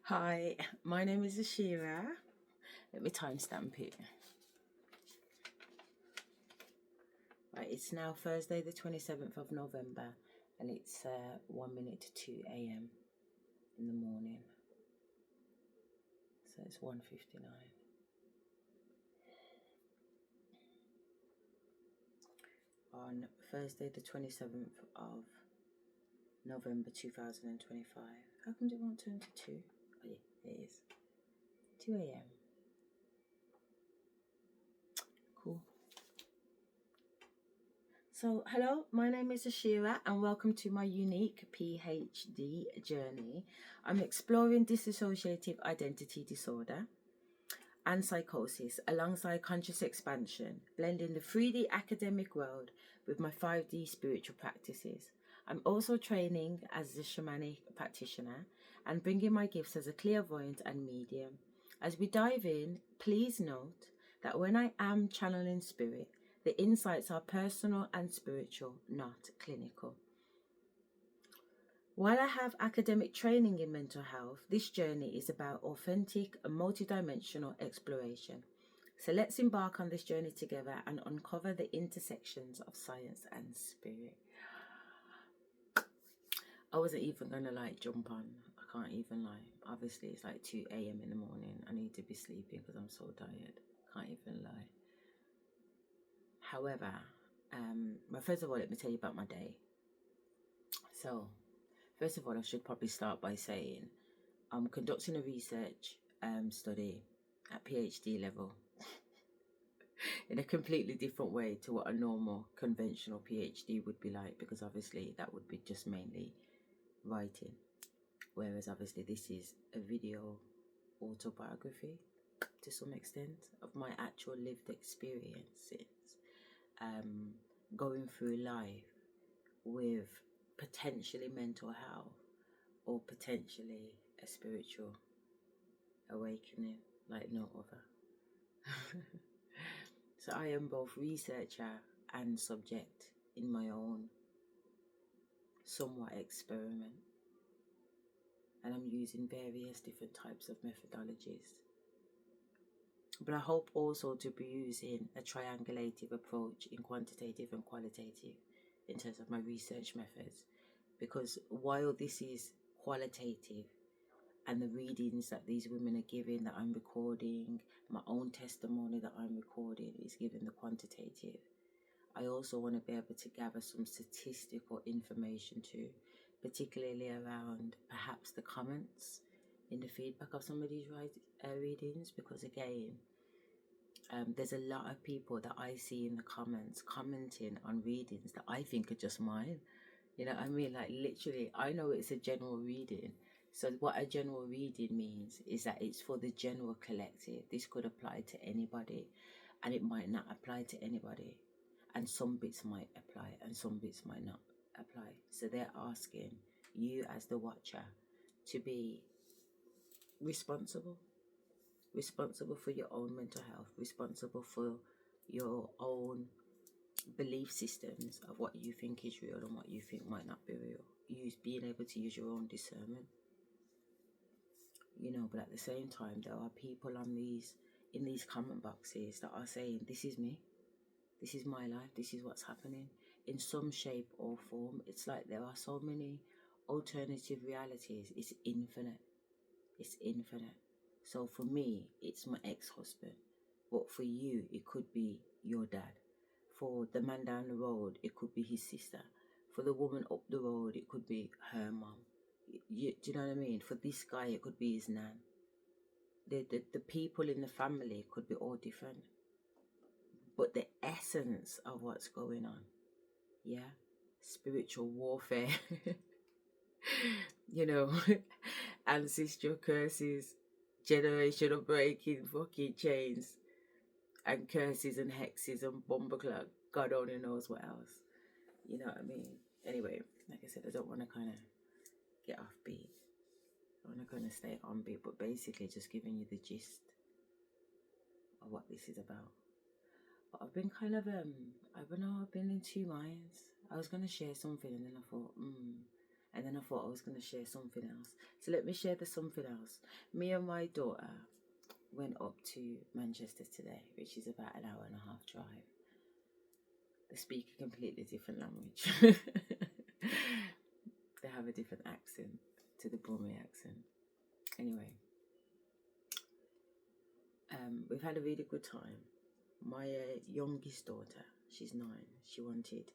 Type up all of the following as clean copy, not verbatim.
Hi, my name is Asherah. Let me timestamp it. Right, it's now Thursday the 27th of November and it's 1 minute to 2 a.m. in the morning. So it's 1:59. On Thursday the 27th of November 2025. How come it won't turn to 2? Oh yeah, it is. 2 a.m. Cool. So, hello, my name is Asherah and welcome to my unique PhD journey. I'm exploring dissociative identity disorder and psychosis alongside conscious expansion, blending the 3D academic world with my 5D spiritual practices. I'm also training as a shamanic practitioner and bringing my gifts as a clairvoyant and medium. As we dive in, please note that when I am channeling spirit, the insights are personal and spiritual, not clinical. While I have academic training in mental health, this journey is about authentic and multidimensional exploration. So let's embark on this journey together and uncover the intersections of science and spirit. I wasn't even going to jump on. I can't even lie. Obviously, it's 2 a.m. in the morning. I need to be sleeping because I'm so tired. Can't even lie. However, first of all, let me tell you about my day. So, first of all, I should probably start by saying I'm conducting a research study at PhD level in a completely different way to what a normal conventional PhD would be like, because obviously that would be just mainly writing, whereas obviously this is a video autobiography to some extent of my actual lived experiences going through life with potentially mental health or potentially a spiritual awakening like no other. So I am both researcher and subject in my own somewhat experiment, and I'm using various different types of methodologies. But I hope also to be using a triangulative approach in quantitative and qualitative in terms of my research methods, because while this is qualitative and the readings that these women are giving that I'm recording, my own testimony that I'm recording is given the quantitative, I also want to be able to gather some statistical information too, particularly around perhaps the comments in the feedback of some of these readings, because again, there's a lot of people that I see in the comments commenting on readings that I think are just mine. You know what I mean? Literally, I know it's a general reading. So what a general reading means is that it's for the general collective. This could apply to anybody and it might not apply to anybody. And some bits might apply and some bits might not apply. So they're asking you as the watcher to be responsible for your own mental health, responsible for your own belief systems of what you think is real and what you think might not be real. Being able to use your own discernment. But at the same time, there are people in these comment boxes that are saying, this is me, this is my life, this is what's happening in some shape or form. It's like there are so many alternative realities. It's infinite. So for me, it's my ex-husband, but for you, it could be your dad. For the man down the road, it could be his sister. For the woman up the road, it could be her mom. Do you know what I mean? For this guy, it could be his nan. The people in the family could be all different. But the essence of what's going on, yeah, spiritual warfare, ancestral curses, generational breaking fucking chains, and curses and hexes and bumbleclog. God only knows what else. You know what I mean? Anyway, like I said, I don't want to kind of get off beat. I want to kind of stay on beat, but basically just giving you the gist of what this is about. But I've been kind of, I've been in two minds. I was going to share something and then I thought, And then I thought I was going to share something else. So let me share the something else. Me and my daughter went up to Manchester today, which is about an hour and a half drive. They speak a completely different language. They have a different accent to the Brummy accent. Anyway, we've had a really good time. My youngest daughter, she's 9, she wanted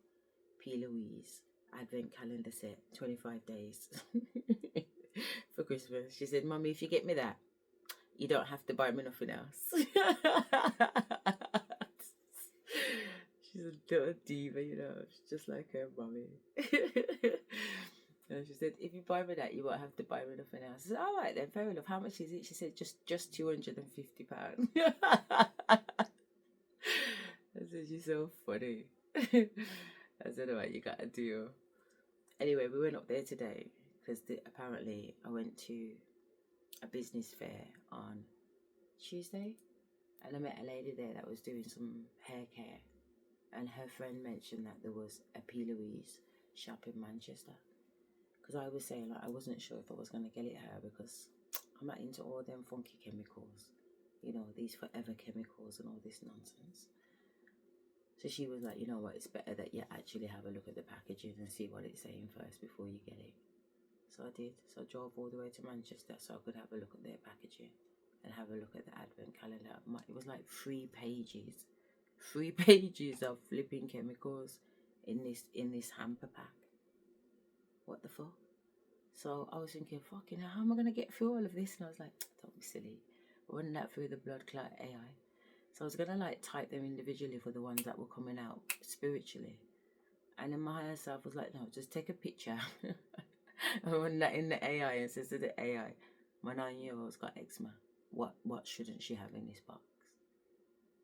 P. Louise advent calendar set, 25 days for Christmas. She said, Mummy, if you get me that, you don't have to buy me nothing else. She's a little diva, you know. She's just like her mummy. And she said, if you buy me that, you won't have to buy me nothing else. I said, all right then, fair enough. How much is it? She said, just £250. I said, you're so funny. I said, all right, you got a deal. Anyway, we went up there today because apparently I went to a business fair on Tuesday, and I met a lady there that was doing some hair care, and her friend mentioned that there was a P. Louise shop in Manchester, because I was saying like I wasn't sure if I was going to get it her because I'm not into all them funky chemicals, you know, these forever chemicals and all this nonsense. So she was like, you know what, it's better that you actually have a look at the packaging and see what it's saying first before you get it. So I did. So I drove all the way to Manchester so I could have a look at their packaging and have a look at the advent calendar. It was like 3 pages. 3 pages of flipping chemicals in this hamper pack. What the fuck? So I was thinking, fucking hell, how am I going to get through all of this? And I was like, don't be silly. Run that through the blood clot AI. So I was going to like type them individually for the ones that were coming out spiritually. And then my higher self was like, no, just take a picture and run that in the AI and says to the AI, my 9-year-old's got eczema. What shouldn't she have in this box?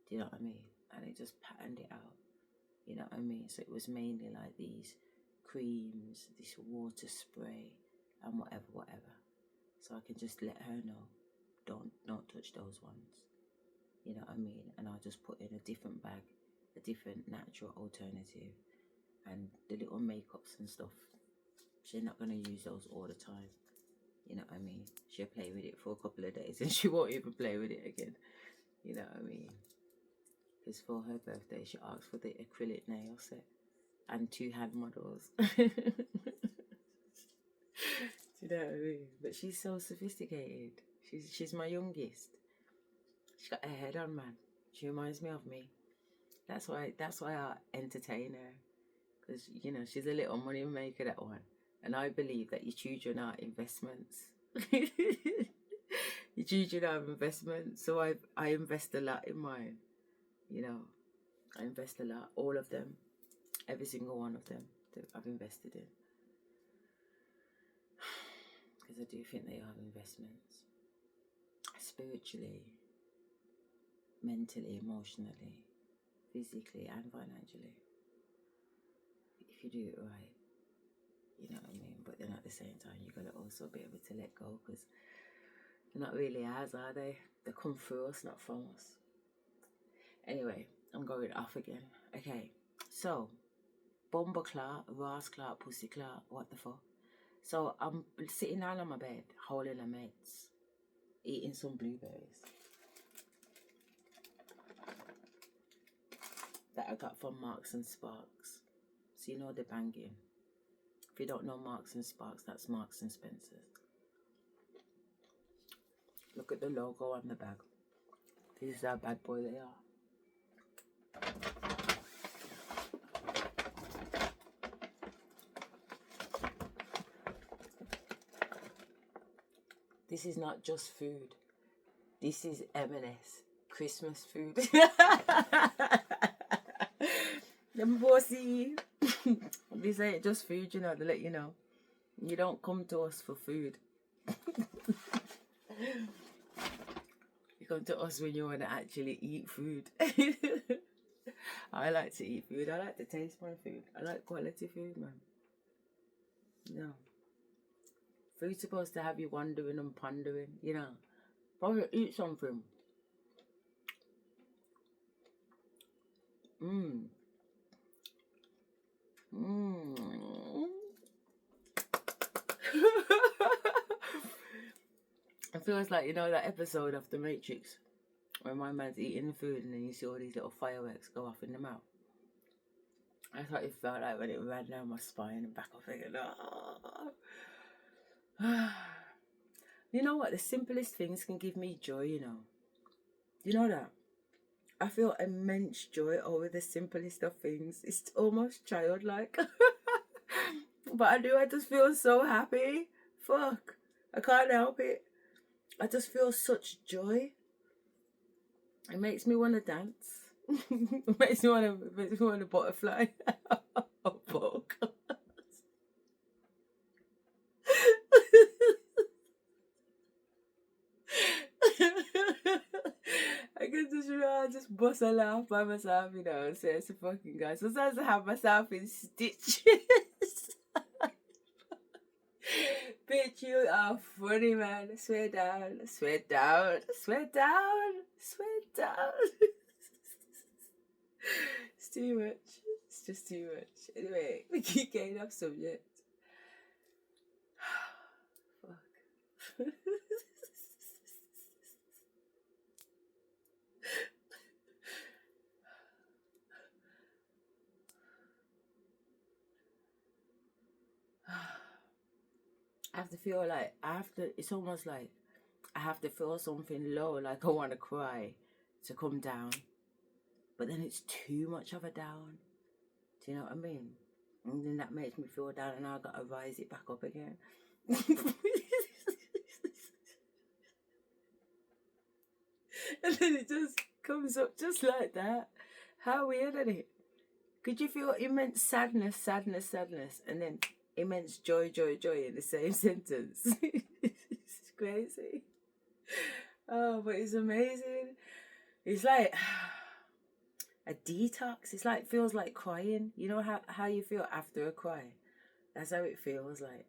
Do you know what I mean? And it just patterned it out. You know what I mean? So it was mainly like these creams, this water spray and whatever. So I can just let her know, don't touch those ones. You know what I mean? And I'll just put in a different bag, a different natural alternative. And the little makeups and stuff, she's not going to use those all the time. You know what I mean? She'll play with it for a couple of days and she won't even play with it again. You know what I mean? Because for her birthday, she asked for the acrylic nail set and 2 hand models. Do you know what I mean? But she's so sophisticated. She's my youngest. She's got her head on, man. She reminds me of me. That's why I entertain her. Because, you know, she's a little money maker, that one. And I believe that your children are investments. Your children are investments. So I invest a lot in mine. You know, I invest a lot. All of them. Every single one of them I've invested in. Because I do think they are investments. Spiritually, mentally, emotionally, physically and financially. If you do it right, you know what I mean? But then at the same time, you got to also be able to let go, because they're not really ours, are they? They come through us, not from us. Anyway, I'm going off again. Okay, so Bomber clot, Ross clot, pussy clot, what the fuck? So I'm sitting down on my bed, holding the meds, eating some blueberries that I got from Marks and Sparks. So you know they're banging. If you don't know Marks and Sparks, that's Marks and Spencer's. Look at the logo on the bag. This is how bad boy they are. This is not just food. This is M&S Christmas food. Them bossy. This ain't just food, you know, to let you know. You don't come to us for food. You come to us when you want to actually eat food. I like to eat food. I like to taste my food. I like quality food, man. No. Food's supposed to have you wondering and pondering, you know. Probably eat something. feels like, you know, that episode of The Matrix where my man's eating food and then you see all these little fireworks go off in the mouth. That's what it felt like when it ran down my spine and back off again. Oh. You know what? The simplest things can give me joy, you know. You know that? I feel immense joy over the simplest of things. It's almost childlike. But I just feel so happy. Fuck. I can't help it. I just feel such joy. It makes me want to dance. It makes me want to butterfly. Or poke. I can just bust a laugh by myself, you know, and say it's a fucking guy. Sometimes I have myself in stitches. Bitch, you are funny, man. Swear down, swear down, swear down, swear down. It's too much. It's just too much. Anyway, we keep getting off subject. Fuck. I have to feel like it's almost like I have to feel something low, like I want to cry to come down. But then it's too much of a down. Do you know what I mean? And then that makes me feel down and I gotta rise it back up again. And then it just comes up just like that. How weird, isn't it? Could you feel immense sadness, and then immense joy in the same sentence? It's crazy. Oh, but it's amazing. It's like a detox. It's like, feels like crying. You know how you feel after a cry? That's how it feels like.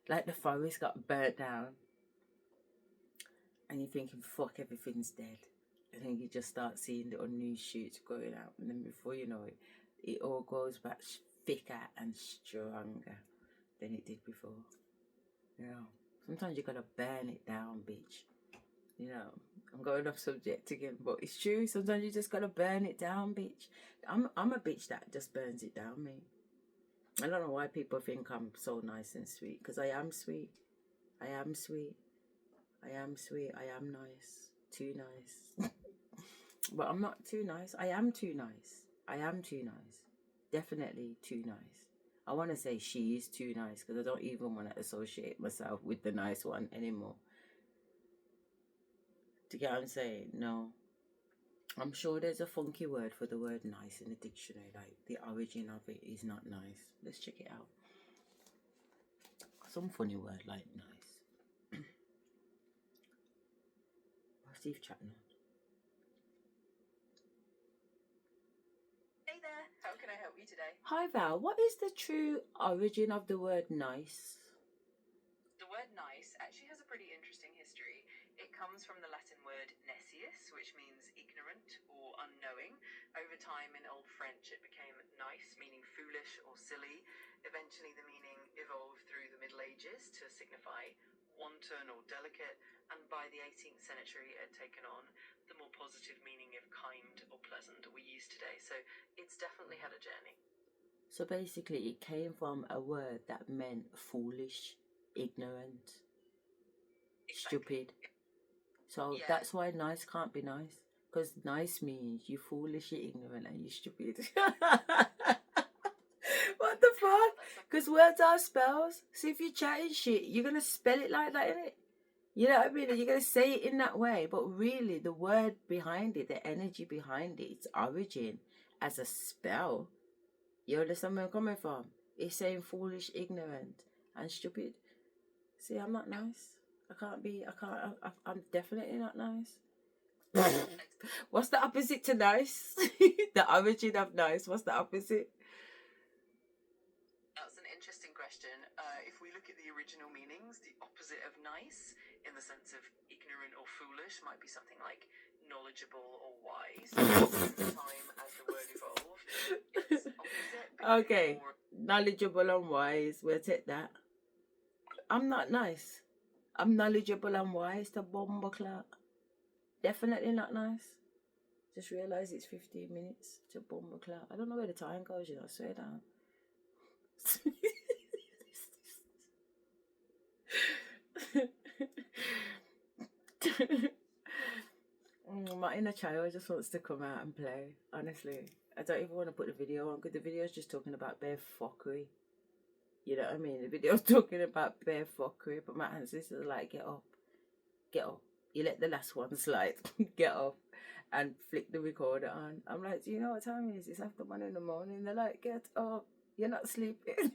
Like the forest got burnt down. And you're thinking, fuck, everything's dead. And then you just start seeing little new shoots growing out. And then before you know it, it all grows back thicker and stronger than it did before. You know, sometimes you gotta burn it down, bitch. You know, I'm going off subject again, but it's true. Sometimes you just gotta burn it down, bitch. I'm a bitch that just burns it down, me. I don't know why people think I'm so nice and sweet, because I am sweet. I am sweet. I am sweet. I am nice. Too nice. But I'm not too nice. I am too nice. I am too nice. Definitely too nice. I want to say she is too nice because I don't even want to associate myself with the nice one anymore. Do you get what I'm saying? No. I'm sure there's a funky word for the word nice in the dictionary. Like, the origin of it is not nice. Let's check it out. Some funny word like nice. Steve Chapman. Hey there, how can I help you today? Hi Val, what is the true origin of the word nice? The word nice actually has a pretty interesting history. It comes from the Latin word necius, which means ignorant or unknowing. Over time in Old French it became nice, meaning foolish or silly. Eventually the meaning evolved through the Middle Ages to signify wanton or delicate, and by the 18th century it had taken on the more positive meaning of kind or pleasant that we use today. So it's definitely had a journey. So basically it came from a word that meant foolish, ignorant, stupid. So yeah. That's why nice can't be nice. Because nice means you foolish, you ignorant, and you stupid. What the fuck? Because words are spells. So if you're chatting shit, you're going to spell it like that, innit? You know what I mean? You're going to say it in that way. But really, the word behind it, the energy behind it, its origin as a spell. You understand where I'm coming from? It's saying foolish, ignorant, and stupid. See, I'm not nice. I'm definitely not nice. What's the opposite to nice? The origin of nice, what's the opposite? That's an interesting question. If we look at the original meanings, the opposite of nice, in the sense of ignorant or foolish, might be something like knowledgeable or wise. Over time, as the word evolved, its opposite became Okay, more knowledgeable and wise, we'll take that. I'm not nice. I'm knowledgeable and wise to bumbleclot. Definitely not nice. Just realise it's 15 minutes to bumbleclot. I don't know where the time goes, you know, I swear down. My inner child just wants to come out and play, honestly. I don't even want to put the video on because the video is just talking about bare fuckery. You know what I mean? The video's talking about bare fuckery, but my ancestors are like, get up, get up. You let the last one slide, get up and flick the recorder on. I'm like, do you know what time it is? It's after 1 a.m. They're like, get up, you're not sleeping.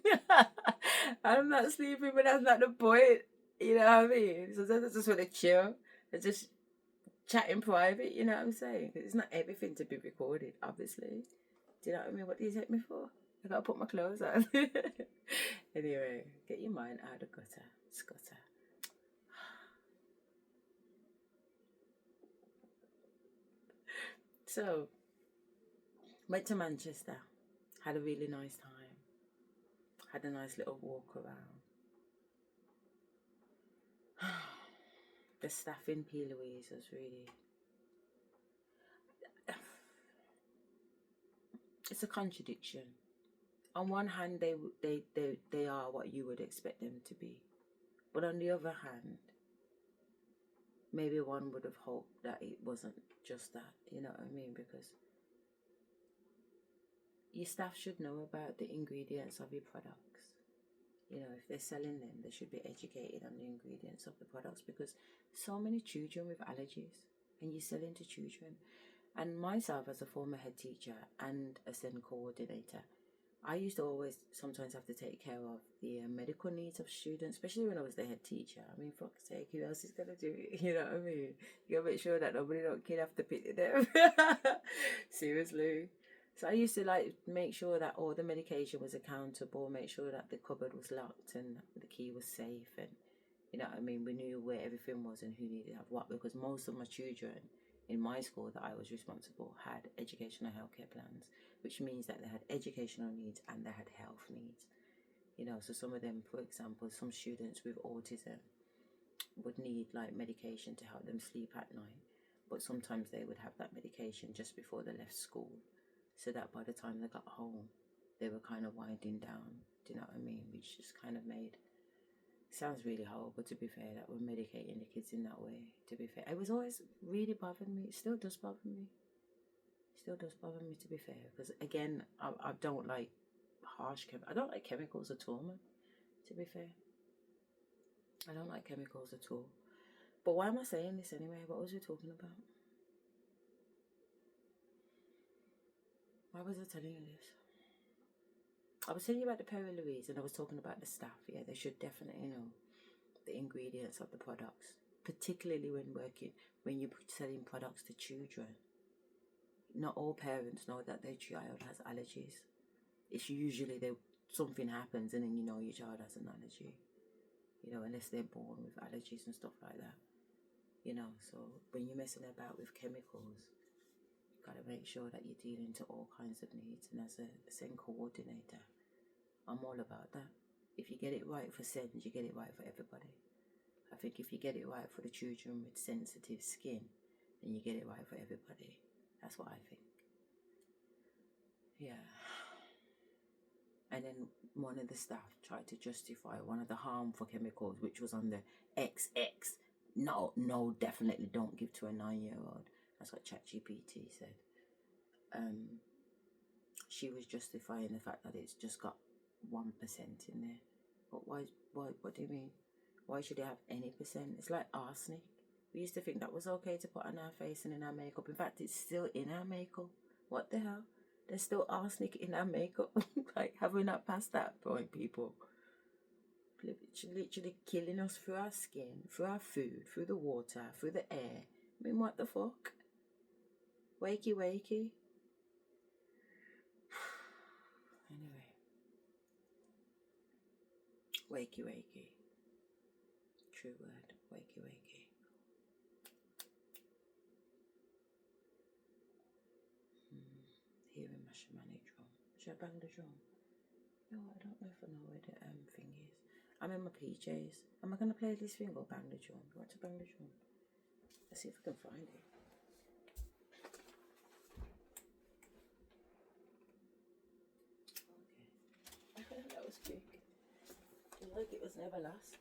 I'm not sleeping, but that's not the point. You know what I mean? So I just want to chill and just chat in private, you know what I'm saying? Because it's not everything to be recorded, obviously. Do you know what I mean? What do you take me for? I gotta put my clothes on. Anyway, get your mind out of the gutter. Scutter. So, went to Manchester. Had a really nice time. Had a nice little walk around. The staff in P. Louise was really... It's a contradiction. On one hand, they are what you would expect them to be. But on the other hand, maybe one would have hoped that it wasn't just that, you know what I mean? Because your staff should know about the ingredients of your products. You know, if they're selling them, they should be educated on the ingredients of the products because so many children with allergies and you're selling to children. And myself as a former head teacher and a SEND coordinator, I used to always sometimes have to take care of the medical needs of students, especially when I was the head teacher. I mean, fuck's sake, who else is going to do it? You know what I mean? You got to make sure that nobody don't kill after pity them. Seriously. So I used to like make sure that all the medication was accountable, make sure that the cupboard was locked and the key was safe, and you know what I mean, we knew where everything was and who needed to have what, because most of my children in my school that I was responsible had educational healthcare plans, which means that they had educational needs and they had health needs. You know, so some of them, for example, some students with autism would need like medication to help them sleep at night, but sometimes they would have that medication just before they left school, so that by the time they got home, they were kind of winding down. Do you know what I mean? Which just kind of made... Sounds really horrible, to be fair, that we're medicating the kids in that way, to be fair. It was always really bothering me. It still does bother me. Still does bother me, to be fair. Because, again, I don't like harsh I don't like chemicals at all, man, to be fair. I don't like chemicals at all. But why am I saying this anyway? What was we talking about? Why was I telling you this? I was telling you about the Perry Louise and I was talking about the staff. Yeah, they should definitely know the ingredients of the products, particularly when you're selling products to children. Not all parents know that their child has allergies. It's usually something happens and then you know your child has an allergy. You know, unless they're born with allergies and stuff like that. You know, so when you're messing about with chemicals, you've got to make sure that you're dealing to all kinds of needs. And as a SEND coordinator, I'm all about that. If you get it right for SEND, you get it right for everybody. I think if you get it right for the children with sensitive skin, then you get it right for everybody. That's what I think. Yeah. And then one of the staff tried to justify one of the harmful chemicals, which was on the XX. No, definitely don't give to a 9-year-old. That's what ChatGPT said. She was justifying the fact that it's just got 1% in there. But why, what do you mean? Why should it have any percent? It's like arsenic. We used to think that was okay to put on our face and in our makeup. In fact, it's still in our makeup. What the hell? There's still arsenic in our makeup. Like, have we not passed that point, people? It's literally killing us through our skin, through our food, through the water, through the air. I mean, what the fuck? Wakey, wakey. Anyway. Wakey, wakey. True word. Wakey, wakey. Hearing my shamanic drum. Should I bang the drum? No, I don't know if I know where the thing is. I'm in my PJs. Am I going to play this thing or bang the drum? You want to bang the drum? Let's see if I can find it. Okay. That was quick. Like it was never last.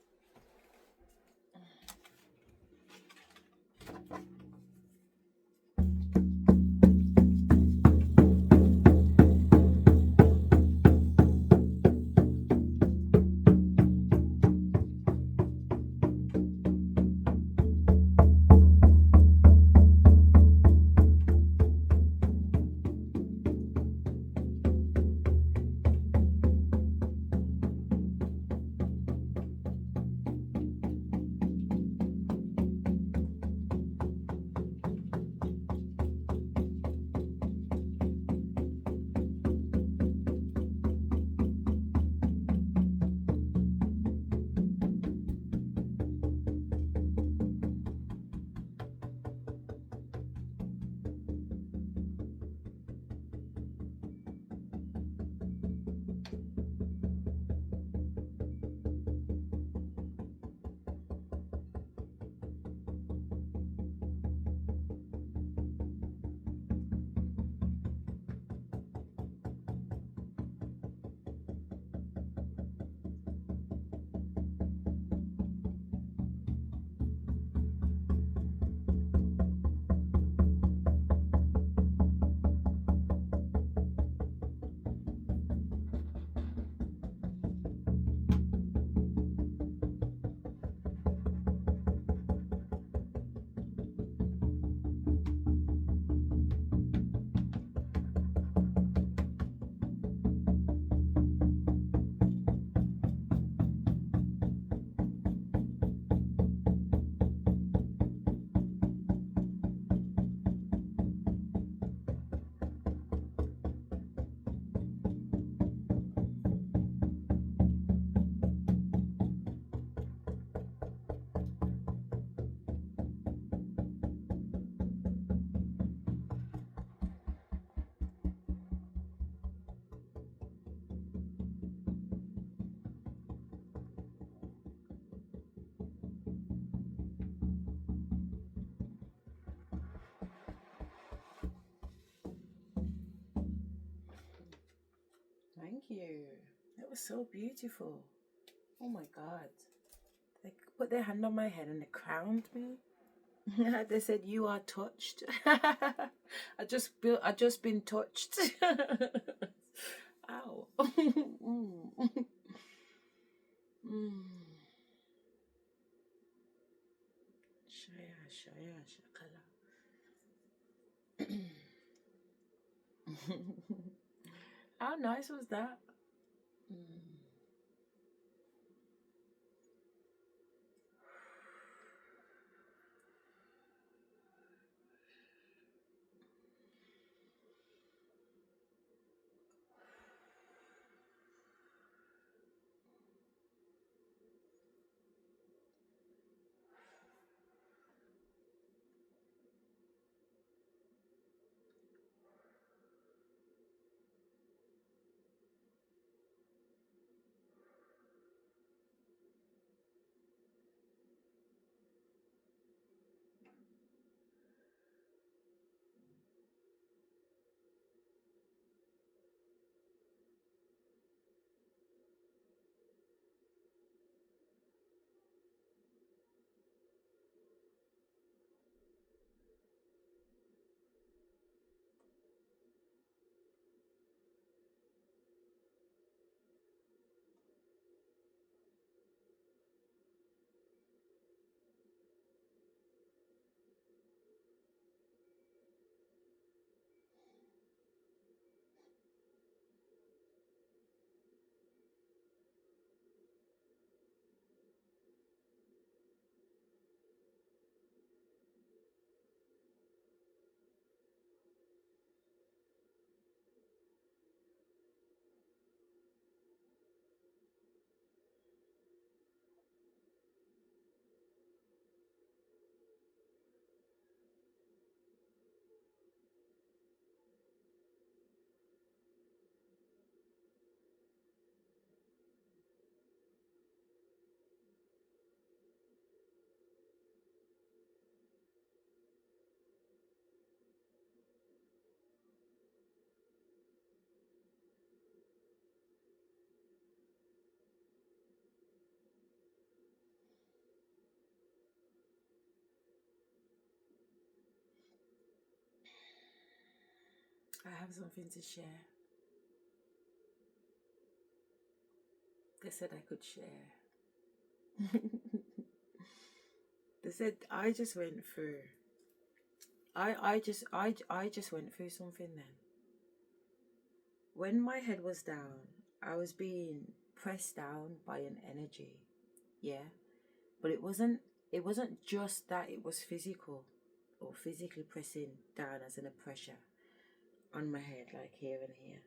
Thank you. That was so beautiful. Oh my God. They put their hand on my head and they crowned me. They said, "You are touched." I just been touched. Ow. Shaya, shaya, shakala. How nice was that? I have something to share. They said I could share. They said I just went through. I just went through something then. When my head was down, I was being pressed down by an energy. Yeah. But it wasn't just that, it was physical, or physically pressing down as in a pressure on my head, like here and here.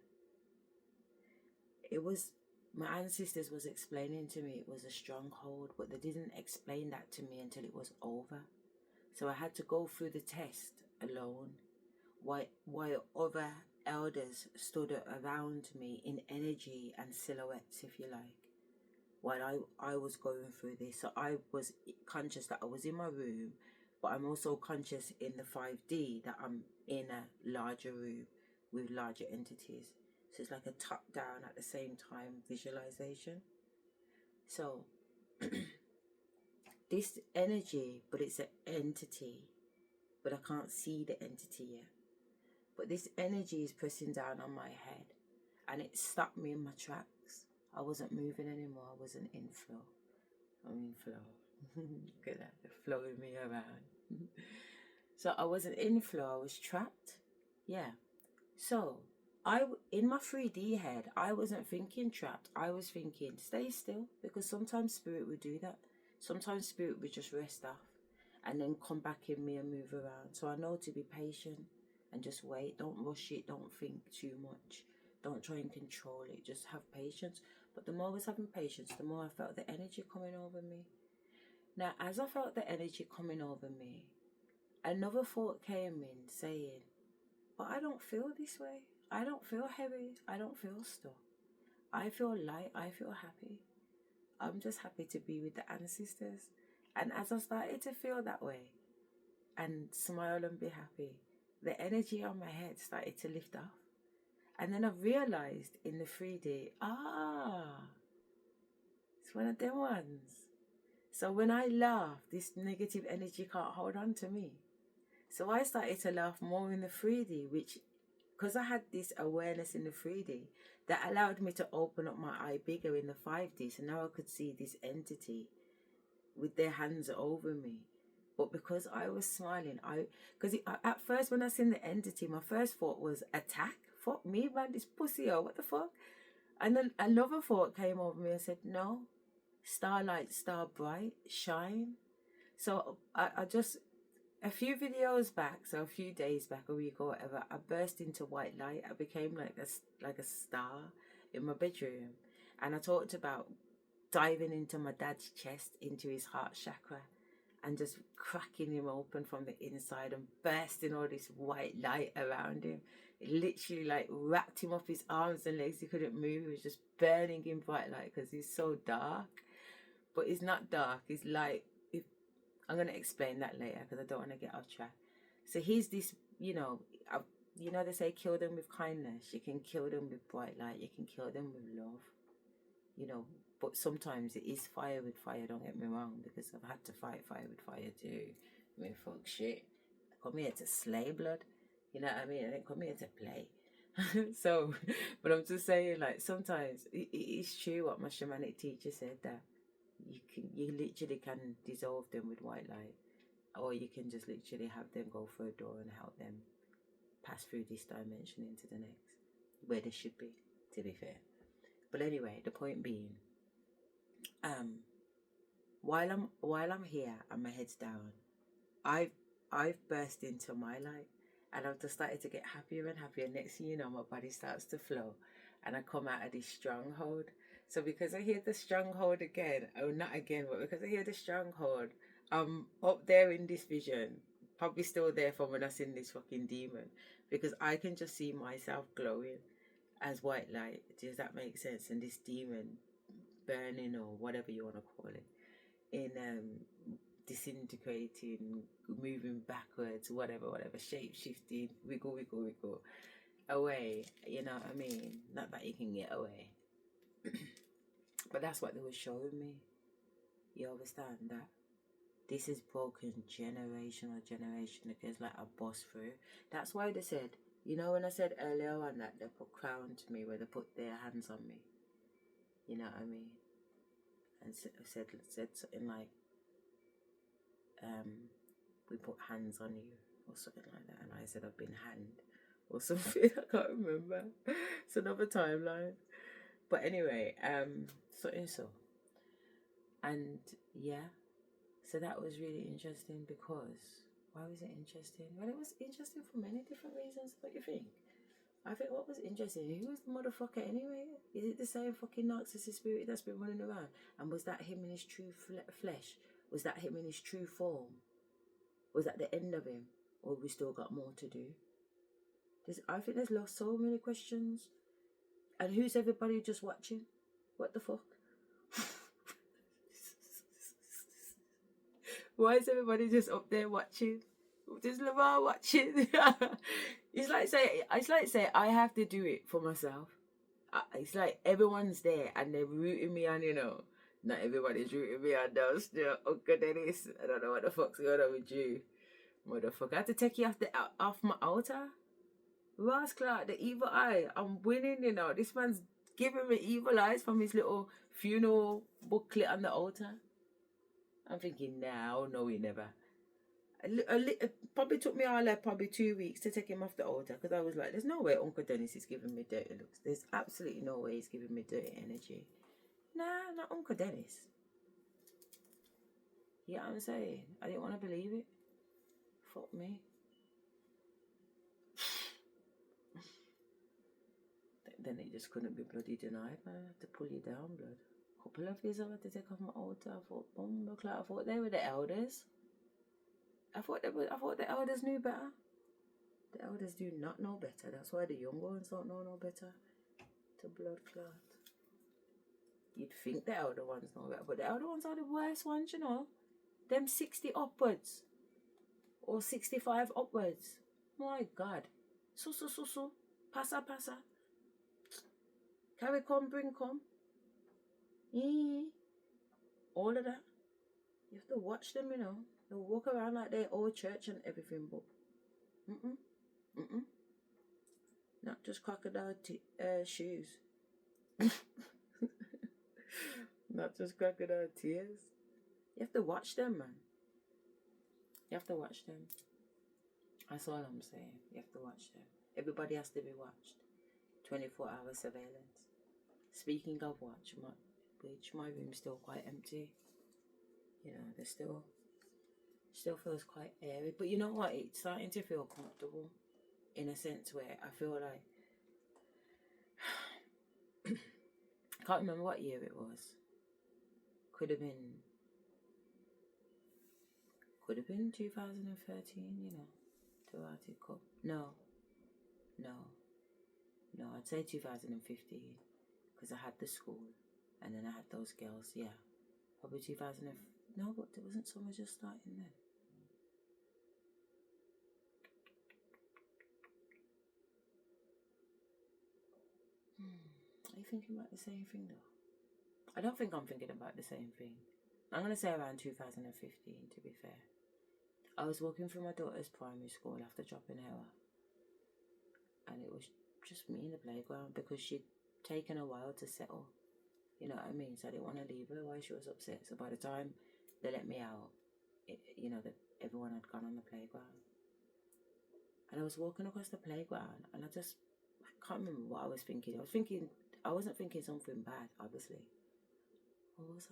It was, my ancestors was explaining to me it was a stronghold, but they didn't explain that to me until it was over. So I had to go through the test alone, while other elders stood around me in energy and silhouettes, if you like, while I was going through this. So I was conscious that I was in my room, but I'm also conscious in the 5D that I'm in a larger room with larger entities. So it's like a top down at the same time visualization. So this energy, but it's an entity, but I can't see the entity yet. But this energy is pressing down on my head, and it stopped me in my tracks. I wasn't moving anymore. I wasn't in flow. I'm in flow. Look at that, they're flowing me around. So I wasn't in flow. I was trapped. Yeah. So in my 3D head, I wasn't thinking trapped. I was thinking stay still, because sometimes spirit would do that. Sometimes spirit would just rest off and then come back in me and move around. So I know to be patient and just wait. Don't rush it. Don't think too much. Don't try and control it. Just have patience. But the more I was having patience, the more I felt the energy coming over me. Now, as I felt the energy coming over me, another thought came in saying, but I don't feel this way. I don't feel heavy. I don't feel stuck. I feel light. I feel happy. I'm just happy to be with the ancestors. And as I started to feel that way and smile and be happy, the energy on my head started to lift off. And then I realized in the 3D, it's one of them ones. So when I laugh, this negative energy can't hold on to me. So I started to laugh more in the 3D, which, because I had this awareness in the 3D, that allowed me to open up my eye bigger in the 5D. So now I could see this entity with their hands over me. But because I was smiling, at first when I seen the entity, my first thought was attack. Fuck me, man, this pussy, what the fuck? And then another thought came over me and said, no, starlight, star bright, shine. So I just, a few videos back, so a few days back, a week or whatever, I burst into white light. I became like a star in my bedroom. And I talked about diving into my dad's chest, into his heart chakra, and just cracking him open from the inside and bursting all this white light around him. It literally like wrapped him up his arms and legs. He couldn't move. He was just burning in bright light because he's so dark. But he's not dark. He's light. I'm going to explain that later because I don't want to get off track. So he's this, they say kill them with kindness. You can kill them with bright light. You can kill them with love. But sometimes it is fire with fire, don't get me wrong, because I've had to fight fire with fire too. I mean, fuck shit. I come here to slay blood. You know what I mean? I didn't come here to play. So, but I'm just saying, like, sometimes it is true what my shamanic teacher said, that you literally can dissolve them with white light, or you can just literally have them go through a door and help them pass through this dimension into the next, where they should be, to be fair. But anyway, the point being, while I'm here and my head's down, I've burst into my light, and I've just started to get happier and happier. Next thing you know, my body starts to flow, and I come out of this stronghold. So because I hear the stronghold again, not again, but because I hear the stronghold, I'm up there in this vision, probably still there from when I seen this fucking demon, because I can just see myself glowing as white light. Does that make sense? And this demon burning, or whatever you want to call it, in disintegrating, moving backwards, whatever, shape shifting, wiggle away. You know what I mean? Not that you can get away. But that's what they were showing me. You understand that? This is broken generation. It goes like a boss through. That's why they said You know when I said earlier on that they put crown to me, where they put their hands on me. You know what I mean? And said something like, we put hands on you or something like that, and I said I've been hanged or something. I can't remember. It's another timeline. But anyway, so. And yeah, so that was really interesting because, why was it interesting? Well, it was interesting for many different reasons. What do you think? I think what was interesting, who was the motherfucker anyway? Is it the same fucking narcissist spirit that's been running around? And was that him in his true flesh? Was that him in his true form? Was that the end of him? Or we still got more to do? I think there's lost so many questions. And who's everybody just watching? What the fuck? Why is everybody just up there watching? Just Lamar watching. It's like say I have to do it for myself. It's like everyone's there and they're rooting me on, you know. Not everybody's rooting me on though. Still, Uncle Dennis, I don't know what the fuck's going on with you, motherfucker. I have to take you off my altar. Ross Clark, the evil eye. I'm winning, you know. This man's giving me evil eyes from his little funeral booklet on the altar. I'm thinking, no, he never. It probably took me probably 2 weeks to take him off the altar, because I was like, there's no way Uncle Dennis is giving me dirty looks. There's absolutely no way he's giving me dirty energy. Nah, not Uncle Dennis. You know what I'm saying? I didn't want to believe it. Fuck me. Then it just couldn't be bloody denied, man. I had to pull you down, blood. Couple of years I had to take off my altar. I thought, I thought they were the elders. I thought the elders knew better. The elders do not know better. That's why the young ones don't know no better. To blood clot. You'd think the elder ones know better, but the elder ones are the worst ones, you know. Them 60 upwards. Or 65 upwards. My God. So. Passa. Carry come, bring come. All of that. You have to watch them, you know. They'll walk around like they old church and everything, but not just crocodile shoes. Not just crocodile tears. You have to watch them, man. You have to watch them. That's all I'm saying. You have to watch them. Everybody has to be watched. 24-hour surveillance. Speaking of watch, my room's still quite empty. You know, there's still feels quite airy. But you know what? It's starting to feel comfortable, in a sense where I feel like I can't remember what year it was. Could have been 2013, you know, to Arctic Cup. No, I'd say 2015, because I had the school, and then I had those girls, yeah. Probably 2000, no, but there wasn't summer just starting then. Are you thinking about the same thing though? I don't think I'm thinking about the same thing. I'm going to say around 2015, to be fair. I was walking through my daughter's primary school after dropping her off. And it was just me in the playground, because she'd taken a while to settle. You know what I mean? So I didn't want to leave her while she was upset. So by the time they let me out, everyone had gone on the playground. And I was walking across the playground, and I can't remember what I was thinking. I wasn't thinking something bad, obviously. What was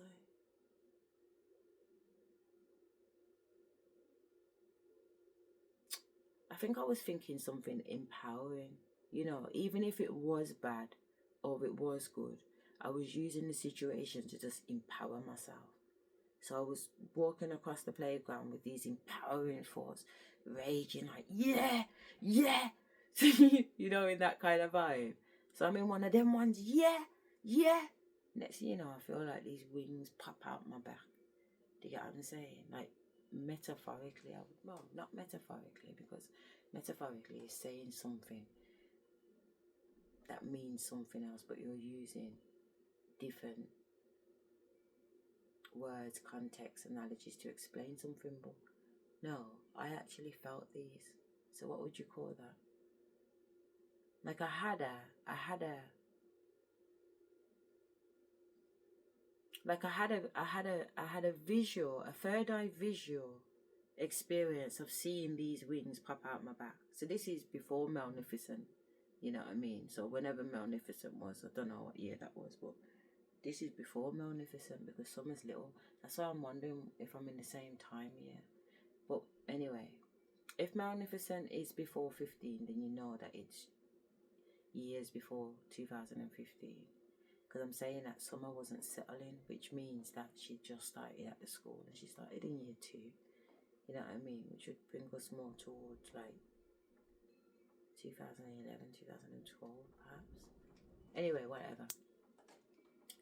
I think I was thinking something empowering. You know, even if it was bad or it was good, I was using the situation to just empower myself. So I was walking across the playground with these empowering thoughts, raging like, yeah, you know, in that kind of vibe. So I'm in one of them ones, yeah. Next thing you know, I feel like these wings pop out my back. Do you get what I'm saying? Like, metaphorically, well, not metaphorically, because metaphorically is saying something that means something else, but you're using different words, context, analogies to explain something. But no, I actually felt these. So what would you call that? Like I had a visual, a third eye visual experience of seeing these wings pop out my back. So this is before Malnificent, you know what I mean? So whenever Malnificent was, I don't know what year that was, but this is before Malnificent because Summer's little. That's why I'm wondering if I'm in the same time year. But anyway, if Malnificent is before 15, then you know that it's years before 2015. Because I'm saying that Summer wasn't settling, which means that she just started at the school and she started in year 2. You know what I mean? Which would bring us more towards like 2011, 2012 perhaps. Anyway, whatever.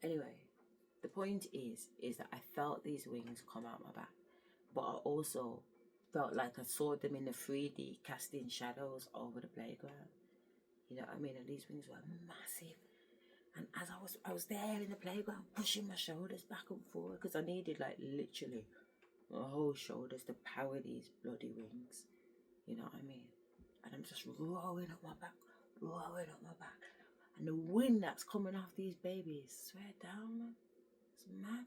Anyway, the point is that I felt these wings come out my back. But I also felt like I saw them in the 3D casting shadows over the playground. You know what I mean? And these wings were massive. And as I was there in the playground pushing my shoulders back and forward because I needed like literally my whole shoulders to power these bloody wings. You know what I mean? And I'm just rolling up my back. And the wind that's coming off these babies, swear down, man. It's mad.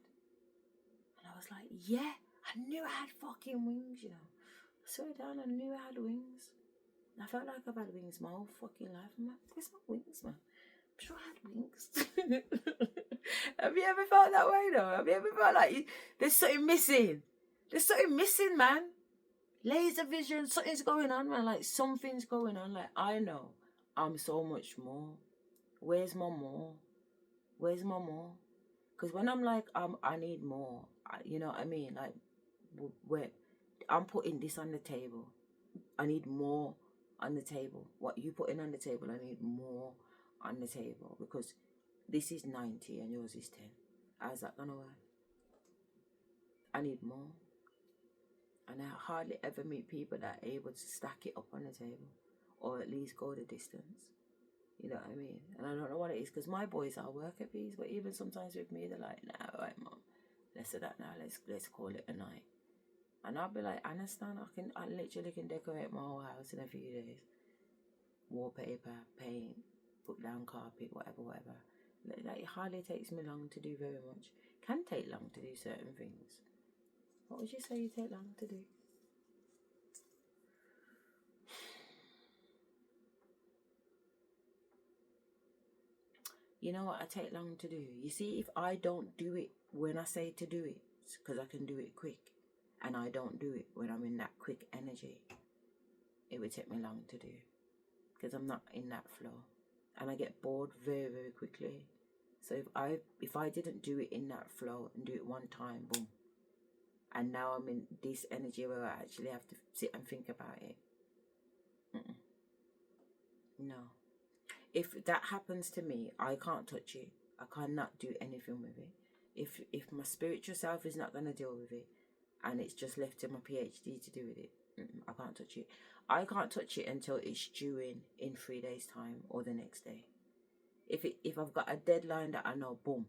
And I was like, yeah, I knew I had fucking wings, you know. I swear down, I knew I had wings. I felt like I've had wings my whole fucking life. I'm like, where's my wings, man? I'm sure I had wings. Have you ever felt that way, though? Have you ever felt like there's something missing? There's something missing, man. Laser vision, something's going on, man. Like, something's going on. Like, I know I'm so much more. Where's my more? Where's my more? Because when I'm like, I need more, you know what I mean? Like, where I'm putting this on the table. I need more on the table. What you putting on the table, I need more on the table. Because this is 90 and yours is 10. How's that gonna work? I need more. And I hardly ever meet people that are able to stack it up on the table. Or at least go the distance. You know what I mean? And I don't know what it is. Because my boys are worker bees. But even sometimes with me, they're like, nah, right, mom. Let's do that now. Let's call it a night. And I'll be like, understand, I literally can decorate my whole house in a few days. Wallpaper, paint, put down carpet, whatever. Like, it hardly takes me long to do very much. Can take long to do certain things. What would you say you take long to do? You know what I take long to do? You see, if I don't do it when I say to do it, it's because I can do it quick. And I don't do it when I'm in that quick energy. It would take me long to do. Because I'm not in that flow. And I get bored very, very quickly. So if I didn't do it in that flow and do it one time, boom. And now I'm in this energy where I actually have to sit and think about it. No. If that happens to me, I can't touch it. I cannot do anything with it. If my spiritual self is not going to deal with it, and it's just left to my PhD to do with it, I can't touch it. I can't touch it until it's due in 3 days' time or the next day. If I've got a deadline that I know, boom,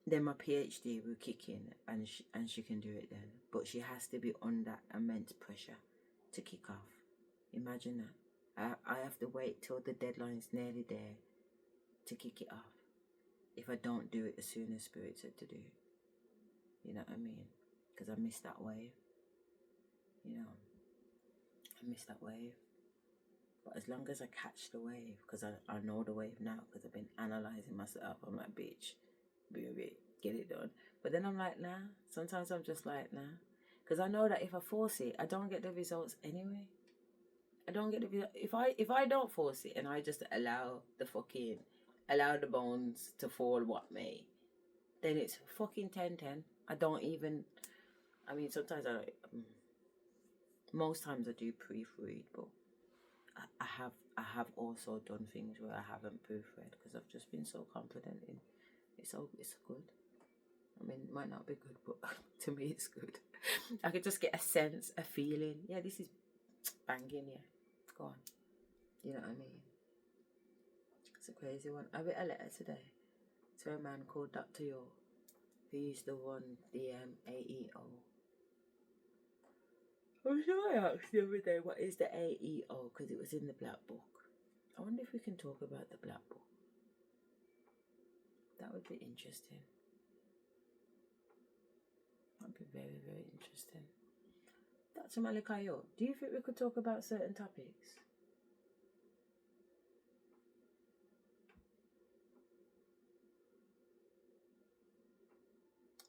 then my PhD will kick in and she can do it then. But she has to be under immense pressure to kick off. Imagine that. I have to wait till the deadline's nearly there to kick it off. If I don't do it as soon as Spirit said to do it. You know what I mean? Because I missed that wave. You know, I missed that wave. But as long as I catch the wave, because I know the wave now, because I've been analysing myself, I'm like, bitch, get it done. But then I'm like, nah. Sometimes I'm just like, nah. Because I know that if I force it, I don't get the results anyway. I don't get the if I don't force it and I just allow the bones to fall what may, then it's fucking 10-10. I don't even, I mean, sometimes most times I do proofread, but I have also done things where I haven't proofread because I've just been so confident in it's good. I mean, it might not be good, but to me it's good. I could just get a sense, a feeling. Yeah, this is banging, yeah. Go on. You know what I mean? It's a crazy one. I read a letter today to a man called Dr. York, who used to run the AEO. I'm sure I asked the other day what is the AEO because it was in the black book. I wonder if we can talk about the Black Book. That would be interesting. That'd be very, very interesting. Dr. Malikayo, do you think we could talk about certain topics?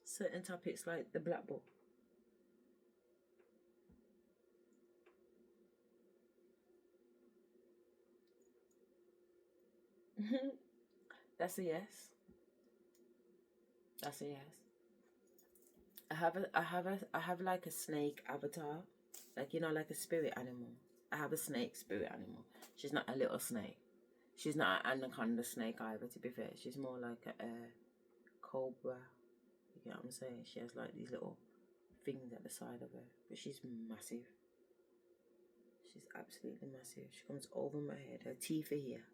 Certain topics like the Black Book. That's a yes. That's a yes. I have like a snake avatar, like, you know, like a spirit animal. I have a snake spirit animal. She's not a little snake. She's not an anaconda snake either, to be fair. She's more like a cobra. You get what I'm saying? She has like these little things at the side of her, but she's massive. She's absolutely massive. She comes over my head. Her teeth are here,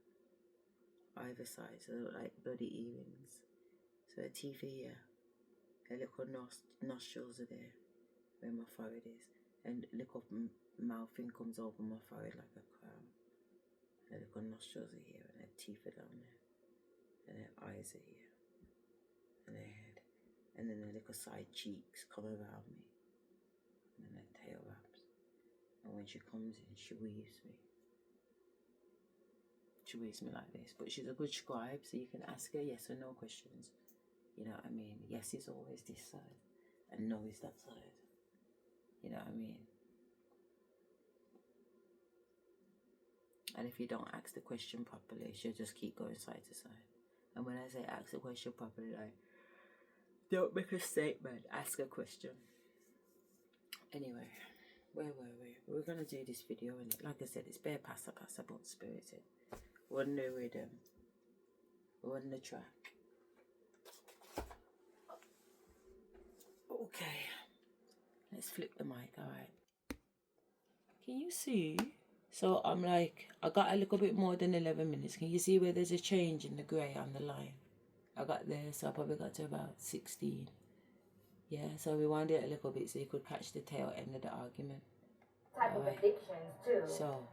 either side, so they look like bloody earrings. So her teeth are here. Her little nostrils are there, where my forehead is, and little mouth thing comes over my forehead like a crown. Her little nostrils are here, and her teeth are down there, and her eyes are here, and her head, and then her little side cheeks come around me, and then her tail wraps. And when she comes in, she weaves me. She weaves me like this, but she's a good scribe, so you can ask her yes or no questions. You know what I mean? Yes is always this side, and no is that side. You know what I mean? And if you don't ask the question properly, she'll just keep going side to side. And when I say ask the question properly, like, don't make a statement, ask a question. Anyway, where were we? We're going to do this video, and like I said, it's bare passa but spirited. Run the rhythm. Run the track. Okay, let's flip the mic. All right, can you see? So I'm like, I got a little bit more than 11 minutes. Can you see where there's a change in the grey on the line? I got there, so I probably got to about 16. Yeah, so we wound it a little bit so you could catch the tail end of the argument. Type of addictions too. So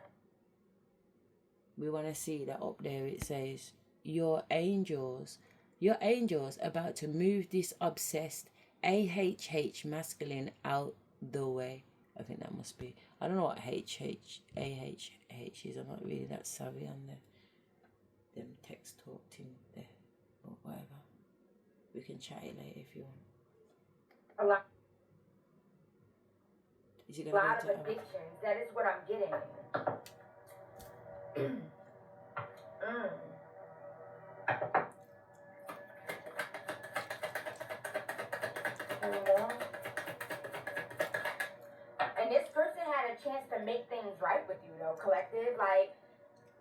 we want to see that up there it says, your angels about to move this obsessed AHH masculine out the way. I think that must be, I don't know what AHH is. I'm not really that savvy on them text talk thing there or whatever. We can chat it later if you want. A lot Is he gonna of addictions. That is what I'm getting. And this person had a chance to make things right with you, though, collective. Like,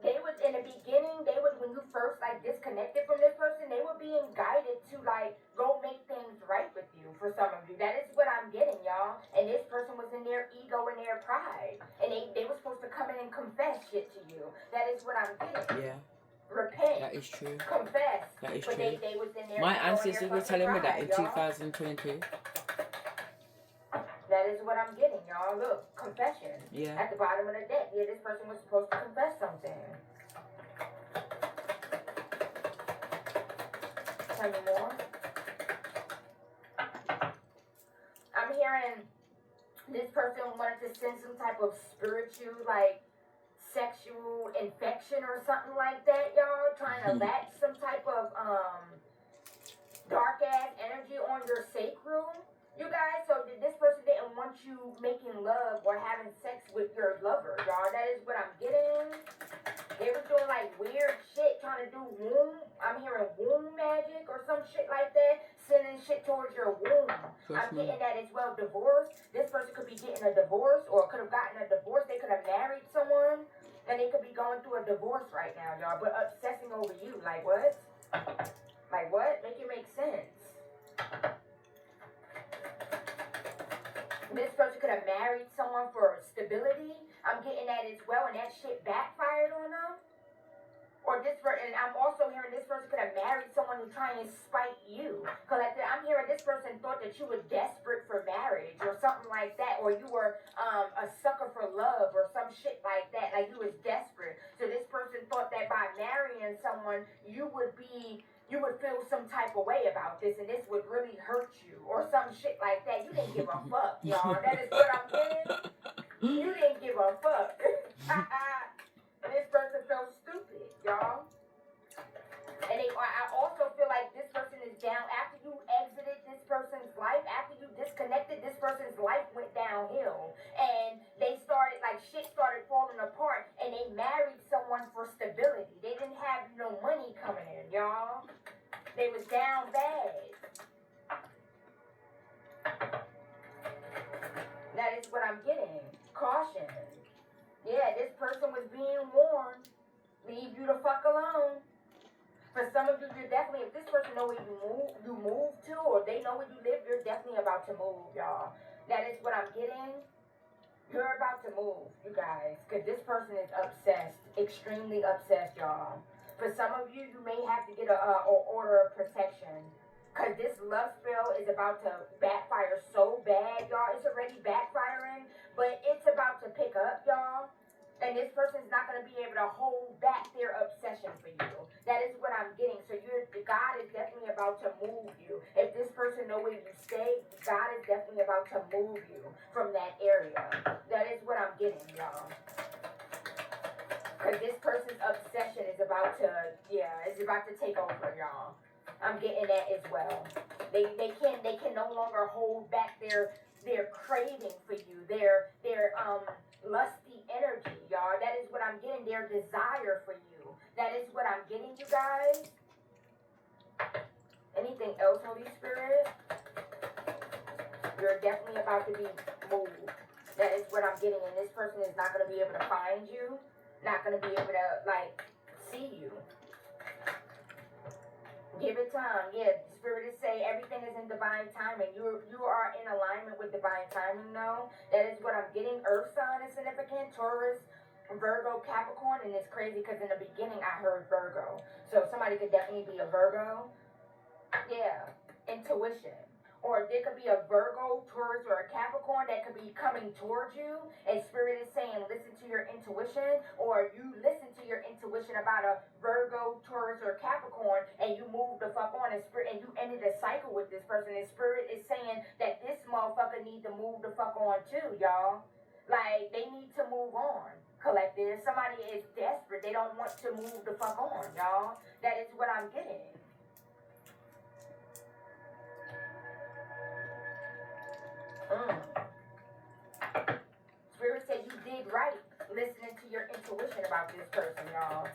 they would, in the beginning, when you first, like, disconnected from this person, they were being guided to, like, go make things right with you for some of you. That is what I'm getting, y'all. And this person was in their ego and their pride. And they were supposed to come in and confess shit to you. That is what I'm getting. Yeah. Repent. That is true. Confess. That is but true. They was in their My ego and ancestors their were telling me that pride, in y'all. 2022. That is what I'm getting, y'all. Look, confession. Yeah. At the bottom of the deck. Yeah, this person was supposed to confess something. Tell me more. I'm hearing this person wanted to send some type of spiritual, like, sexual infection or something like that, y'all. Trying to latch some type of, dark ass energy on your sacrum. You guys, so this person didn't want you making love or having sex with your lover, y'all. That is what I'm getting. They were doing like weird shit, trying to do womb. I'm hearing womb magic or some shit like that. Sending shit towards your womb. I'm getting that as well. Divorce. This person could be getting a divorce or could have gotten a divorce. They could have married someone. And they could be going through a divorce right now, y'all. But obsessing over you. Like what? Like what? Make it make sense. This person could have married someone for stability. I'm getting that as well, and that shit backfired on them. Or this person, and I'm also hearing this person could have married someone who's trying to spite you. Collective, I'm hearing this person thought that you were desperate for marriage or something like that, or you were a sucker for love or some shit like that, like you was desperate. So this person thought that someone, you would feel some type of way about this, and this would really hurt you, or some shit like that. You didn't give a fuck, y'all. That is what I'm saying. You didn't give a fuck. And this person felt stupid, y'all. And I also feel like this person is down after you exited this person's life, after you disconnected, this person's life went downhill. And they started, like, shit started falling apart, and they married someone for stability. They didn't have no money coming in, y'all. They was down bad. That is what I'm getting. Caution. Yeah, this person was being warned. Leave you the fuck alone. For some of you, you're definitely, if this person know where you move to, or they know where you live, you're definitely about to move, y'all. That is what I'm getting. You're about to move, you guys, because this person is obsessed, extremely obsessed, y'all. For some of you, you may have to get an order of protection, because this love spell is about to backfire so bad, y'all. It's already backfiring, but it's about to pick up, y'all. And this person's not going to be able to hold back their obsession for you. That is what I'm getting. So God is definitely about to move you. If this person know where you stay, God is definitely about to move you from that area. That is what I'm getting, y'all. Because this person's obsession is about to, it's about to take over, y'all. I'm getting that as well. They can no longer hold back their craving for you, their lusty energy, y'all. That is what I'm getting, their desire for you. That is what I'm getting, you guys. Anything else, Holy Spirit? You're definitely about to be moved. That is what I'm getting, and this person is not going to be able to find you, not going to be able to, like, see you. Give it time. Yeah, Spirit is saying everything is in divine timing. You are in alignment with divine timing now. That is what I'm getting. Earth sign is significant. Taurus, Virgo, Capricorn, and it's crazy because in the beginning I heard Virgo. So somebody could definitely be a Virgo. Yeah, intuition. Or there could be a Virgo, Taurus, or a Capricorn that could be coming towards you, and Spirit is saying, listen to your intuition, or you listen to your intuition about a Virgo, Taurus, or Capricorn, and you move the fuck on, and you ended a cycle with this person, and Spirit is saying that this motherfucker needs to move the fuck on too, y'all. Like, they need to move on, collective. Somebody is desperate. They don't want to move the fuck on, y'all. That is what I'm getting. Spirit said you did right listening to your intuition about this person, y'all.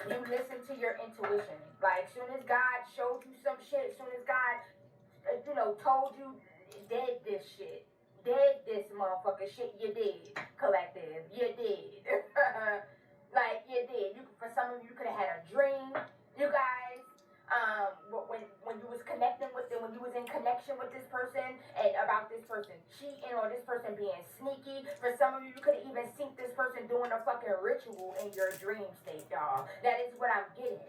You listen to your intuition. Like, soon as God showed you some shit, soon as God, told you, dead this shit, dead this motherfucker shit, you did, collective. You did. Like, you did. For some of you, could have had a dream, you guys. When you was connecting with them, when you was in connection with this person, and about this person cheating or this person being sneaky. For some of you, you could have even seen this person doing a fucking ritual in your dream state, y'all. That is what I'm getting.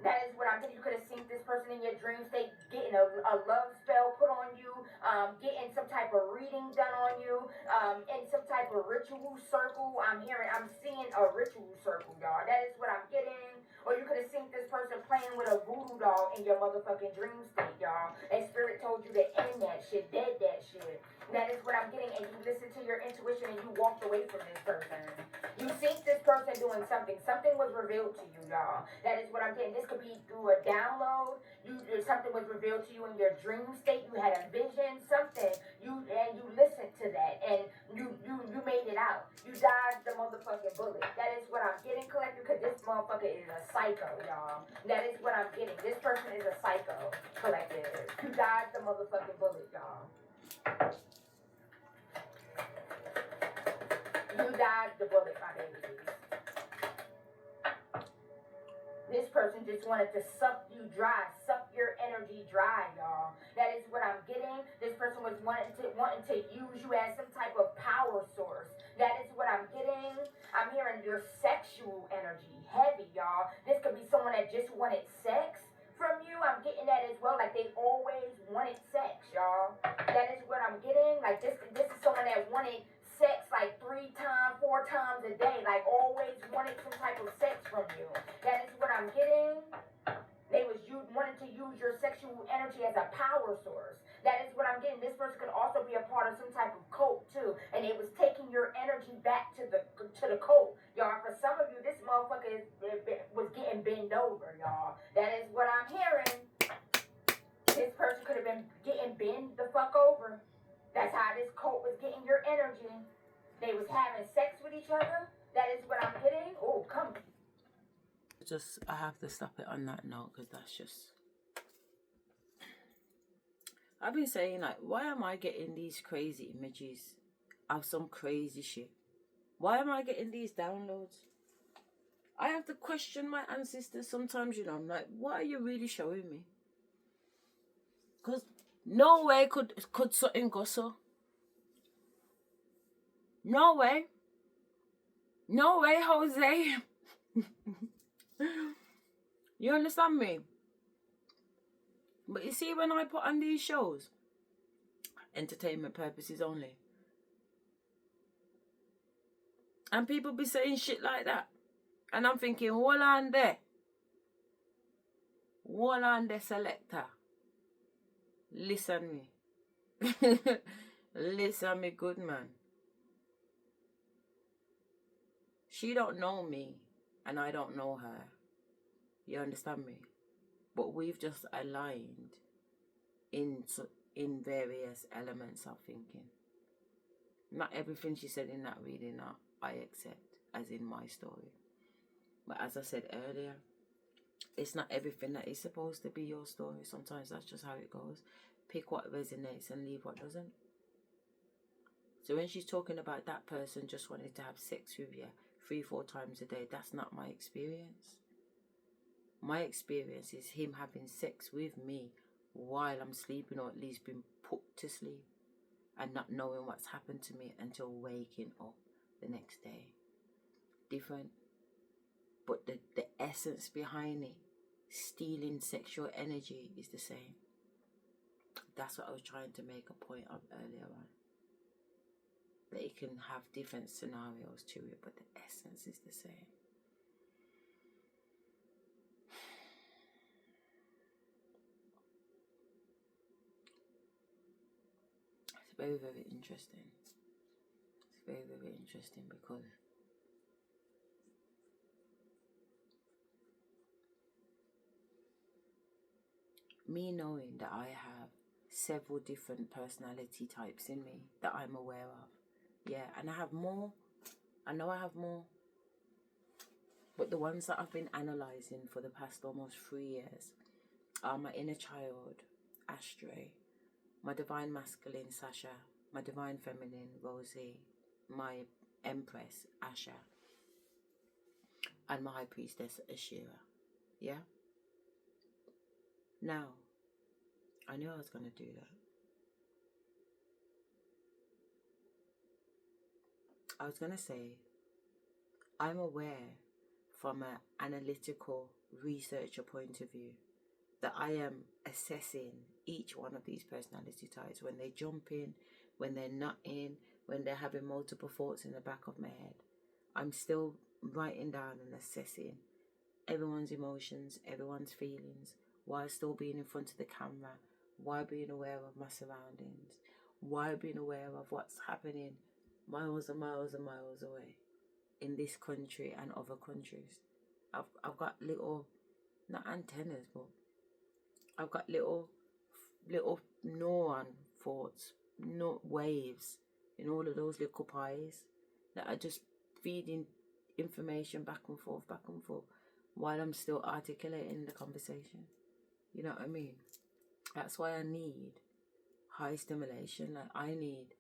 That is what I'm getting. You could have seen this person in your dream state getting a love spell put on you, getting some type of reading done on you, in some type of ritual circle. I'm seeing a ritual circle, y'all. That is what I'm getting. Or you could have seen this person playing with a voodoo doll in your motherfucking dream state, y'all. And Spirit told you to end that shit, dead that shit. That is what I'm getting. And you listened to your intuition and you walked away from this person. You seen this person doing something. Something was revealed to you, y'all. That is what I'm getting. This could be through a download. Something was revealed to you in your dream state. You had a vision, something. You listened to that, and you made it out. You dodged the motherfucking bullet. That is what I'm getting, collective, because this motherfucker is a psycho, y'all. That is what I'm getting. This person is a psycho, collective. You dodged the motherfucking bullet, y'all. You dodged the bullet, my babies. This person just wanted to suck you dry, suck your energy dry, y'all. That is what I'm getting. This person was wanting to use you as some type of power source. That is what I'm getting. I'm hearing your sexual energy heavy, y'all. This could be someone that just wanted sex from you. I'm getting that as well. Like, they always wanted sex, y'all. That is what I'm getting. Like, this is someone that wanted sex like 3 times, 4 times a day. Like, always wanted some type of sex from you. That is what energy as a power source. That is what I'm getting. This person could also be a part of some type of cult too, and it was taking your energy back to the cult, y'all. For some of you, this motherfucker was getting bent over, y'all. That is what I'm hearing. This person could have been getting bent the fuck over. That's how this cult was getting your energy. They was having sex with each other. That is what I'm getting. Oh, come. I have to stop it on that note, because that's just... I've been saying, like, why am I getting these crazy images of some crazy shit? Why am I getting these downloads? I have to question my ancestors sometimes, you know. I'm like, what are you really showing me? Because no way could something go so. No way. No way, Jose. You understand me? But you see, when I put on these shows, entertainment purposes only, and people be saying shit like that, and I'm thinking, hold on there, selector, listen me. Listen me, good man. She don't know me, and I don't know her. You understand me? But we've just aligned in various elements of thinking. Not everything she said in that reading I accept as in my story. But as I said earlier, it's not everything that is supposed to be your story. Sometimes that's just how it goes. Pick what resonates and leave what doesn't. So when she's talking about that person just wanting to have sex with you 3-4 times a day, that's not my experience. My experience is him having sex with me while I'm sleeping, or at least being put to sleep, and not knowing what's happened to me until waking up the next day. Different. But the essence behind it, stealing sexual energy, is the same. That's what I was trying to make a point of earlier on. That it can have different scenarios to it, but the essence is the same. It's very, very interesting. It's very, very interesting because me knowing that I have several different personality types in me that I'm aware of. Yeah, and I have more. I know I have more. But the ones that I've been analysing for the past almost 3 years are my inner child, Asherah, my divine masculine, Asherah, my divine feminine, Rosie, my empress, Asherah, and my high priestess, Asherah. Yeah? Now, I knew I was going to do that. I was going to say, I'm aware from an analytical researcher point of view that I am assessing each one of these personality types when they jump in, when they're not in, when they're having multiple thoughts in the back of my head. I'm still writing down and assessing everyone's emotions, everyone's feelings, while still being in front of the camera, while being aware of my surroundings, while being aware of what's happening miles and miles and miles away in this country and other countries. I've got little, not antennas, but I've got little neuron thoughts, waves in all of those little pies that are just feeding information back and forth, while I'm still articulating the conversation. You know what I mean? That's why I need high stimulation. Like, I need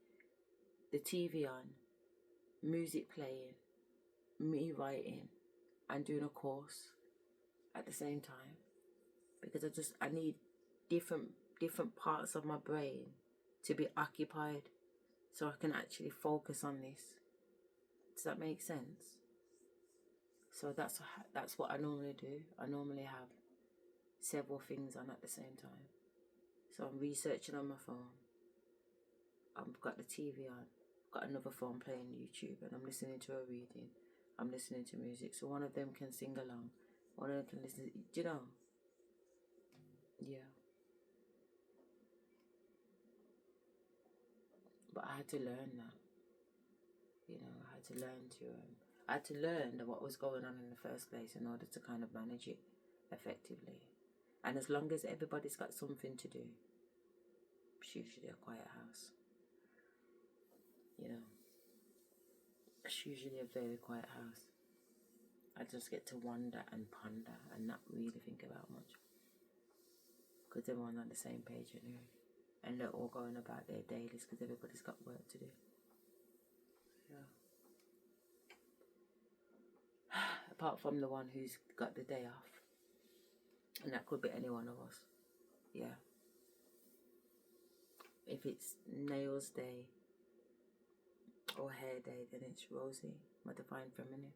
the TV on, music playing, me writing and doing a course at the same time, because I need different parts of my brain to be occupied so I can actually focus on this. Does that make sense? So that's what I normally do. I normally have several things on at the same time. So I'm researching on my phone, I've got the TV on, I've got another phone playing YouTube, and I'm listening to a reading, I'm listening to music. So one of them can sing along, one of them can listen. Do you know? Yeah. But I had to learn that. You know, I had to learn that what was going on in the first place in order to kind of manage it effectively. And as long as everybody's got something to do, it's usually a quiet house. You know, it's usually a very quiet house. I just get to wonder and ponder and not really think about much. Because everyone's on the same page anyway. And they're all going about their dailies because everybody's got work to do. Yeah. Apart from the one who's got the day off. And that could be any one of us. Yeah. If it's nails day or hair day, then it's Rosie, my divine feminine.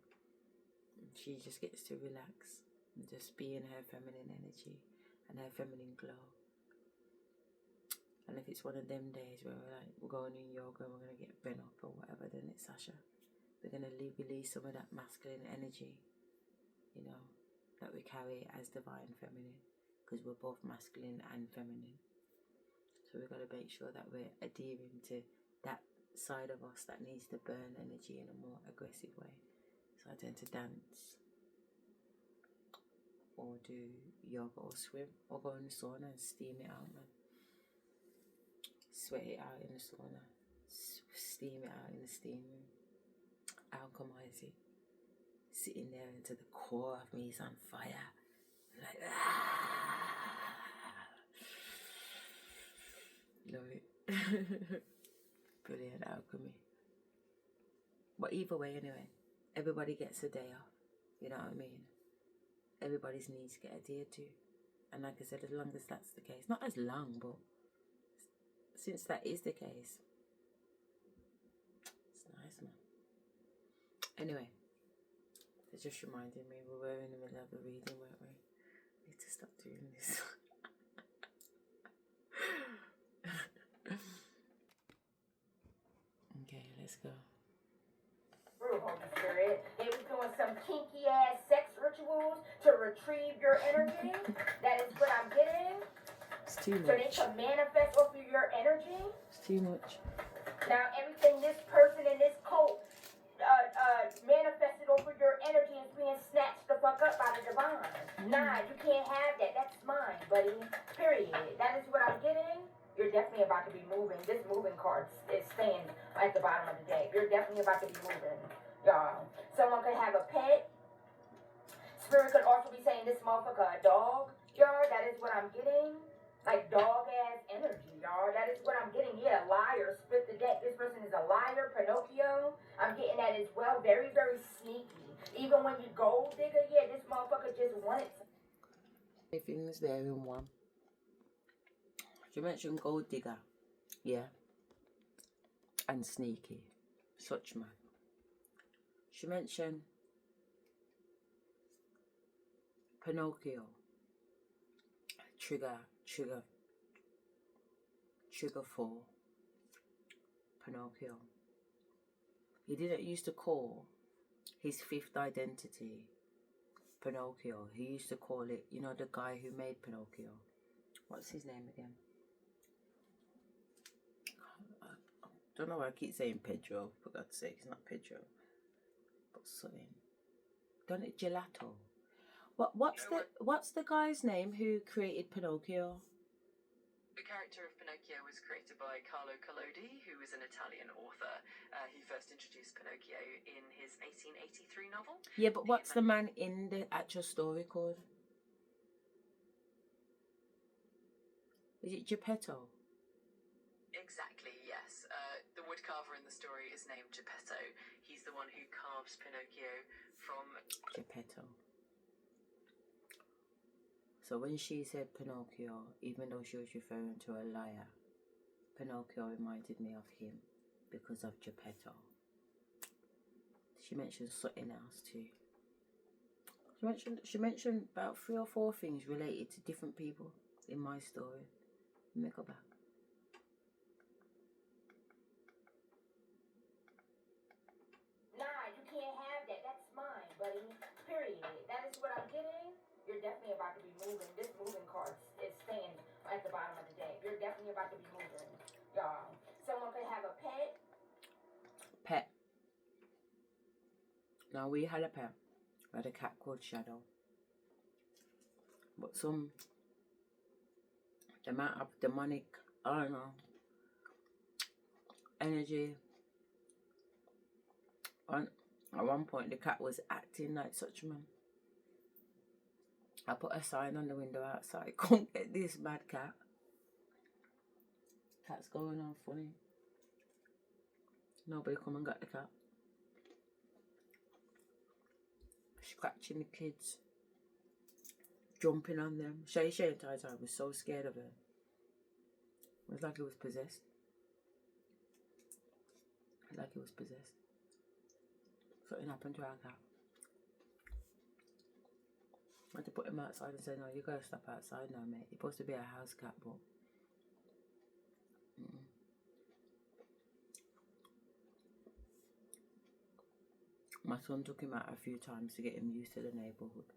She just gets to relax and just be in her feminine energy and her feminine glow. And if it's one of them days where we're going in yoga and we're going to get bent up or whatever, then it's Asherah. We're going to release some of that masculine energy, you know, that we carry as divine feminine, because we're both masculine and feminine. So we've got to make sure that we're adhering to that side of us that needs to burn energy in a more aggressive way. So I tend to dance or do yoga or swim or go in the sauna and steam it out, man. Sweat it out in the sauna, steam it out in the steam room, alchemize it, sitting there into the core of me is on fire, like love it. Brilliant alchemy. But either way, anyway, everybody gets a day off, you know what I mean? Everybody's needs get adhered to, and like I said, as long as that's the case, not as long, but since that is the case, it's nice, man. Anyway, it just reminded me we were in the middle of a reading, weren't we? Need to stop doing this. Okay, let's go. Holy Spirit. They was doing some kinky ass sex rituals to retrieve your energy. That is what I'm getting. It's too much. So they can manifest off of your energy. It's too much. Now everything this person in this cult manifested over your energy is being snatched the fuck up by the divine. Nah, you can't have that. That's mine, buddy. Period. That is what I'm getting. You're definitely about to be moving. This moving card is staying at the bottom of the deck. You're definitely about to be moving, y'all. Someone could have a pet. Spirit could also be saying this motherfucker a dog, y'all. That is what I'm getting. Like dog ass energy, y'all. That is what I'm getting. Yeah, liar. Split the deck. This person is a liar. Pinocchio. I'm getting that as well. Very, very sneaky. Even when you gold digger, yeah, this motherfucker just wanted to. Everything's there in one. She mentioned gold digger. Yeah. And sneaky. Such man. She mentioned Pinocchio. Trigger 4. Pinocchio. He didn't used to call his fifth identity Pinocchio. He used to call it, you know, the guy who made Pinocchio. What's his name again? I don't know why I keep saying Pedro. For God's sake, it's not Pedro. But something. Don't it Gelato? What's the guy's name who created Pinocchio? The character of Pinocchio was created by Carlo Collodi, who was an Italian author. He first introduced Pinocchio in his 1883 novel. Yeah, but what's the man in the actual story called? Is it Geppetto? Exactly, yes. The woodcarver in the story is named Geppetto. He's the one who carves Pinocchio from... Geppetto. So when she said Pinocchio, even though she was referring to a liar, Pinocchio reminded me of him because of Geppetto. She mentioned something else too. She mentioned about 3 or 4 things related to different people in my story. Let me go back. Nah, you can't have that. That's mine, buddy. Period. That is what I'm getting. You're definitely about to be moving. This moving card is staying at the bottom of the deck. You're definitely about to be moving, y'all. Someone could have a pet. Now we had a pet. We had a cat called Shadow. But the amount of demonic, I don't know, energy. At one point the cat was acting like such man. I put a sign on the window outside, "Come get this mad cat." Cat's going on funny. Nobody come and got the cat. Scratching the kids. Jumping on them. Shay the entire time was so scared of her. It was like it was possessed. Like it was possessed. Something happened to our cat. I had to put him outside and say, "No, you gotta stop outside now, mate. You're supposed to be a house cat, but..." My son took him out a few times to get him used to the neighbourhood.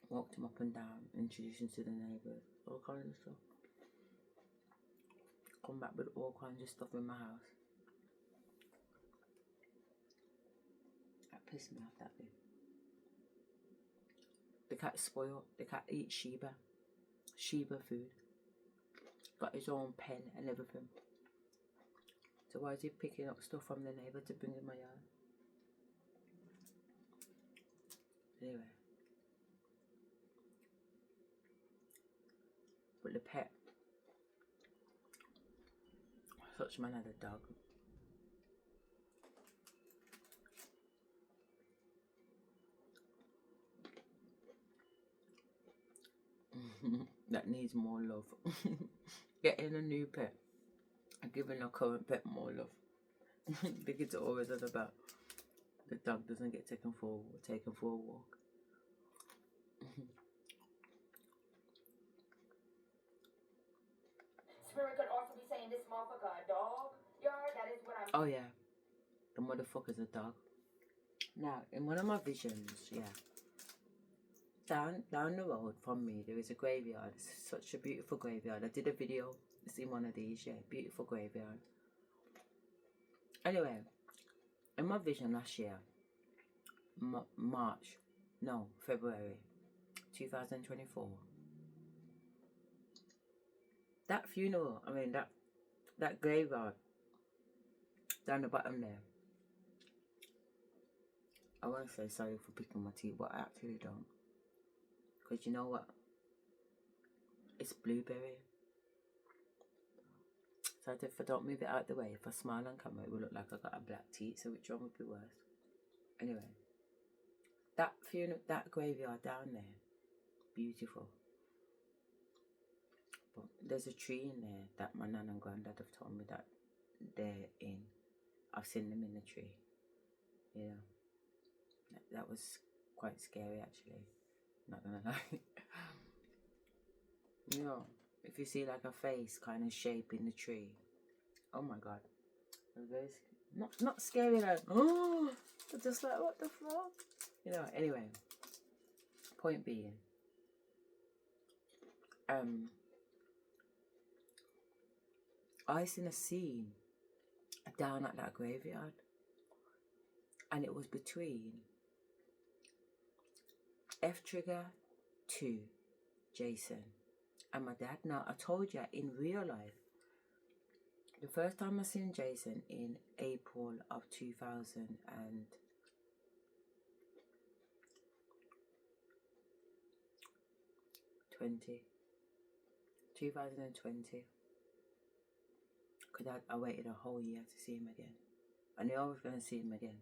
Walked him up and down, introduced him to the neighbours, all kinds of stuff. Come back with all kinds of stuff in my house. That pissed me off, that did. The cat's spoiled. The cat eats Sheba food. Got his own pen and everything. So why is he picking up stuff from the neighbour to bring in my yard? Anyway. But the pet. Such man had a dog. That needs more love. Getting a new pet and giving a current pet more love. I think it's always about the dog doesn't get taken for a walk. Spirit could also be saying this motherfucker a dog. Y'all, that is what I'm... Oh yeah, the motherfucker's a dog. Now, in one of my visions, yeah, down the road from me, there is a graveyard. It's such a beautiful graveyard. I did a video. It's in one of these, yeah, beautiful graveyard. Anyway, in my vision last year, February 2024, that funeral, I mean, that graveyard down the bottom there, I want to say sorry for picking my teeth, but I actually don't. Because you know what? It's blueberry. So if I don't move it out the way, if I smile on camera, it will look like I got a black teeth. So which one would be worse? Anyway, that graveyard down there, beautiful. But there's a tree in there that my nan and granddad have told me that they're in. I've seen them in the tree. You know, that was quite scary actually. Not gonna lie. You know, if you see like a face kind of shape in the tree, oh my god, it was very not scary like but just like what the fuck, you know. Anyway, point being, I seen a scene down at that graveyard, and it was between F Trigger 2, Jason, and my dad. Now, I told you, in real life, the first time I seen Jason in April of 2020. Because I waited a whole year to see him again. I knew I was going to see him again.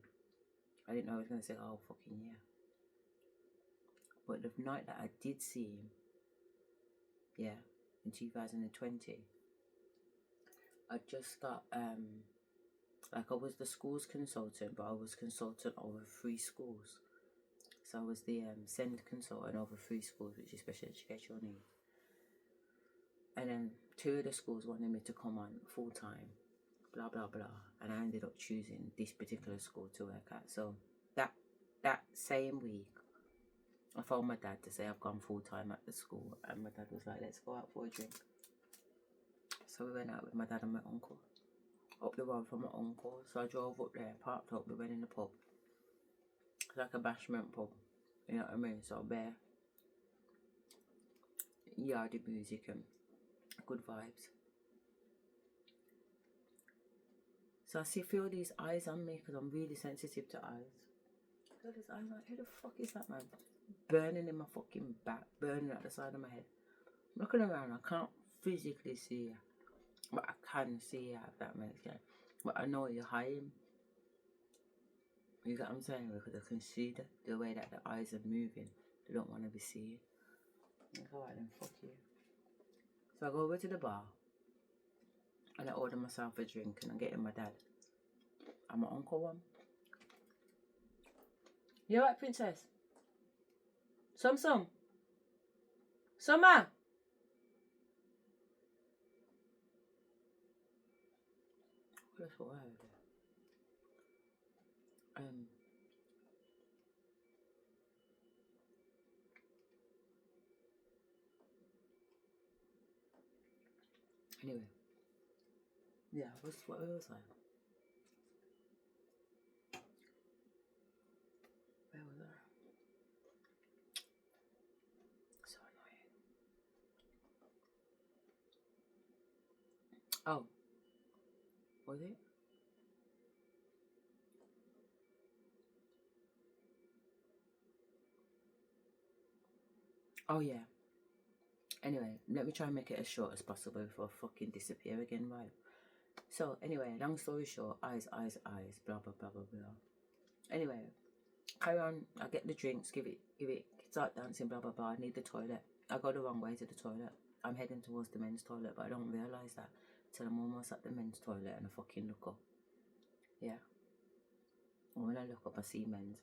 I didn't know I was going to say, oh, fucking year. But the night that I did see him, yeah, in 2020, I just got, like I was the school's consultant, but I was consultant over 3 schools. So I was the SEND consultant over 3 schools, which is special educational needs. And then 2 of the schools wanted me to come on full time, blah, blah, blah. And I ended up choosing this particular school to work at. So that same week, I phoned my dad to say I've gone full time at the school. And my dad was like, let's go out for a drink. So we went out with my dad and my uncle. up the road from my uncle. So I drove up there, parked up, we went in the pub. It's like a bashment pub, you know what I mean? So bare yardie music and good vibes. So I feel these eyes on me because I'm really sensitive to eyes. Feel these eyes like, who the fuck is that, man? Burning in my fucking back, burning at the side of my head. I'm looking around, I can't physically see her, but I can see her, if that makes sense. But I know you're hiding. You get what I'm saying? Because I can see the way that the eyes are moving. They don't want to be seen. Like, alright then, fuck you. So I go over to the bar and I order myself a drink and I'm getting my dad and my uncle one. You alright, princess? Some? Summer! That's what I heard. Anyway. Yeah, what was I? Where was I? So annoying. Oh. Was it? Oh yeah. Anyway, let me try and make it as short as possible before I fucking disappear again, right? So anyway, long story short, eyes, blah blah blah blah blah. Anyway, carry on. I get the drinks, give it, start dancing, blah blah blah. I need the toilet. I go the wrong way to the toilet. I'm heading towards the men's toilet, but I don't realise that till I'm almost at the men's toilet and I fucking look up. Yeah. And when I look up, I see men's.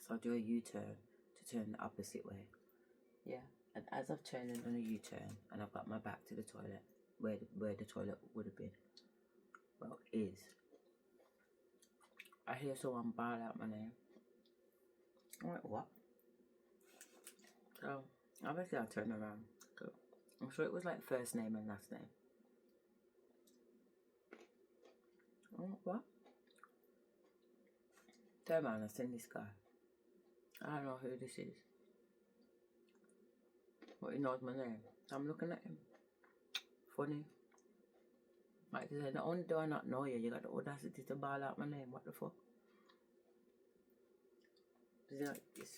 So I do a U-turn to turn the opposite way. Yeah. And as I've turned and done a U-turn and I've got my back to the toilet, where the toilet would have been, well, is, I hear someone bawl out my name. I'm like, what? So obviously I turn around. So I'm sure it was like first name and last name. I'm like, what? Turn around, I've seen this guy. I don't know who this is, but he knows my name. So I'm looking at him. Funny. Like I said, not only do I not know you, you got the audacity to bawl out my name. What the fuck?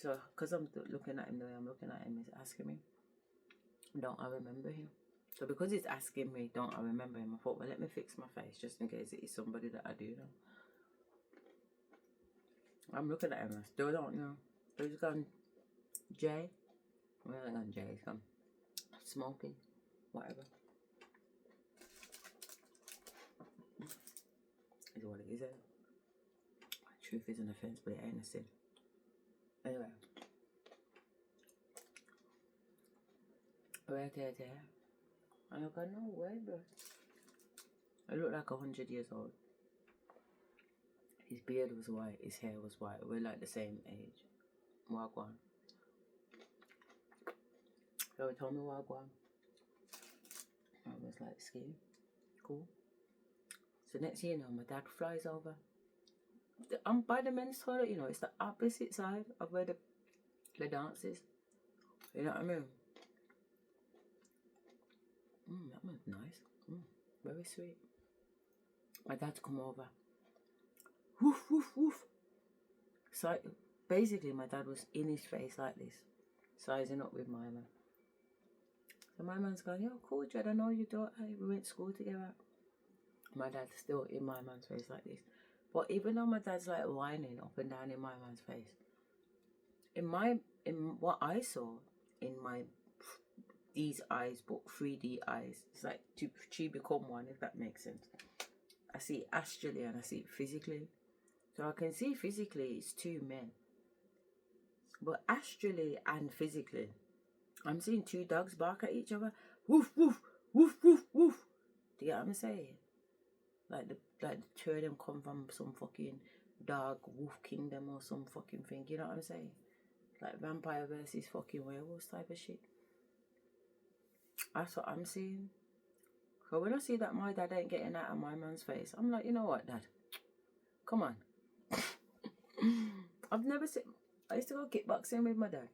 So, because I'm looking at him the way I'm looking at him, he's asking me, don't I remember him? So because he's asking me, don't I remember him, I thought, well, let me fix my face just in case it is somebody that I do know. I'm looking at him, I still don't know. So he's gone, Jay? Well, I gone Jay, he's gone smoking, whatever. Is what it is. Truth is an offence, but it ain't a sin. Anyway. Right there. And I got no way, bro. I look like 100 years old. His beard was white, his hair was white. We're like the same age. Wagwan. So he told me Wagwan. I was like, scheme. Cool. So next thing you know, my dad flies over. I'm by the men's toilet, you know, it's the opposite side of where the dance is. You know what I mean? That was nice. Very sweet. My dad's come over. Woof, woof, woof. So basically, my dad was in his face like this, sizing up with my man. So my man's going, yo, cool, Jed, I know your daughter. We went to school together. My dad's still in my man's face like this. But even though my dad's like whining up and down in my man's face, in what I saw in these eyes, but 3D eyes, it's like two become one, if that makes sense. I see it astrally and I see it physically. So I can see physically it's two men. But astrally and physically, I'm seeing two dogs bark at each other. Woof, woof, woof, woof, woof. Do you get what I'm saying? Like the two of them come from some fucking dog wolf kingdom or some fucking thing. You know what I'm saying? Like vampire versus fucking werewolves type of shit. That's what I'm seeing. But when I see that my dad ain't getting out of my man's face, I'm like, you know what, Dad? Come on. I've never seen... I used to go kickboxing with my dad.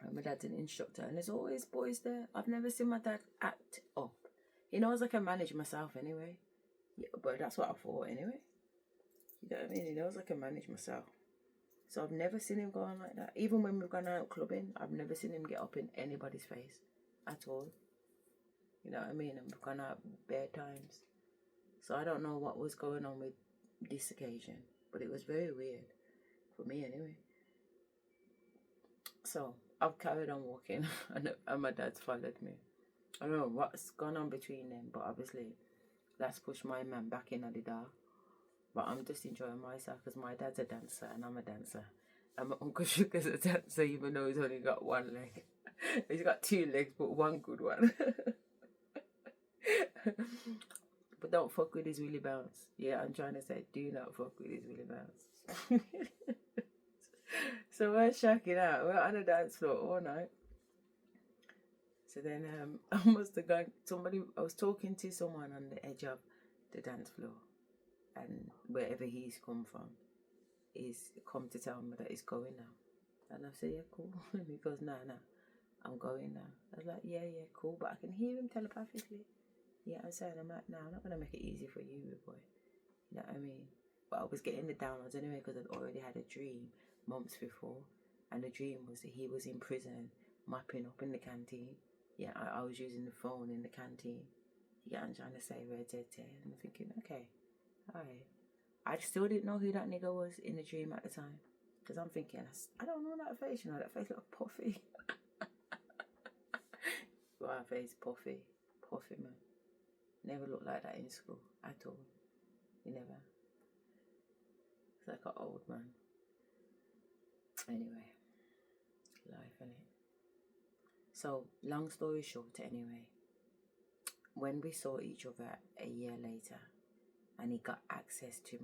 And my dad's an instructor. And there's always boys there. I've never seen my dad act up. He knows I can manage myself anyway. Yeah, but that's what I thought anyway. You know what I mean? He knows I can manage myself. So I've never seen him go on like that. Even when we've gone out clubbing, I've never seen him get up in anybody's face. At all. You know what I mean? And we've gone out bare times. So I don't know what was going on with this occasion. But it was very weird. For me anyway. So I've carried on walking. And my dad's followed me. I don't know what's gone on between them. But obviously, that's pushed my man back in at the door. But I'm just enjoying myself because my dad's a dancer and I'm a dancer. And my Uncle Sugar's a dancer even though he's only got one leg. He's got two legs but one good one. But don't fuck with his willy bounce. Yeah, I'm trying to say do not fuck with his willy bounce. So we're shacking out. We're on the dance floor all night. So then I must have gone... I was talking to someone on the edge of the dance floor. And wherever he's come from, he's come to tell me that he's going now. And I said, yeah, cool. And he goes, nah, I'm going now. I was like, yeah, cool. But I can hear him telepathically. Yeah, I'm saying, I'm like, nah, I'm not going to make it easy for you, boy. You know what I mean? But I was getting the downloads anyway because I'd already had a dream months before. And the dream was that he was in prison, mopping up in the canteen. Yeah, I was using the phone in the canteen. Yeah, I'm trying to say red, and I'm thinking, okay. Alright. I still didn't know who that nigga was in the dream at the time. Because I'm thinking, I don't know that face, you know, that face looked puffy. Well, our face puffy. Puffy, man. Never looked like that in school at all. You never. It's like an old man. Anyway. Life, innit? So, long story short, anyway. When we saw each other a year later, and he got access to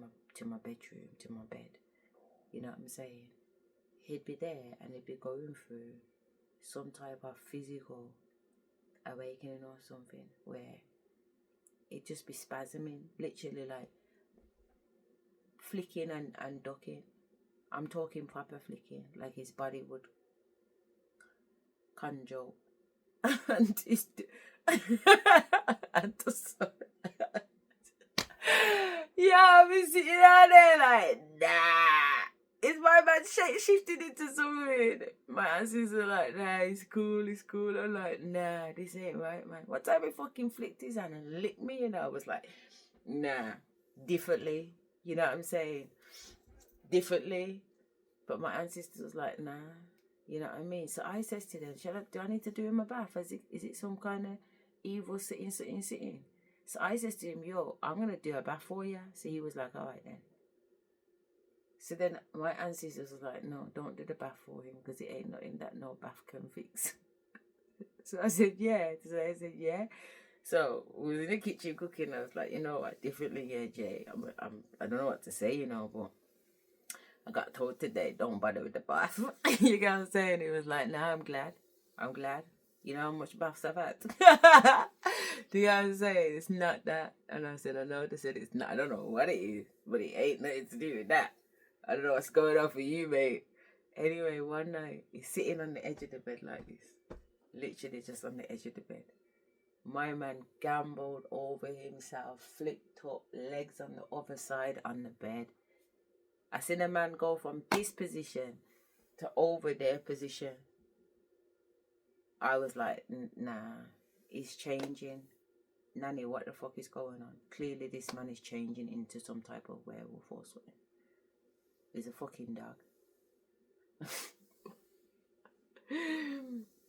my bedroom, to my bed. You know what I'm saying? He'd be there and he'd be going through some type of physical awakening or something where it'd just be spasming, literally like flicking and ducking. I'm talking proper flicking, like his body would conjure and his and just yeah, I've been sitting out there like, nah. Is my man shifted into something? My answers are like, nah, it's cool. I'm like, nah, this ain't right, man. What time he fucking flicked his hand and licked me, I was like, nah, differently. You know what I'm saying? Differently. But my ancestor was like, nah. You know what I mean? So I says to them, do I need to do him a bath? Is it some kind of evil sitting? So I says to him, yo, I'm going to do a bath for you. So he was like, all right then. So then my ancestors was like, no, don't do the bath for him because it ain't nothing that no bath can fix. So I said, yeah. So we was in the kitchen cooking. I was like, you know what, differently, yeah, Jay. I don't know what to say, you know, but I got told today, don't bother with the bath. You get what I'm saying? It was like, nah, I'm glad. You know how much baths I've had? Do you know what I'm saying? It's not that. And I said, I know. They said it's not. I don't know what it is, but it ain't nothing to do with that. I don't know what's going on for you, mate. Anyway, one night, he's sitting on the edge of the bed like this. Literally just on the edge of the bed. My man gambled over himself, flipped up, legs on the other side on the bed. I seen a man go from this position to over their position. I was like, nah, he's changing. Nanny, what the fuck is going on? Clearly this man is changing into some type of werewolf or something. He's a fucking dog.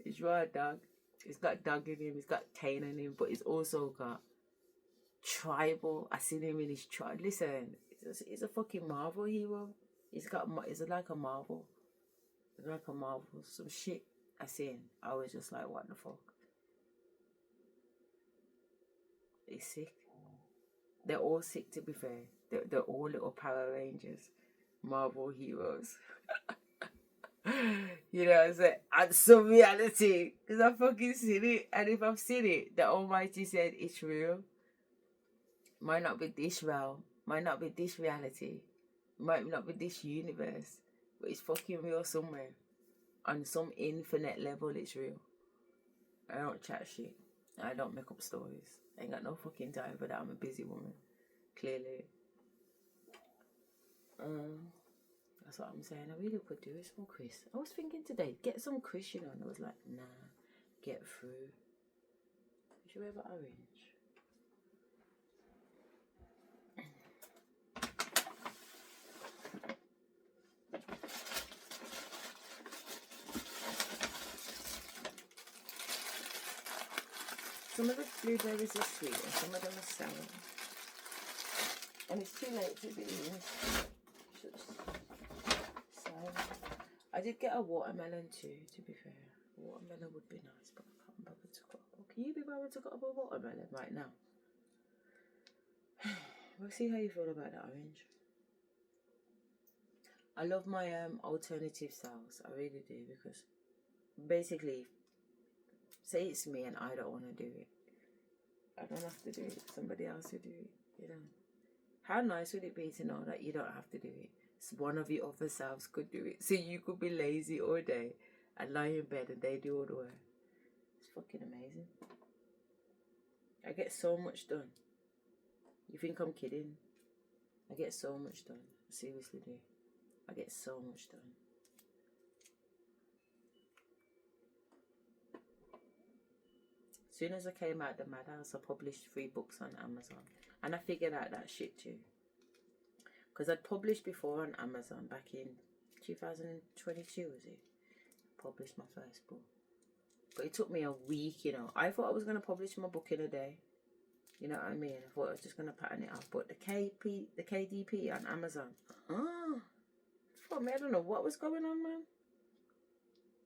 He's raw dog. He's got dog in him, he's got cane in him, but he's also got tribal. I seen him in his tribe. Listen, he's a fucking Marvel hero. He's like a Marvel. He's like a Marvel. Some shit I seen. I was just like, what the fuck? He's sick. They're all sick, to be fair. They're all little Power Rangers. Marvel heroes. You know, it's like, and some reality. Because I fucking seen it. And if I've seen it, the Almighty said it's real. Might not be this realm. Might not be this reality. Might not be this universe. But it's fucking real somewhere. On some infinite level, it's real. I don't chat shit. I don't make up stories. I ain't got no fucking time for that. I'm a busy woman. Clearly. That's what I'm saying. I really could do with some Chris. I was thinking today, get some Chris, you know, and I was like, nah, get through. Did you ever orange? Some of the blueberries are sweet and some of them are sour. And it's too late to be sour. I did get a watermelon too, to be fair. Watermelon would be nice, but I can't bother to cut up. Can you be bothered to cut up a watermelon right now? We'll see how you feel about that orange. I love my alternative styles. I really do, because basically, say it's me and I don't want to do it. I don't have to do it. Somebody else will do it. You know. How nice would it be to know that you don't have to do it? So one of your other selves could do it. So you could be lazy all day and lie in bed and they do all the work. It's fucking amazing. I get so much done. You think I'm kidding? I get so much done. I seriously do. I get so much done. As soon as I came out the madhouse, I published 3 books on Amazon. And I figured out that shit too. Because I'd published before on Amazon back in 2022, was it? Published my first book. But it took me a week, you know. I thought I was going to publish my book in a day. You know what I mean? I thought I was just going to pattern it up. But the KDP on Amazon. I don't know what was going on, man.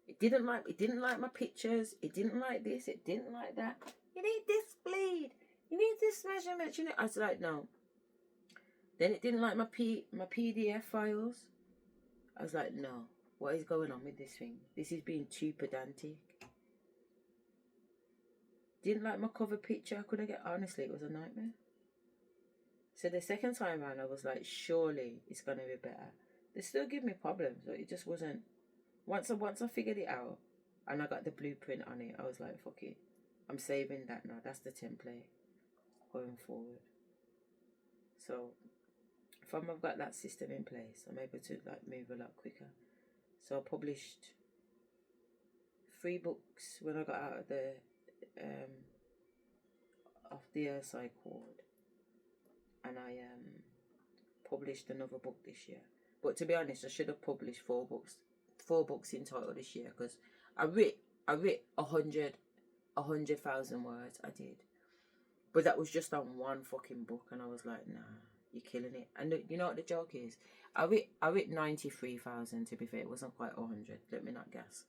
It didn't like my pictures. It didn't like this. It didn't like that. You need this bleed. You need this measurement. You know, I was like, no. Then it didn't like my PDF files. I was like, no. What is going on with this thing? This is being too pedantic. Didn't like my cover picture. I couldn't get. Honestly, it was a nightmare. So the second time around, I was like, surely it's gonna be better. They still give me problems, but it just wasn't. Once I figured it out, and I got the blueprint on it, I was like, fuck it. I'm saving that now. That's the template going forward. So from I've got that system in place, I'm able to like move a lot quicker. So I published 3 books when I got out of the psych ward, and I published another book this year. But to be honest, I should have published 4 books in total this year, because I writ 100,000 words. I did, but that was just on one fucking book, and I was like, nah, you're killing it. And you know what the joke is? I writ 93,000. To be fair, it wasn't quite 100. Let me not guess.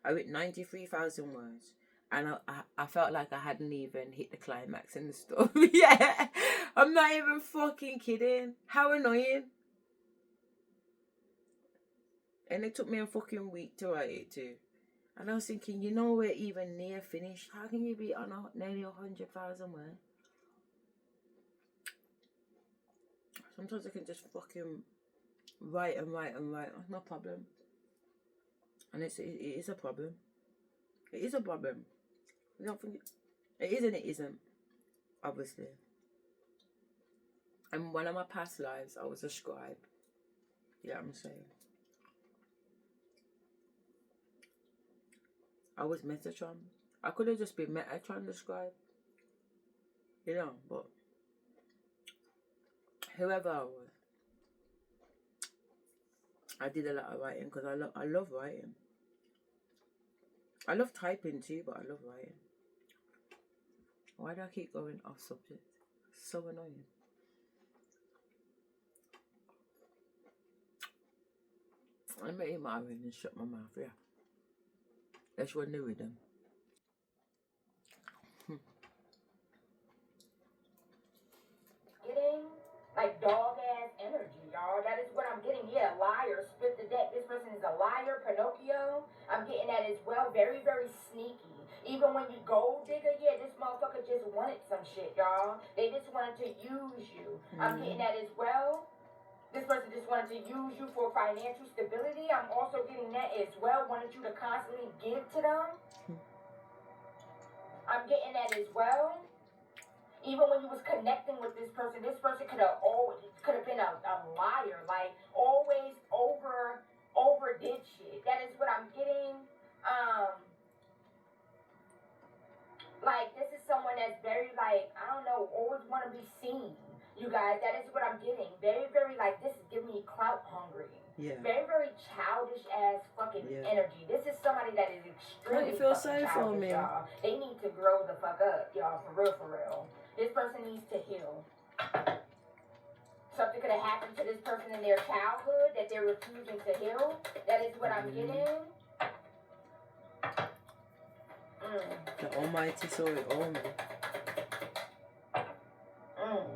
I writ 93,000 words, and I felt like I hadn't even hit the climax in the story. Yeah, I'm not even fucking kidding. How annoying. And it took me a fucking week to write it too. And I was thinking, you know, we're even near finished. How can you be on nearly 100,000 words? Sometimes I can just fucking write. No problem. And it is a problem. It is a problem. You don't think it is, and it isn't. Obviously. And one of my past lives, I was a scribe. You know what I'm saying? I was Metatron. I could have just been Metatron the scribe. You know, but whoever I was, I did a lot of writing because I love writing. I love typing too, but I love writing. Why do I keep going off subject? So annoying. Let me eat my orange and shut my mouth, yeah. Let's run the rhythm. Getting like dog ass energy, y'all. That is what I'm getting. Yeah, liar, split the deck. This person is a liar. I'm getting that as well. Very, very sneaky. Even when you gold digger, yeah, this motherfucker just wanted some shit, y'all. They just wanted to use you. I'm getting that as well. This person just wanted to use you for financial stability. I'm also getting that as well. Wanted you to constantly give to them. I'm getting that as well. Even when you was connecting with this person could have been a liar. Like, always overdid shit. That is what I'm getting. Like, this is someone that's very, like, I don't know, always want to be seen. You guys, that is what I'm getting. Very, very, like, this is giving me clout hungry. Yeah. Very, very childish ass fucking energy. This is somebody that is extremely Don't you feel fucking sorry for childish, me? y'all. They need to grow the fuck up, y'all, for real, for real. This person needs to heal. Something could have happened to this person in their childhood that they're refusing to heal. That is what I'm getting. The Almighty saw it all, man.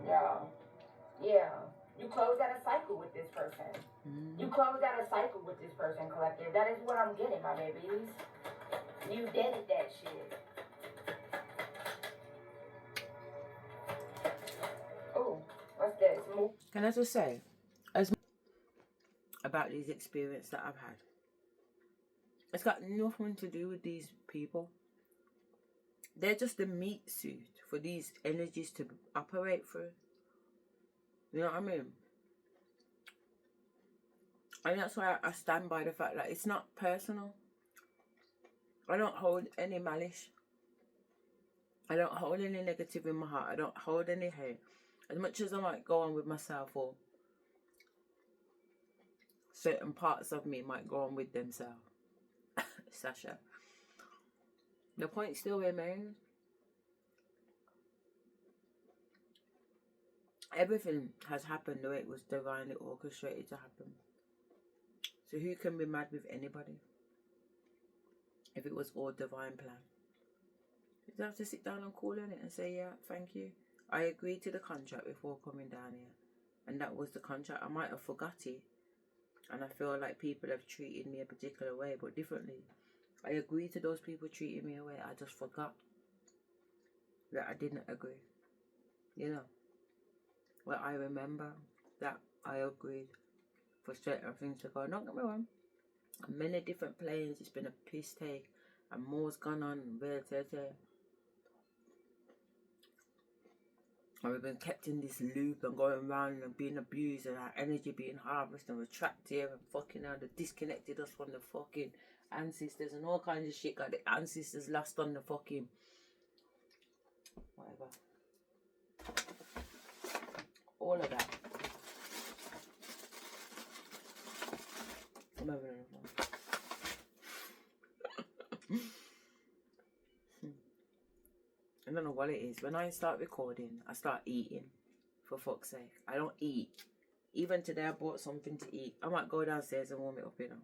Yeah. Yeah. You closed out a cycle with this person. You closed out a cycle with this person, collective. That is what I'm getting, my babies. You did that shit. Oh, what's this? Can I just say, as about these experiences that I've had, it's got nothing to do with these people. They're just the meat suit for these energies to operate through. You know what I mean? And that's why I stand by the fact that it's not personal. I don't hold any malice. I don't hold any negative in my heart. I don't hold any hate. As much as I might go on with myself, or certain parts of me might go on with themselves. Sasha. The point still remains. Everything has happened the way it was divinely orchestrated to happen. So who can be mad with anybody if it was all divine plan? You have to sit down and call on it and say, yeah, thank you. I agreed to the contract before coming down here. And that was the contract. I might have forgot it. And I feel like people have treated me a particular way, but differently. I agreed to those people treating me away. I just forgot that I didn't agree. You know? Well, I remember that I agreed for certain things to go. Don't get me wrong. On many different planes, it's been a piss take. And more's gone on. And we've been kept in this loop and going around and being abused and our energy being harvested and we're trapped here and fucking hell, they disconnected us from the fucking ancestors and all kinds of shit, like the ancestors lost on the fucking whatever. All of that. I'm having another one. I don't know what it is. When I start recording, I start eating. For fuck's sake. I don't eat. Even today I bought something to eat. I might go downstairs and warm it up, you know.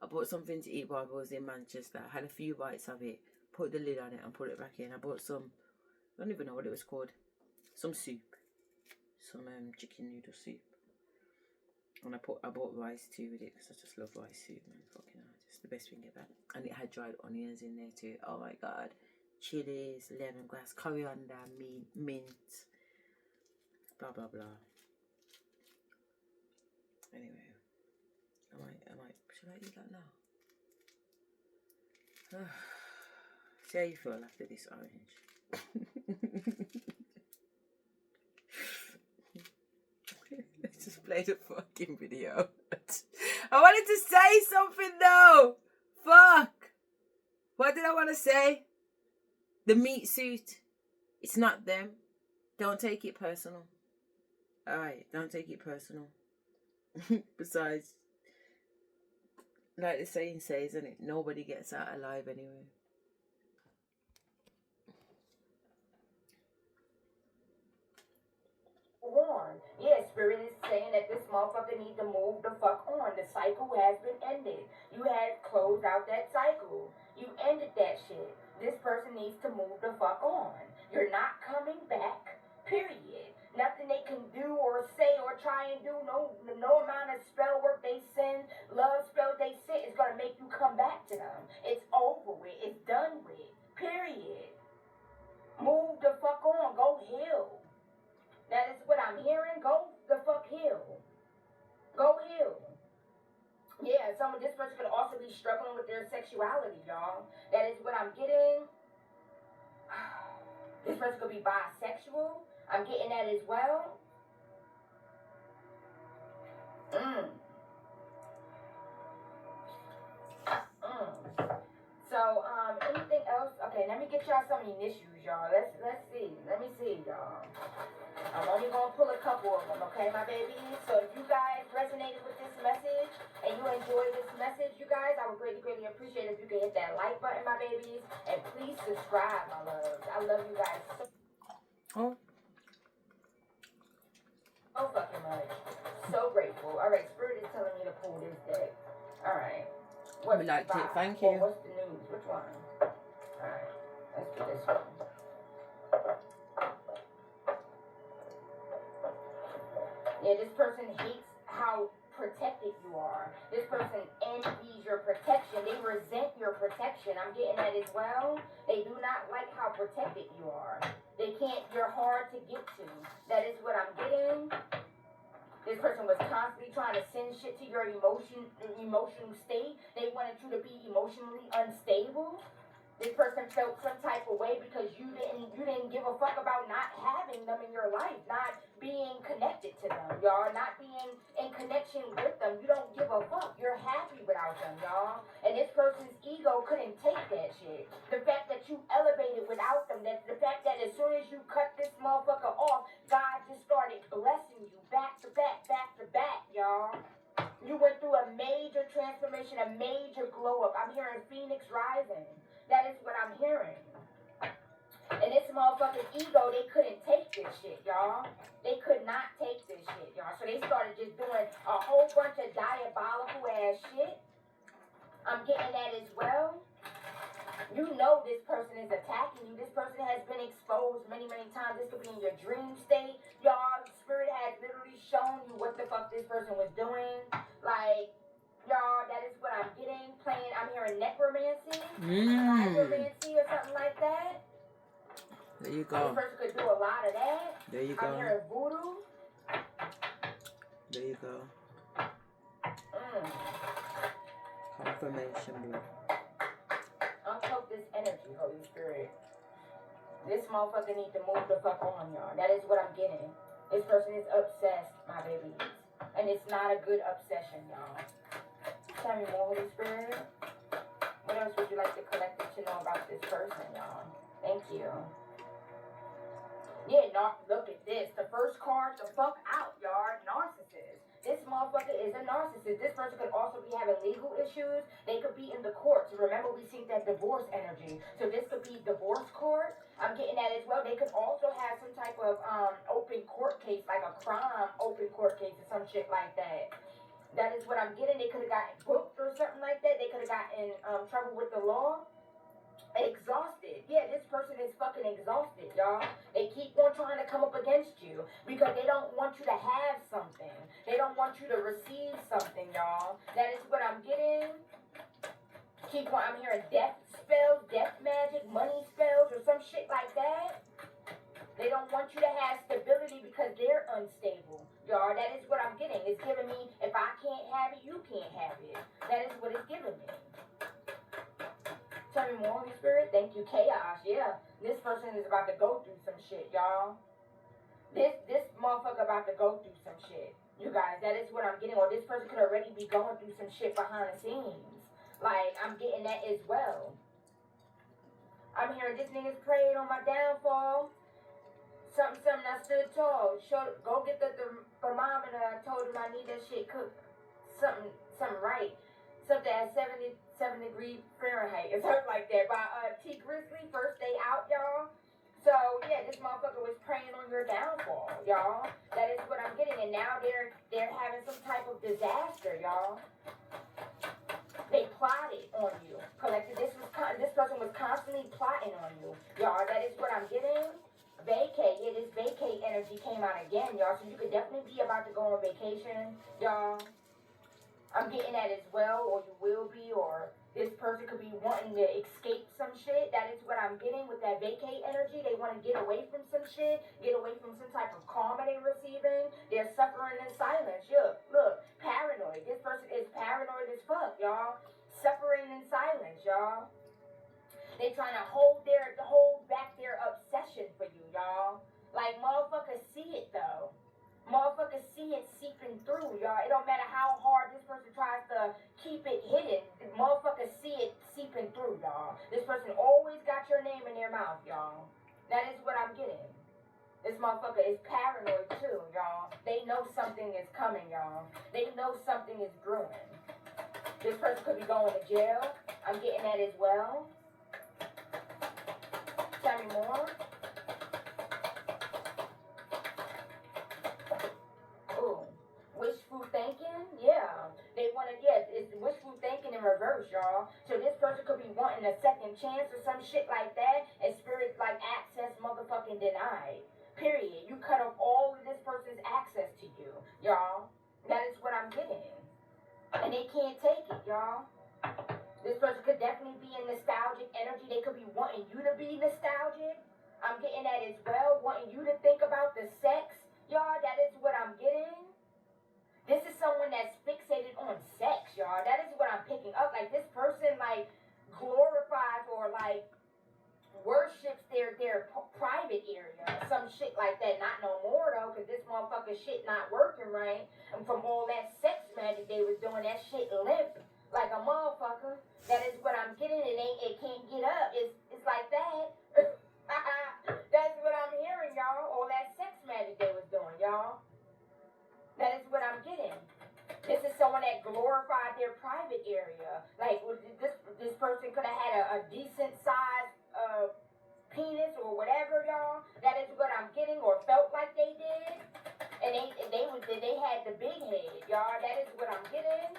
I bought something to eat while I was in Manchester. I had a few bites of it. Put the lid on it and put it back in. I bought some, I don't even know what it was called. Some soup. Some chicken noodle soup. And I bought rice too with it because I just love rice soup, man. Fucking hell, just the best thing ever. And it had dried onions in there too. Oh my god. Chilies, lemongrass, coriander, mint, blah blah blah. Anyway, I might. Should I eat that now? See how you feel after this orange. Let's just play the fucking video. I wanted to say something though. Fuck. What did I want to say? The meat suit. It's not them. Don't take it personal. Alright, don't take it personal. Besides, like the saying says, isn't it? Nobody gets out alive anyway. On. Yeah, Spirit is saying that this motherfucker needs to move the fuck on. The cycle has been ended. You had closed out that cycle. You ended that shit. This person needs to move the fuck on. You're not coming back. Period. Nothing they can do or say or try and do, no amount of spell work they send, love spell they send is gonna make you come back to them. It's over with. It's done with. Period. Move the fuck on. Go heal. That is what I'm hearing. Go the fuck heal. Go heal. Yeah, some of this person could also be struggling with their sexuality, y'all. That is what I'm getting. This person could be bisexual. I'm getting that as well. So, anything else? Okay, let me get y'all some initials, y'all. Let's see. Let me see, y'all. I'm only gonna pull a couple of them, okay, my babies? So if you guys resonated with this message and you enjoyed this message, you guys, I would greatly appreciate if you could hit that like button, my babies, and please subscribe, my loves. I love you guys so fucking much. So grateful. All right, Spirit is telling me to pull this deck. All right. We liked it. Thank you. What's the news? Which one? All right. Let's do this one. Yeah, this person hates how protected you are. This person envies your protection. They resent your protection. I'm getting that as well. They do not like how protected you are. They can't, you're hard to get to. That is what I'm getting. This person was constantly trying to send shit to your emotional state. They wanted you to be emotionally unstable. This person felt some type of way because you didn't give a fuck about not having them in your life, not being connected to them, y'all, not being in connection with them. You don't give a fuck. You're happy without them, y'all. And this person's ego couldn't take that shit. The fact that you elevated without them, that the fact that as soon as you cut this motherfucker off, God just started blessing you back to back, y'all. You went through a major transformation, a major glow up. I'm hearing Phoenix rising. That is what I'm hearing. And this motherfucker's ego, they couldn't take this shit, y'all. They could not take this shit, y'all. So they started just doing a whole bunch of diabolical ass shit. I'm getting that as well. You know this person is attacking you. This person has been exposed many times. This could be in your dream state. Y'all, Spirit has literally shown you what the fuck this person was doing. Like, y'all, that is what I'm getting. I'm hearing necromancy. Necromancy or something like that. There you go. This person could do a lot of that. There you go. I'm hearing voodoo. There you go. Confirmation, bro. Uncloak this energy, Holy Spirit. This motherfucker needs to move the fuck on, y'all. That is what I'm getting. This person is obsessed, my babies. And it's not a good obsession, y'all. Tell me more, Holy Spirit. What else would you like the collective to know about this person, y'all? Thank you. Yeah, look at this. The first card, the fuck out, y'all. Narcissist. This motherfucker is a narcissist. This person could also be having legal issues. They could be in the courts. Remember, we see that divorce energy. So this could be divorce court. I'm getting that as well. They could also have some type of open court case, like a crime open court case or some shit like that. That is what I'm getting. They could have gotten booked or something like that. They could have gotten in trouble with the law. Exhausted. Yeah, this person is fucking exhausted, y'all. They keep on trying to come up against you because they don't want you to have something. They don't want you to receive something, y'all. That is what I'm getting. Keep on, I'm hearing death spells, death magic, money spells, or some shit like that. They don't want you to have stability because they're unstable, y'all. That is what I'm getting. It's giving me, if I can't have it, you can't have it. That is what it's giving me. Tell me more, Holy Spirit. Thank you, Chaos. Yeah, this person is about to go through some shit, y'all. This motherfucker about to go through some shit. You guys, that is what I'm getting. Or this person could already be going through some shit behind the scenes. Like, I'm getting that as well. I'm hearing this nigga's praying on my downfall. Something, I stood tall. Go get the thermometer. I told him I need that shit cooked. Something right. Something at 77 degrees Fahrenheit. It's something like that. By T. Grizzly, first day out, y'all. So, yeah, this motherfucker was praying on your downfall, y'all. That is what I'm getting. And now they're having some type of disaster, y'all. They plotted on you. Collective. This person was constantly plotting on you, y'all. That is what I'm getting. Vacate. It is vacate energy came out again, y'all. So you could definitely be about to go on vacation, y'all. I'm getting that as well, or you will be, or this person could be wanting to escape some shit. That is what I'm getting with that vacate energy. They want to get away from some shit, get away from some type of karma they're receiving. They're suffering in silence. Look, paranoid. This person is paranoid as fuck, y'all. Suffering in silence, y'all. They trying to hold back their obsession for you, y'all. Like, motherfuckers see it, though. Motherfuckers see it seeping through, y'all. It don't matter how hard this person tries to keep it hidden. Motherfuckers see it seeping through, y'all. This person always got your name in their mouth, y'all. That is what I'm getting. This motherfucker is paranoid too, y'all. They know something is coming, y'all. They know something is brewing. This person could be going to jail. I'm getting that as well. Tell me more. Wishful thinking, yeah. They want to get, it's wishful thinking in reverse, y'all. So this person could be wanting a second chance or some shit like that, and spirit like access motherfucking denied. Period. You cut off all of this person's access to you, y'all. That is what I'm getting. And they can't take it, y'all. This person could definitely be in nostalgic energy. They could be wanting you to be nostalgic. I'm getting that as well, wanting you to think about the sex. Y'all, that is what I'm getting. This is someone that's fixated on sex, y'all. That is what I'm picking up. Like, this person, like, glorifies or, like, worships their private area. Some shit like that. Not no more, though, because this motherfucker shit not working right. And from all that sex magic they was doing, that shit limp like a motherfucker. That is what I'm getting. It can't get up. It's like that. That's what I'm hearing, y'all. All that sex magic they was doing, y'all. That is what I'm getting. This is someone that glorified their private area. Like, this person could have had a decent sized penis or whatever, y'all. That is what I'm getting, or felt like they did. And they had the big head, y'all. That is what I'm getting.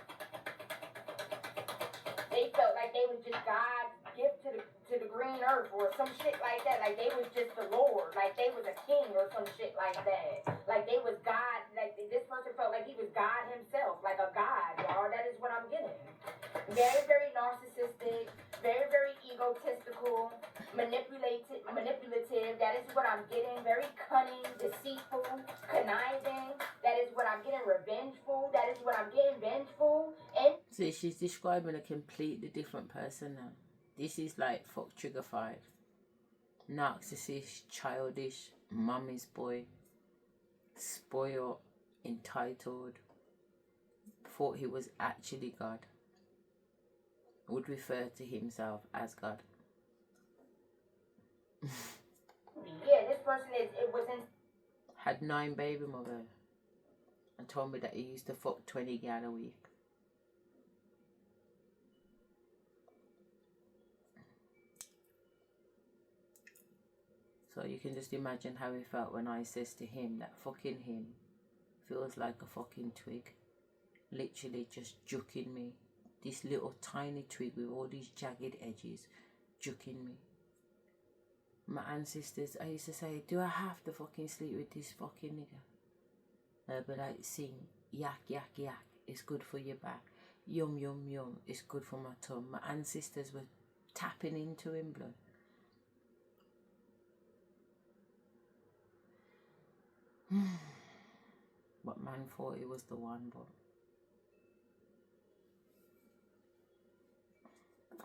They felt like they was just God's gift to the green earth or some shit like that. Like they was just the Lord. Like they was a king or some shit like that. Like they was God. Like this person felt like he was God himself. Like a God, y'all. That is what I'm getting. Very, very narcissistic. Very, very egotistical. Manipulative. That is what I'm getting. Very cunning, deceitful, conniving. That is what I'm getting. Revengeful. That is what I'm getting. Vengeful. And see, she's describing a completely different person now. This is like fuck trigger 5. Narcissist, childish, mommy's boy, spoiled, entitled, thought he was actually God. Would refer to himself as God. Yeah, this person had 9 baby mothers and told me that he used to fuck 20 gal a week. So you can just imagine how he felt when I says to him that fucking him feels like a fucking twig. Literally just juking me. This little tiny twig with all these jagged edges juking me. My ancestors, I used to say, do I have to fucking sleep with this fucking nigga? They'd be like, sing, yak, yak, yak, it's good for your back. Yum, yum, yum, it's good for my tongue. My ancestors were tapping into him, blood. But man thought he was the one, but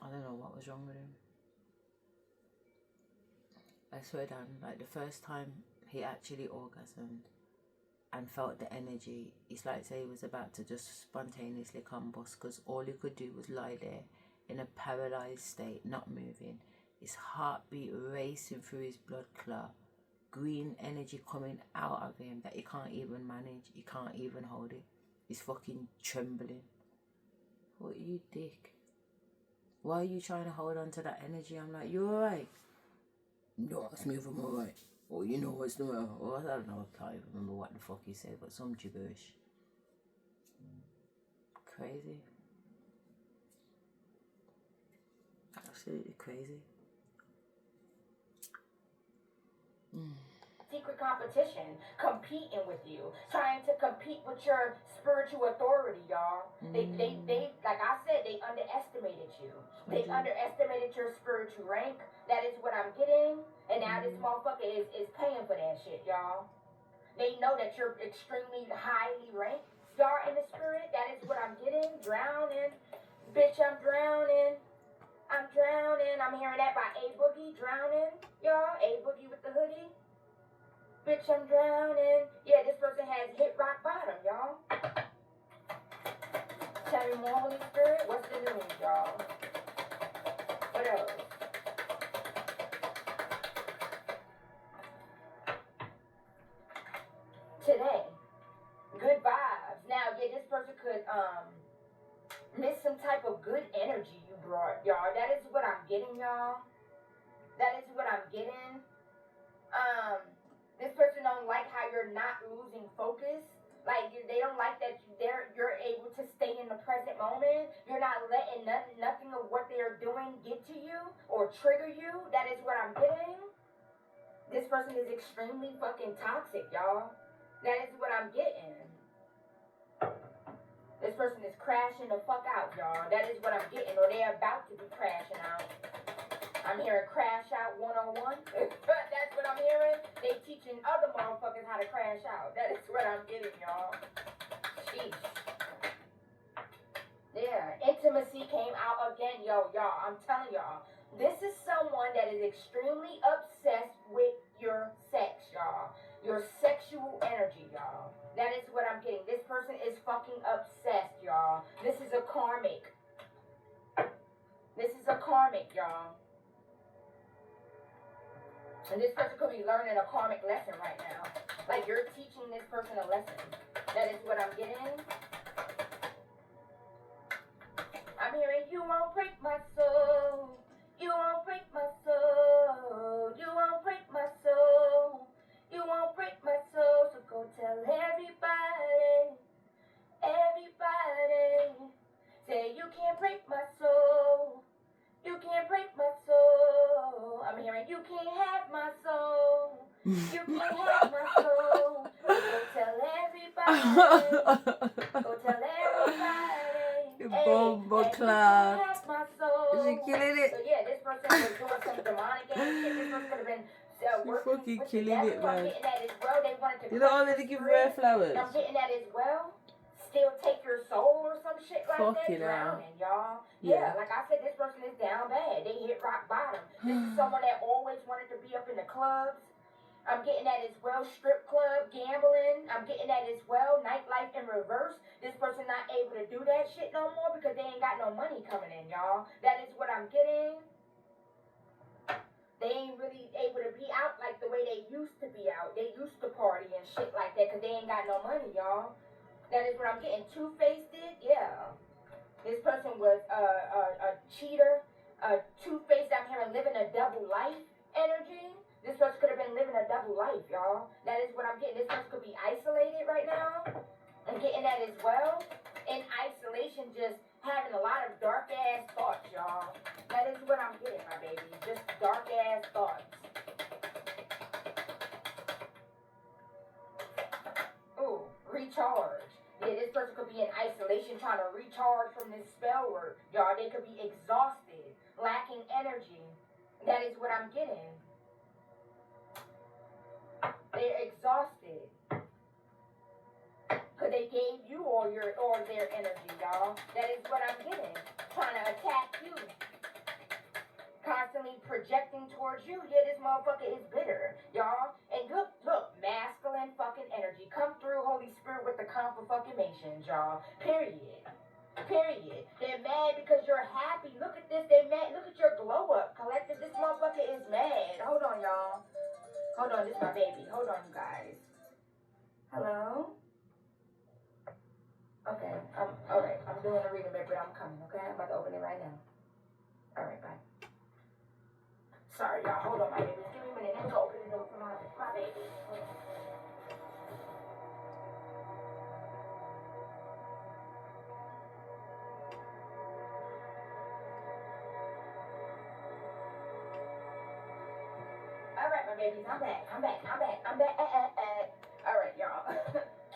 I don't know what was wrong with him. I swear down, like the first time he actually orgasmed and felt the energy, it's like say he was about to just spontaneously combust, because all he could do was lie there in a paralyzed state, not moving, his heartbeat racing through his blood clot, green energy coming out of him that he can't even manage, he can't even hold it, he's fucking trembling. What are you, dick? Why are you trying to hold on to that energy? I'm like, you alright? No, ask me if I'm alright. Or you know what's the matter. Or I don't know, I can't even remember what the fuck he said, but some gibberish. Crazy. Absolutely crazy. secret competition, competing with you, trying to compete with your spiritual authority, y'all. They like I said, they underestimated you. They underestimated your spiritual rank. That is what I'm getting. And now this motherfucker is paying for that shit, y'all. They know that you're extremely highly ranked, y'all, in the spirit. That is what I'm getting. Drowning. Bitch, I'm drowning. I'm drowning. I'm hearing that by A Boogie. Drowning, y'all. A Boogie with the hoodie. Bitch, I'm drowning. Yeah, this person has hit rock bottom, y'all. Tell me more, Holy Spirit. What's the news, y'all? What else? Today, good vibes. Now, yeah, this person could miss some type of good energy you brought, y'all. That is what I'm getting, y'all. That is what I'm getting. This person don't like how you're not losing focus. Like, they don't like that you're able to stay in the present moment. You're not letting nothing of what they're doing get to you or trigger you. That is what I'm getting. This person is extremely fucking toxic, y'all. That is what I'm getting. This person is crashing the fuck out, y'all. That is what I'm getting. Or they're about to be crashing out. I'm hearing crash out 101. That's what I'm hearing. They teaching other motherfuckers how to crash out. That is what I'm getting, y'all. Sheesh. Yeah, intimacy came out again, y'all. I'm telling y'all. This is someone that is extremely obsessed with your sex, y'all. Your sexual energy, y'all. That is what I'm getting. This person is fucking obsessed, y'all. This is a karmic. This is a karmic, y'all. And this person could be learning a karmic lesson right now. Like you're teaching this person a lesson. That is what I'm getting. I'm hearing, you won't break my soul. You won't break my soul. You won't break my soul. You won't break my soul. So go tell everybody. Everybody. Say you can't break my soul. You can't break my soul. I'm hearing, you can't have my soul. You can't have my soul. Go tell everybody. Go tell everybody. Bomba clap. Is she killing it? So yeah, this person was doing some demonic ass shit. This person could have been working fucking with killing the devil. it, man. I'm getting that as well. They wanted to You don't want me to give her flowers. I'm getting that as well. Still take your soul or some shit like Fucking that. hell. Drowning, y'all. Yeah. Yeah, like I said, this person is down bad. They hit rock bottom. This is someone that always wanted to be up in the clubs. I'm getting that as well. Strip club, gambling. I'm getting that as well. Nightlife in reverse. This person not able to do that shit no more because they ain't got no money coming in, y'all. That is what I'm getting. They ain't really able to be out like the way they used to be out. They used to party and shit like that because they ain't got no money, y'all. That is what I'm getting. Two-faced it? Yeah. This person was a cheater, two-faced. I'm hearing living a double life energy. This person could have been living a double life, y'all. That is what I'm getting. This person could be isolated right now. I'm getting that as well. In isolation, just having a lot of dark-ass thoughts, y'all. That is what I'm getting, my baby. Just dark-ass thoughts. Ooh, recharge. Yeah, this person could be in isolation trying to recharge from this spell work. Y'all, they could be exhausted, lacking energy. That is what I'm getting. They're exhausted. Because they gave you all their energy, y'all. That is what I'm getting. Trying to attack you. Constantly projecting towards you. Yeah, this motherfucker is bitter, y'all. And look, masculine fucking energy. Come through, Holy Spirit, with the confirmations, y'all. Period. They're mad because you're happy. Look at this. They're mad. Look at your glow up. Collective, this motherfucker is mad. Hold on, y'all. Hold on, this is my baby. Hold on, you guys. Hello? Okay, alright. I'm doing a reading, baby, but I'm coming, okay? I'm about to open it right now. Alright, bye. Sorry, y'all. Hold on, my baby. Give me a minute. Let me open the door for my baby. Alright, my babies. I'm back. All right, y'all.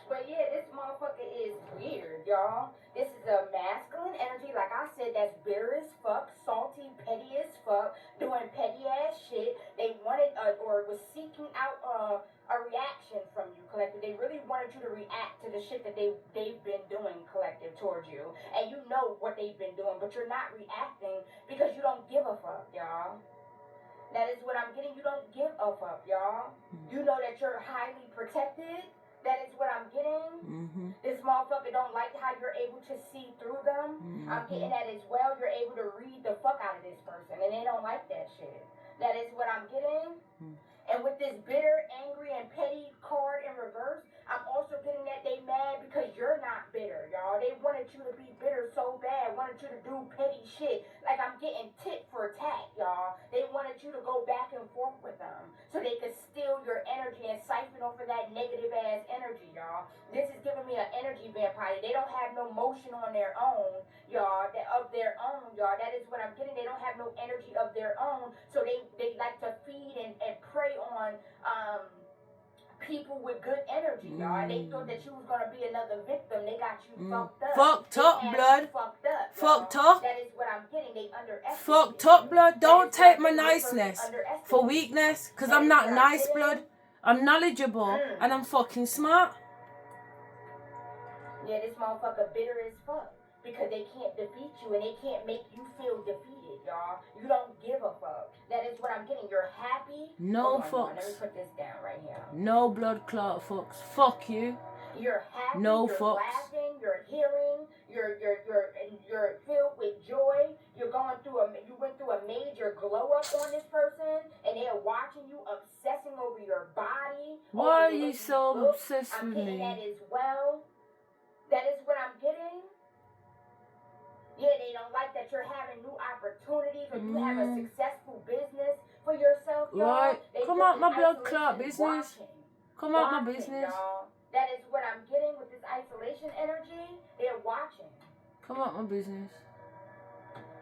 But yeah, this motherfucker is weird, y'all. This is a masculine energy, like I said, that's bitter as fuck, salty, petty as fuck, doing petty ass shit. They wanted or was seeking out a reaction from you, collective. They really wanted you to react to the shit that they've been doing, collective, towards you. And you know what they've been doing, but you're not reacting because you don't give a fuck, y'all. That is what I'm getting. You don't give a fuck, y'all. You know that you're highly protected. That is what I'm getting. This motherfucker don't like how you're able to see through them. I'm getting that as well. You're able to read the fuck out of this person, and they don't like that shit. That is what I'm getting. And with this bitter, angry, and petty card in reverse, I'm also getting that they mad because you're not bitter, y'all. They wanted you to be bitter so bad, wanted you to do petty shit. Like I'm getting tit for tat, y'all. They wanted you to go back and forth with them so they could steal your energy and siphon off of that negative ass energy, y'all. This is giving me an energy vampire. They don't have no motion on their own, y'all, of their own, y'all. That is what I'm getting. They don't have no energy of their own, so they like to feed and prey on people with good energy, y'all. And they thought that you was gonna be another victim. They got you fucked up. Fucked up, blood. Fucked up. Fucked up. That is what I'm getting. They underestimated. Fucked up, blood. Don't take my niceness for weakness, because I'm not nice, blood. I'm knowledgeable and I'm fucking smart. Yeah, this motherfucker bitter as fuck because they can't defeat you and they can't make you feel defeated, y'all. You don't give a fuck. That is what I'm getting. You're happy. No fucks. Let me put this down right here. No blood clot fucks. Fuck you. You're happy. No you're fucks. Laughing. You're healing. You're filled with joy. You went through a major glow up on this person, and they're watching you, obsessing over your body. Why are you so obsessed with me? I'm getting that as well. That is what I'm getting. Yeah, they don't like that you're having new opportunities or you have a successful business for yourself, y'all. Right. Come out my blood clot business. Come out my business. Y'all. That is what I'm getting with this isolation energy. They're watching. Come out my business.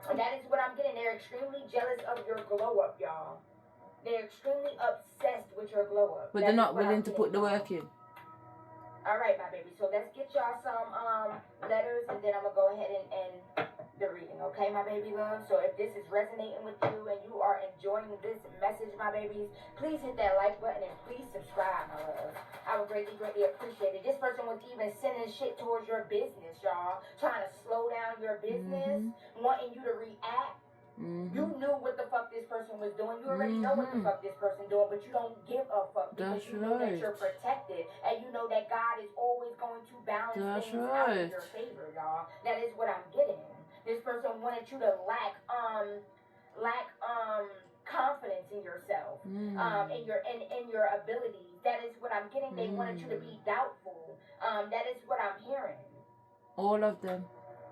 And that is what I'm getting. They're extremely jealous of your glow up, y'all. They're extremely obsessed with your glow up. But they're not willing to put the work in. All right, my baby. So let's get y'all some letters, and then I'm gonna go ahead and the reading. Okay, my baby love. So if this is resonating with you and you are enjoying this message, my babies, please hit that like button and please subscribe, my love. I would greatly, greatly appreciate it. This person was even sending shit towards your business, y'all, trying to slow down your business, wanting you to react. You knew what the fuck this person was doing. You already know what the fuck this person doing, but you don't give a fuck because you know that you're protected and you know that God is always going to balance things out in your favor, y'all. That is what I'm getting. This person wanted you to lack confidence in yourself, in your abilities. That is what I'm getting. They wanted you to be doubtful. That is what I'm hearing. All of them.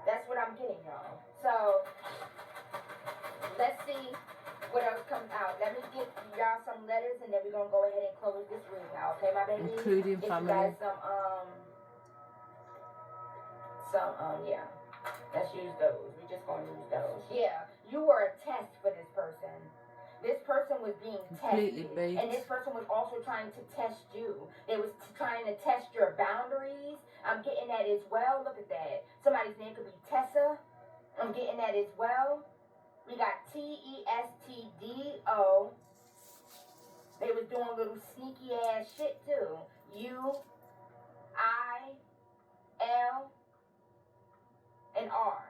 That's what I'm getting, y'all. So let's see what else comes out. Let me get y'all some letters, and then we're gonna go ahead and close this reading out, okay, my baby? Including family. You guys yeah. Let's use those. We're just gonna use those. Yeah, you were a test for this person. This person was being tested, and this person was also trying to test you. They was trying to test your boundaries. I'm getting that as well. Look at that. Somebody's name could be Tessa. I'm getting that as well. We got Testdo. They was doing little sneaky ass shit too. UIL and R.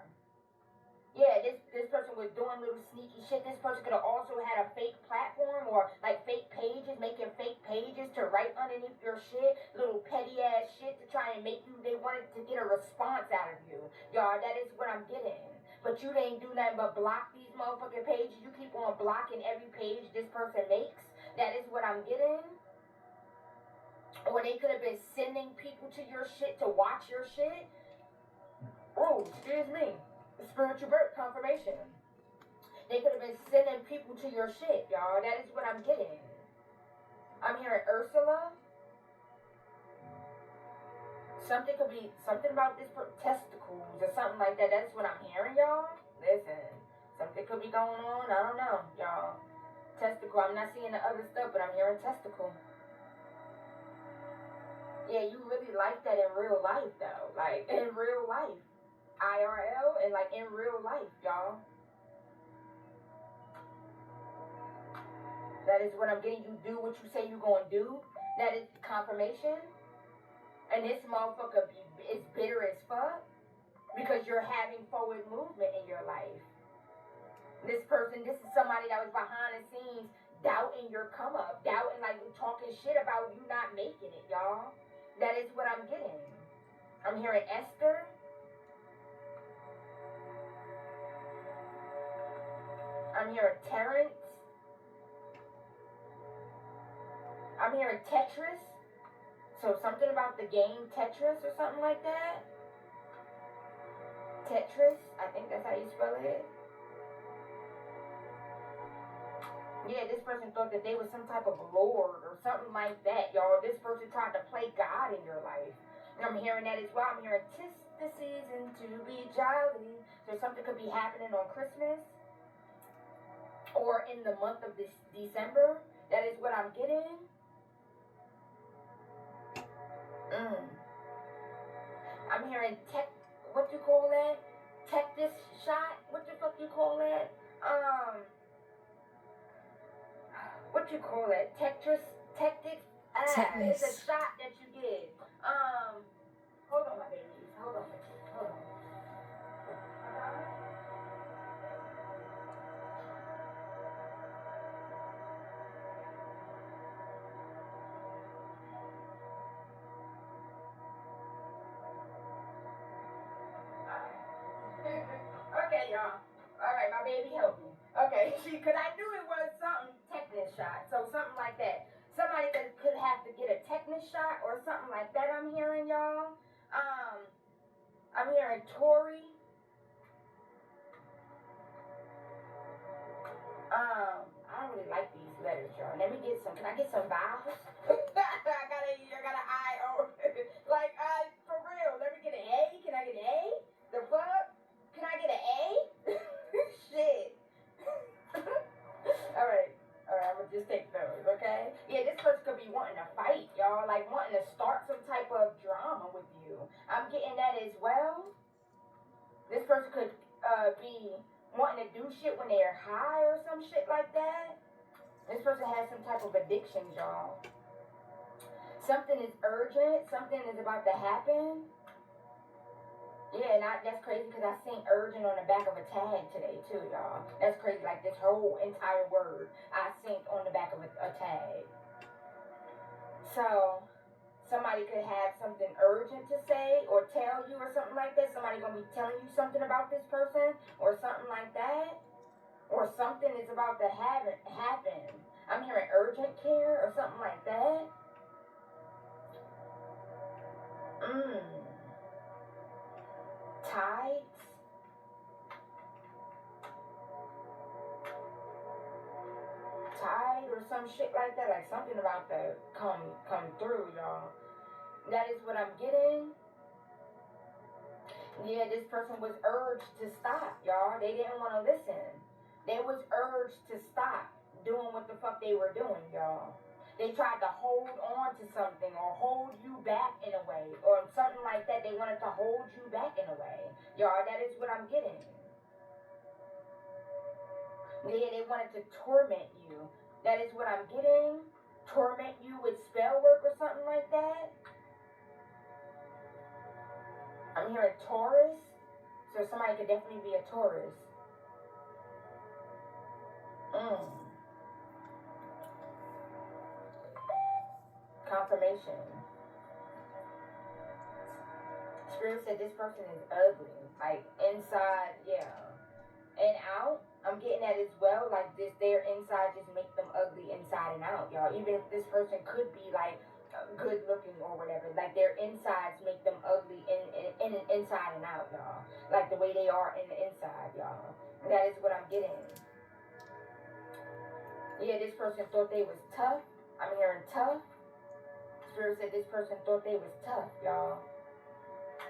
Yeah, this person was doing little sneaky shit. This person could have also had a fake platform or like fake pages, making fake pages to write underneath your shit, little petty ass shit to try and make you, they wanted to get a response out of you. Y'all, that is what I'm getting. But you didn't do nothing but block these motherfucking pages. You keep on blocking every page this person makes. That is what I'm getting. Or they could have been sending people to your shit to watch your shit. Oh, excuse me. Spiritual birth confirmation. They could have been sending people to your shit, y'all. That is what I'm getting. I'm hearing Ursula. Something could be, something about this testicles or something like that. That's what I'm hearing, y'all. Listen, something could be going on. I don't know, y'all. Testicle. I'm not seeing the other stuff, but I'm hearing testicle. Yeah, you really like that in real life, though. Like, in real life. IRL and, like, in real life, y'all. That is what I'm getting. You do what you say you're going to do. That is confirmation. And this motherfucker is bitter as fuck because you're having forward movement in your life. This is somebody that was behind the scenes doubting your come up, doubting, like, talking shit about you not making it, y'all. That is what I'm getting. I'm hearing Esther. I'm hearing Terrence. I'm hearing Tetris. So something about the game Tetris or something like that. Tetris, I think that's how you spell it. Yeah, this person thought that they was some type of lord or something like that, y'all. This person tried to play God in your life. And I'm hearing that as well. I'm hearing 'tis the season to be jolly. So something could be happening on Christmas or in the month of this December. That is what I'm getting. I'm hearing what you call that? Tech this shot? What the fuck you call that? What you call it? Tactics? It's a shot that you get. Hold on, my babies. Hold on. Okay, y'all. Alright, my baby helped me. Okay, because I knew it was something tetanus shot. So something like that. Somebody could have to get a tetanus shot or something like that, I'm hearing, y'all. I'm hearing Tori. I don't really like these letters, y'all. Let me get some. Can I get some vowels? I got an I O. Like, for real. Let me get an A. Can I get an A? The fuck? Can I get an A? Shit. Alright, I'm gonna just take those, okay? Yeah, this person could be wanting to fight, y'all. Like, wanting to start some type of drama with you. I'm getting that as well. This person could be wanting to do shit when they're high or some shit like that. This person has some type of addiction, y'all. Something is urgent. Something is about to happen. Yeah, that's crazy because I seen urgent on the back of a tag today too, y'all. That's crazy. Like this whole entire word I seen on the back of a tag. So somebody could have something urgent to say or tell you or something like that. Somebody gonna be telling you something about this person or something like that. Or something is about to happen. I'm hearing urgent care or something like that. Tides. Tide or some shit like that. Like something about to come through, y'all. That is what I'm getting. Yeah, this person was urged to stop, y'all. They didn't want to listen. They was urged to stop doing what the fuck they were doing, y'all. They tried to hold on to something or hold you back in a way or something like that. They wanted to hold you back in a way. Y'all, that is what I'm getting. Yeah, they wanted to torment you. That is what I'm getting. Torment you with spell work or something like that. I'm hearing Taurus. So somebody could definitely be a Taurus. Confirmation. Spirit said this person is ugly. Like inside, yeah. And out, I'm getting that as well. Like their inside just make them ugly inside and out, y'all. Even if this person could be like good looking or whatever, like their insides make them ugly in inside and out, y'all. Like the way they are in the inside, y'all. That is what I'm getting. Yeah, this person thought they was tough. I'm hearing tough. Spirit said this person thought they was tough, y'all.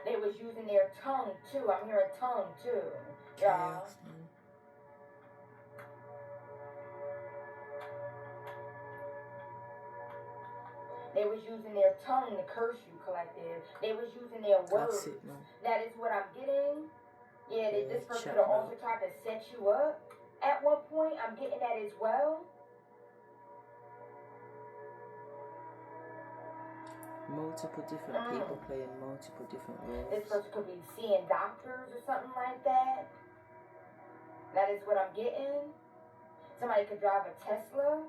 They was using their tongue too. I'm hearing tongue too, y'all. They was using their tongue to curse you, collective. They was using their words. That's it, man. That is what I'm getting. Yeah, this person could have also man. tried to set you up at one point. I'm getting that as well. Multiple different people playing multiple different roles. This person could be seeing doctors or something like that. That is what I'm getting. Somebody could drive a Tesla.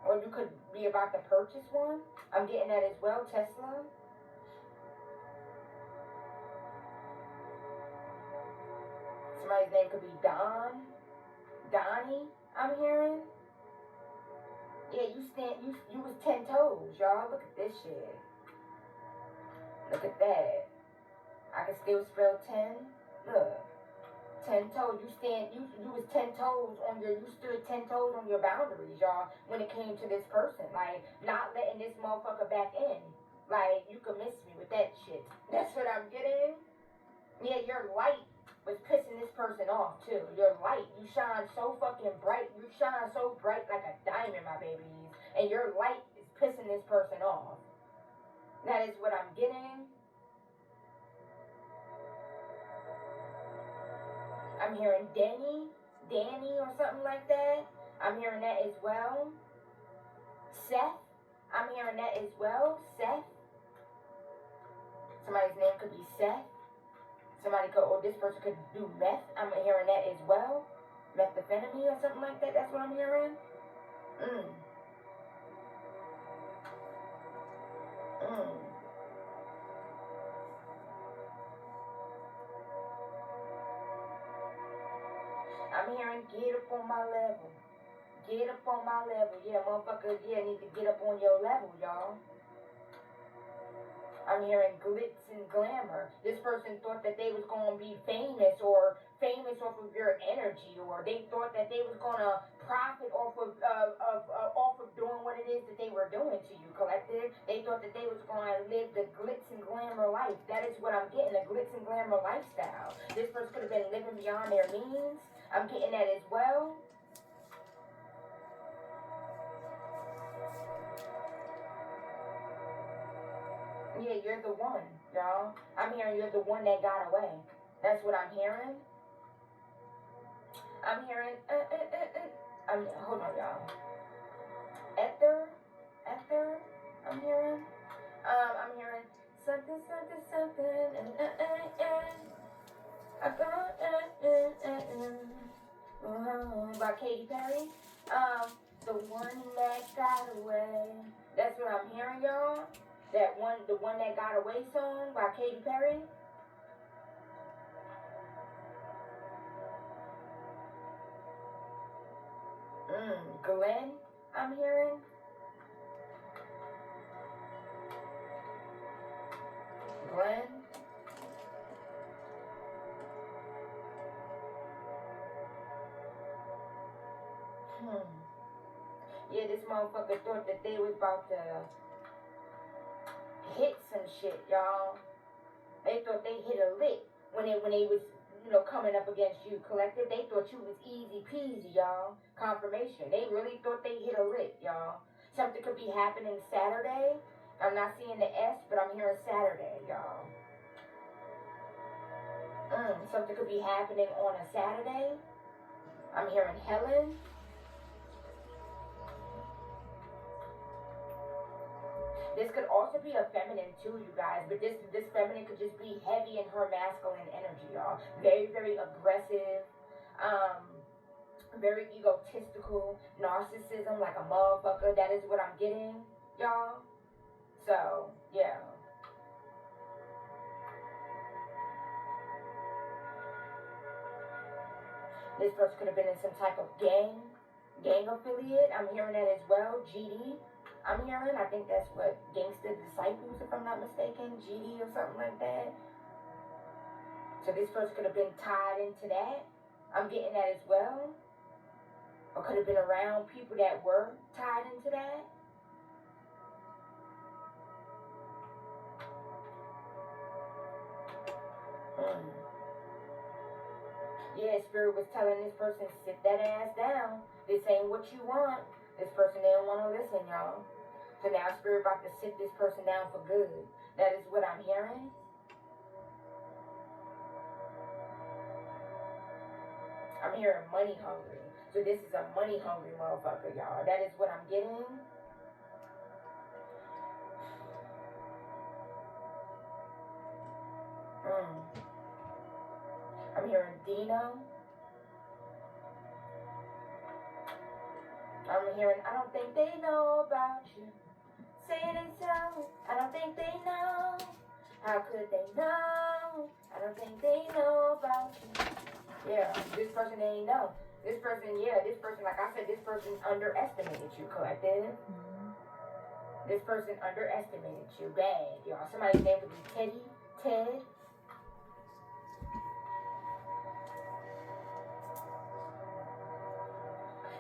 Or you could be about to purchase one. I'm getting that as well, Tesla. Somebody's name could be Donnie, I'm hearing. Yeah, you was 10 toes, y'all. Look at this shit. Look at that. I can still spell 10. Look. 10 toes. You was 10 toes on your, you stood 10 toes on your boundaries, y'all, when it came to this person. Like, not letting this motherfucker back in. Like, you could miss me with that shit. That's what I'm getting. Yeah, your light was pissing this person off, too. Your light. You shine so fucking bright. You shine so bright like a diamond, my babies. And your light is pissing this person off. That is what I'm getting. I'm hearing Danny or something like that. I'm hearing that as well. Seth, I'm hearing that as well. Seth. Somebody's name could be Seth. Somebody could, or this person could do meth. I'm hearing that as well. Methamphetamine or something like that. That's what I'm hearing. I'm hearing get up on my level. Get up on my level. Yeah, motherfucker, yeah, need to get up on your level, y'all. I'm hearing glitz and glamour. This person thought that they was going to be famous or famous off of your energy, or they thought that they was going to profit off of doing what it is that they were doing to you, collective. They thought that they was going to live the glitz and glamour life. That is what I'm getting, the glitz and glamour lifestyle. This person could have been living beyond their means. I'm getting that as well. Yeah, you're the one, y'all. I'm hearing you're the one that got away. That's what I'm hearing. I'm hearing, hold on, y'all. Ether, I'm hearing. I'm hearing something, by Katy Perry. The one that got away. That's what I'm hearing, y'all. That one, the one that got away song by Katy Perry. Glenn, I'm hearing. Glenn. Yeah, this motherfucker thought that they was about to hit some shit, y'all. They thought they hit a lick when they was, coming up against you, collective. They thought you was easy peasy, y'all. Confirmation. They really thought they hit a lick, y'all. Something could be happening Saturday. I'm not seeing the S, but I'm hearing Saturday, y'all. Something could be happening on a Saturday. I'm hearing Helen. This could also be a feminine too, you guys, but this feminine could just be heavy in her masculine energy, y'all. Very, very aggressive, very egotistical, narcissism like a motherfucker. That is what I'm getting, y'all. So, yeah. This person could have been in some type of gang affiliate. I'm hearing that as well. GD. I'm hearing, I think that's what, Gangster Disciples, if I'm not mistaken, GD or something like that. So this person could have been tied into that. I'm getting that as well. Or could have been around people that were tied into that. Yeah, Spirit was telling this person, sit that ass down. This ain't what you want. This person didn't want to listen, y'all. So So now Spirit about to sit this person down for good. That is what I'm hearing. I'm hearing money hungry. So this is a money hungry motherfucker, y'all. That is what I'm getting. I'm hearing Dino. I'm hearing, I don't think they know about you. Say they so. I don't think they know. How could they know? I don't think they know about you. Yeah, this person ain't know. This person, like I said, this person underestimated you, collective. This person underestimated you bad, y'all. Somebody's name could be Teddy, Ted.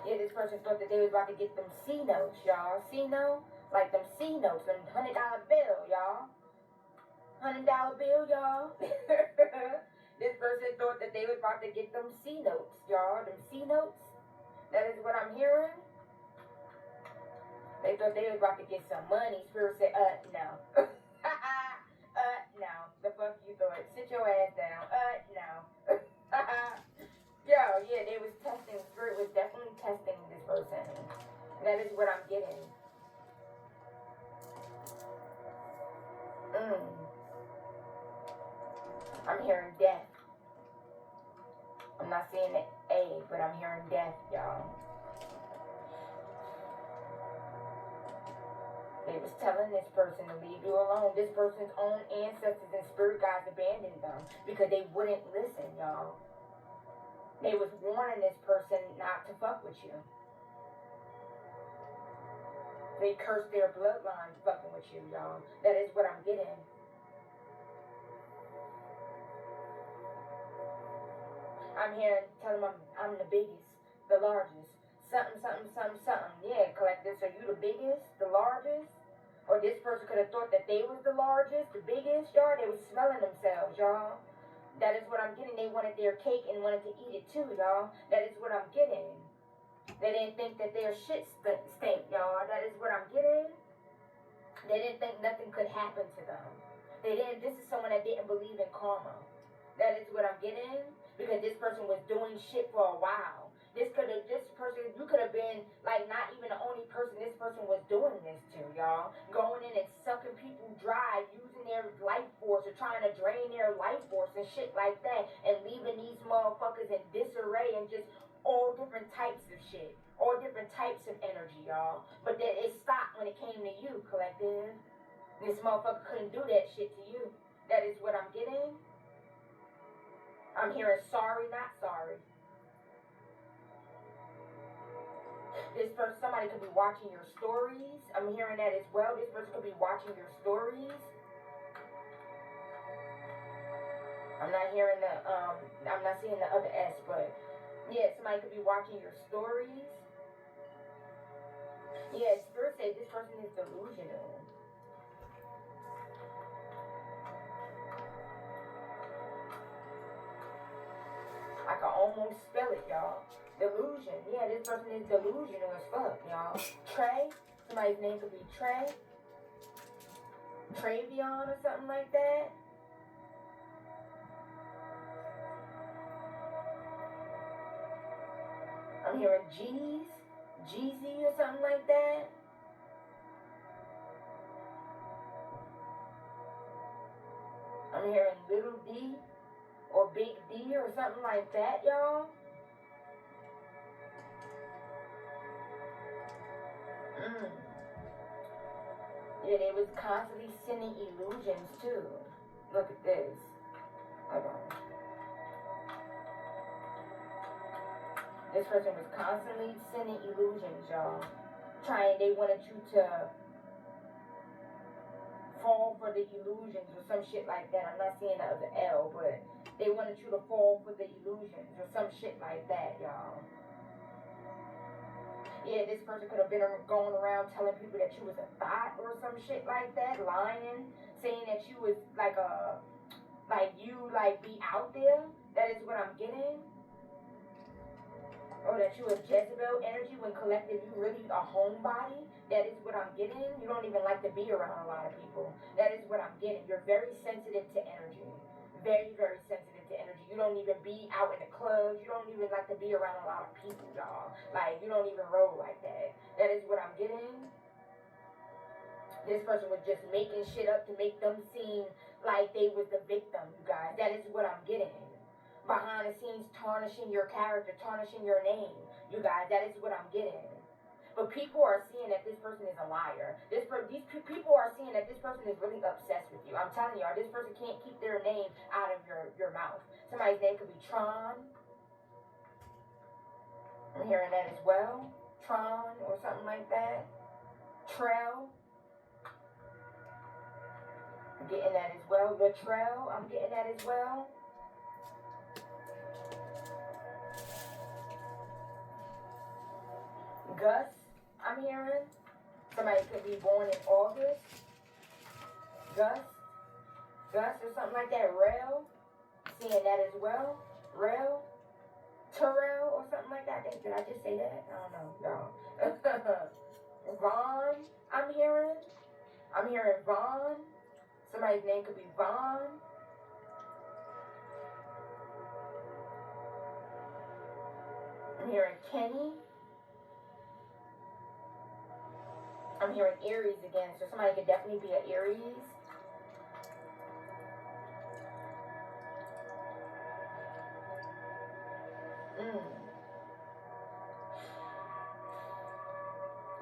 Yeah, this person thought that they was about to get them C notes, y'all. C note? Like them C notes, them $100 bill, y'all. $100 bill, y'all. This person thought that they was about to get them C notes, y'all. Them C notes. That is what I'm hearing. They thought they was about to get some money. Spirit said, no. No. The fuck you thought? Sit your ass down. No. Yo, yeah, they was testing. Spirit was definitely testing this person. That is what I'm getting. I'm hearing death. I'm not seeing the A, but I'm hearing death, y'all. They was telling this person to leave you alone. This person's own ancestors and spirit guides abandoned them because they wouldn't listen, y'all. They was warning this person not to fuck with you. They cursed their bloodline fucking with you, y'all. That is what I'm getting. I'm hearing, tell them I'm the biggest, the largest. Something. Yeah, collective. So you the biggest, the largest? Or this person could have thought that they was the largest, the biggest, y'all. They was smelling themselves, y'all. That is what I'm getting. They wanted their cake and wanted to eat it too, y'all. That is what I'm getting. They didn't think that their shit stink, y'all. That is what I'm getting. They didn't think nothing could happen to them. This is someone that didn't believe in karma. That is what I'm getting. Because this person was doing shit for a while. You could have been, like, not even the only person this person was doing this to, y'all. Going in and sucking people dry, using their life force or trying to drain their life force and shit like that. And leaving these motherfuckers in disarray and just all different types of shit. All different types of energy, y'all. But then it stopped when it came to you, collective. This motherfucker couldn't do that shit to you. That is what I'm getting. I'm hearing sorry, not sorry. This person, somebody could be watching your stories. I'm hearing that as well. This person could be watching your stories. I'm not hearing I'm not seeing the other S, but yeah, somebody could be watching your stories. Yeah, Spirit said this person is delusional. I can almost spell it, y'all. Delusion. Yeah, this person is delusional as fuck, y'all. Trey. Somebody's name could be Trey. Travion or something like that. I'm hearing Jeezy or something like that. I'm hearing Little D or Big D or something like that, y'all. Yeah, they was constantly sending illusions too. Look at this. Hold on. This person was constantly sending illusions, y'all. They wanted you to fall for the illusions or some shit like that. I'm not seeing the other L, but they wanted you to fall for the illusions or some shit like that, y'all. Yeah, this person could have been going around telling people that you was a thought or some shit like that, lying, saying that you was like be out there. That is what I'm getting. Or that you a Jezebel energy when collective you really a homebody. That is what I'm getting. You don't even like to be around a lot of people. That is what I'm getting. You're very sensitive to energy. Very, very sensitive to energy. You don't even be out in the clubs. You don't even like to be around a lot of people, y'all. Like, you don't even roll like that. That is what I'm getting. This person was just making shit up to make them seem like they was the victim, you guys. That is what I'm getting. Behind the scenes, tarnishing your character, tarnishing your name, you guys. That is what I'm getting. But people are seeing that this person is a liar. These people are seeing that this person is really obsessed with you. I'm telling y'all, this person can't keep their name out of your mouth. Somebody's name could be Tron. I'm hearing that as well. Tron or something like that. Trell. I'm getting that as well. Latrell. I'm getting that as well. Gus. I'm hearing. Somebody could be born in August. Gus or something like that. Rel. Seeing that as well. Rel. Terrell or something like that. Did I just say that? I don't know. No. Vaughn. I'm hearing Vaughn. Somebody's name could be Vaughn. I'm hearing Kenny. I'm hearing Aries again, so somebody could definitely be an Aries.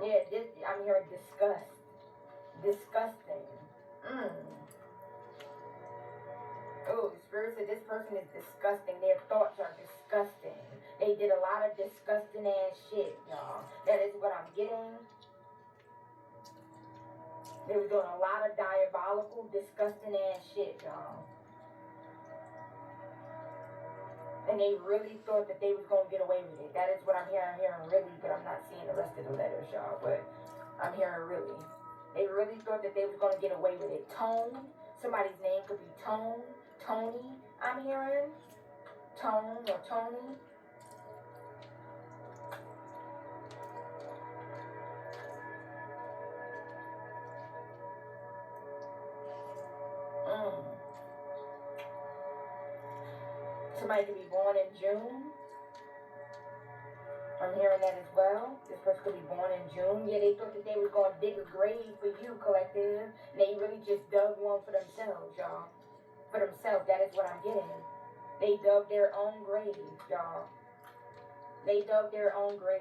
Yeah, I'm hearing disgust. Disgusting. Oh, the spirit said this person is disgusting. Their thoughts are disgusting. They did a lot of disgusting ass shit, y'all. That is what I'm getting. They were doing a lot of diabolical, disgusting ass shit, y'all. And they really thought that they was going to get away with it. That is what I'm hearing. I'm hearing really, but I'm not seeing the rest of the letters, y'all. But I'm hearing really. They really thought that they was going to get away with it. Tone. Somebody's name could be Tone. Tony. I'm hearing. Tone or Tony. Somebody could be born in June. I'm hearing that as well. This person could be born in June. Yeah, they thought that they was going to dig a grave for you, collective. And they really just dug one for themselves, y'all. For themselves, that is what I'm getting. They dug their own grave, y'all. They dug their own grave.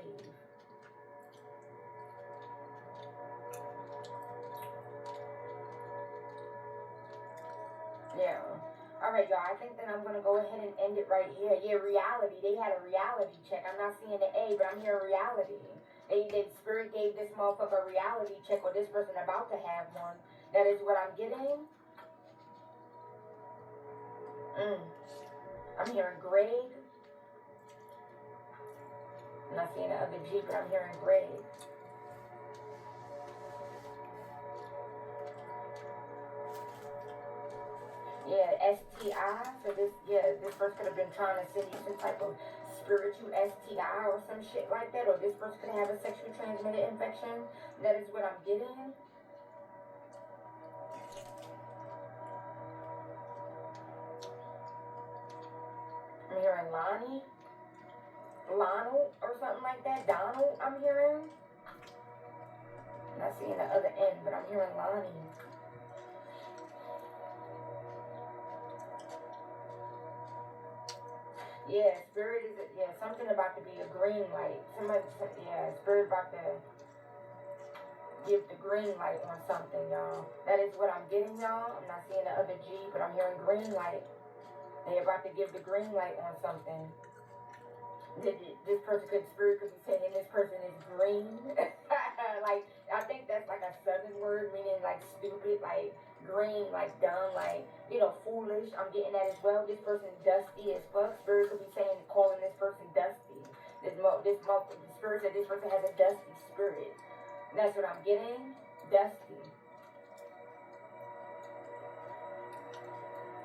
Yeah. Alright, y'all, I think that I'm going to go ahead and end it right here. Yeah, reality. They had a reality check. I'm not seeing the A, but I'm hearing reality. The spirit gave this motherfucker a reality check, or this person about to have one. That is what I'm getting. I'm hearing Greg. I'm not seeing the other G, but I'm hearing Greg. Yeah, STI. So this person could have been trying to send you some type of spiritual STI or some shit like that, or this person could have a sexually transmitted infection. That is what I'm getting. I'm hearing Lonnie, Lonald, or something like that. Donald, I'm hearing. I'm not seeing the other end, but I'm hearing Lonnie. Yeah, spirit is, something about to be a green light. Spirit about to give the green light on something, y'all. That is what I'm getting, y'all. I'm not seeing the other G, but I'm hearing green light. They're about to give the green light on something. This person spirit could be saying this person is green. Like, I think that's like a southern word, meaning like stupid, like green, like dumb, like, foolish. I'm getting that as well. This person dusty as fuck. Spirit could be saying, calling this person dusty. The spirit said this person has a dusty spirit. And that's what I'm getting. Dusty.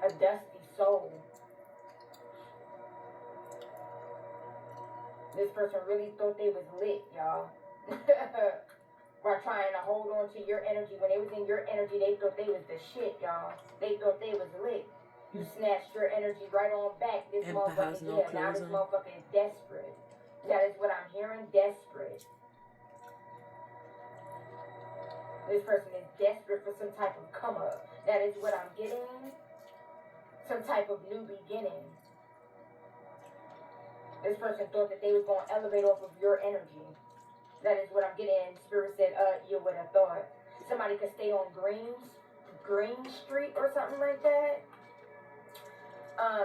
A dusty soul. This person really thought they was lit, y'all. While trying to hold on to your energy. When they was in your energy, they thought they was the shit, y'all. They thought they was lit. You snatched your energy right on back. This motherfucker, now this motherfucker is desperate. That is what I'm hearing, desperate. This person is desperate for some type of come up. That is what I'm getting. Some type of new beginning. This person thought that they was going to elevate off of your energy. That is what I'm getting. Spirit said, you would have thought. Somebody could stay on Green Street or something like that.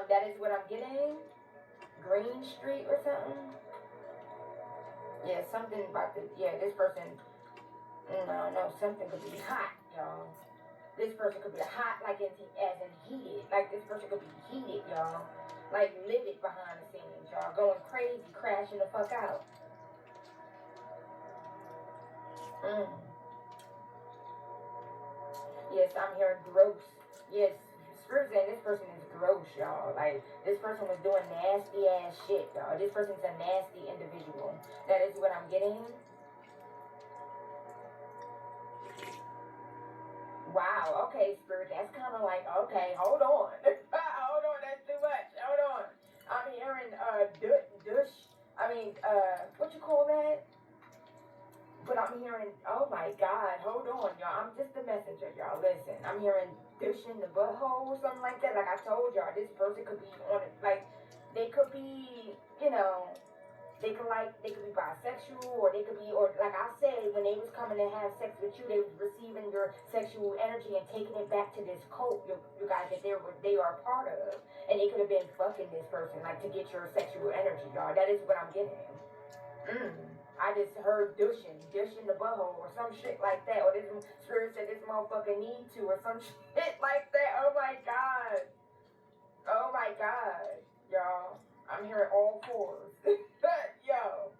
That is what I'm getting. Green Street or something. Yeah, something about this person, no, something could be hot, y'all. This person could be hot, like as in heated. Like this person could be heated, y'all. Like livid behind the scenes, y'all. Going crazy, crashing the fuck out. Yes, I'm hearing gross. Yes, Spirit saying this person is gross, y'all. Like, this person was doing nasty ass shit, y'all. This person's a nasty individual. That is what I'm getting. Wow, okay, Spirit, that's kind of like, okay, hold on. Hold on, that's too much. Hold on. I'm hearing, what you call that? But I'm hearing, oh my God, hold on, y'all. I'm just a messenger, y'all. Listen, I'm hearing douching the butthole or something like that. Like I told y'all, this person could be on it. Like, they could be, they could be bisexual, or they could be, or like I said, when they was coming to have sex with you, they was receiving your sexual energy and taking it back to this cult, you guys, that they are a part of. And they could have been fucking this person, like, to get your sexual energy, y'all. That is what I'm getting. I just heard douching the butthole or some shit like that. Or this Spirit said this motherfucker need to or some shit like that. Oh my God. Oh my God. Y'all. I'm hearing all fours. Yo.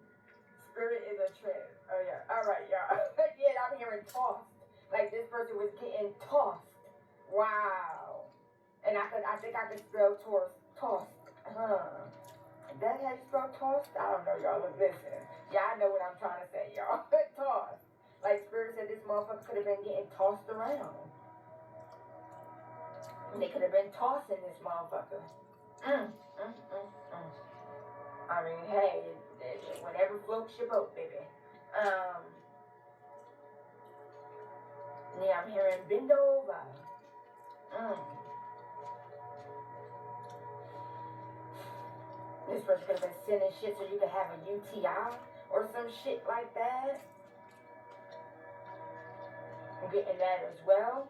Spirit is a trip. Oh yeah. Alright, y'all. Yeah, I'm hearing tossed. Like this person was getting tossed. Wow. And I think I could spell tossed. That how you spell tossed? I don't know, y'all. Look, listen. Yeah, I know what I'm trying to say, y'all. Tossed. Like Spirit said, this motherfucker could have been getting tossed around. They could have been tossing this motherfucker. I mean, hey, whatever floats your boat, baby. Yeah, I'm hearing bend over. This person could have been sending shit so you could have a UTI or some shit like that. I'm getting that as well.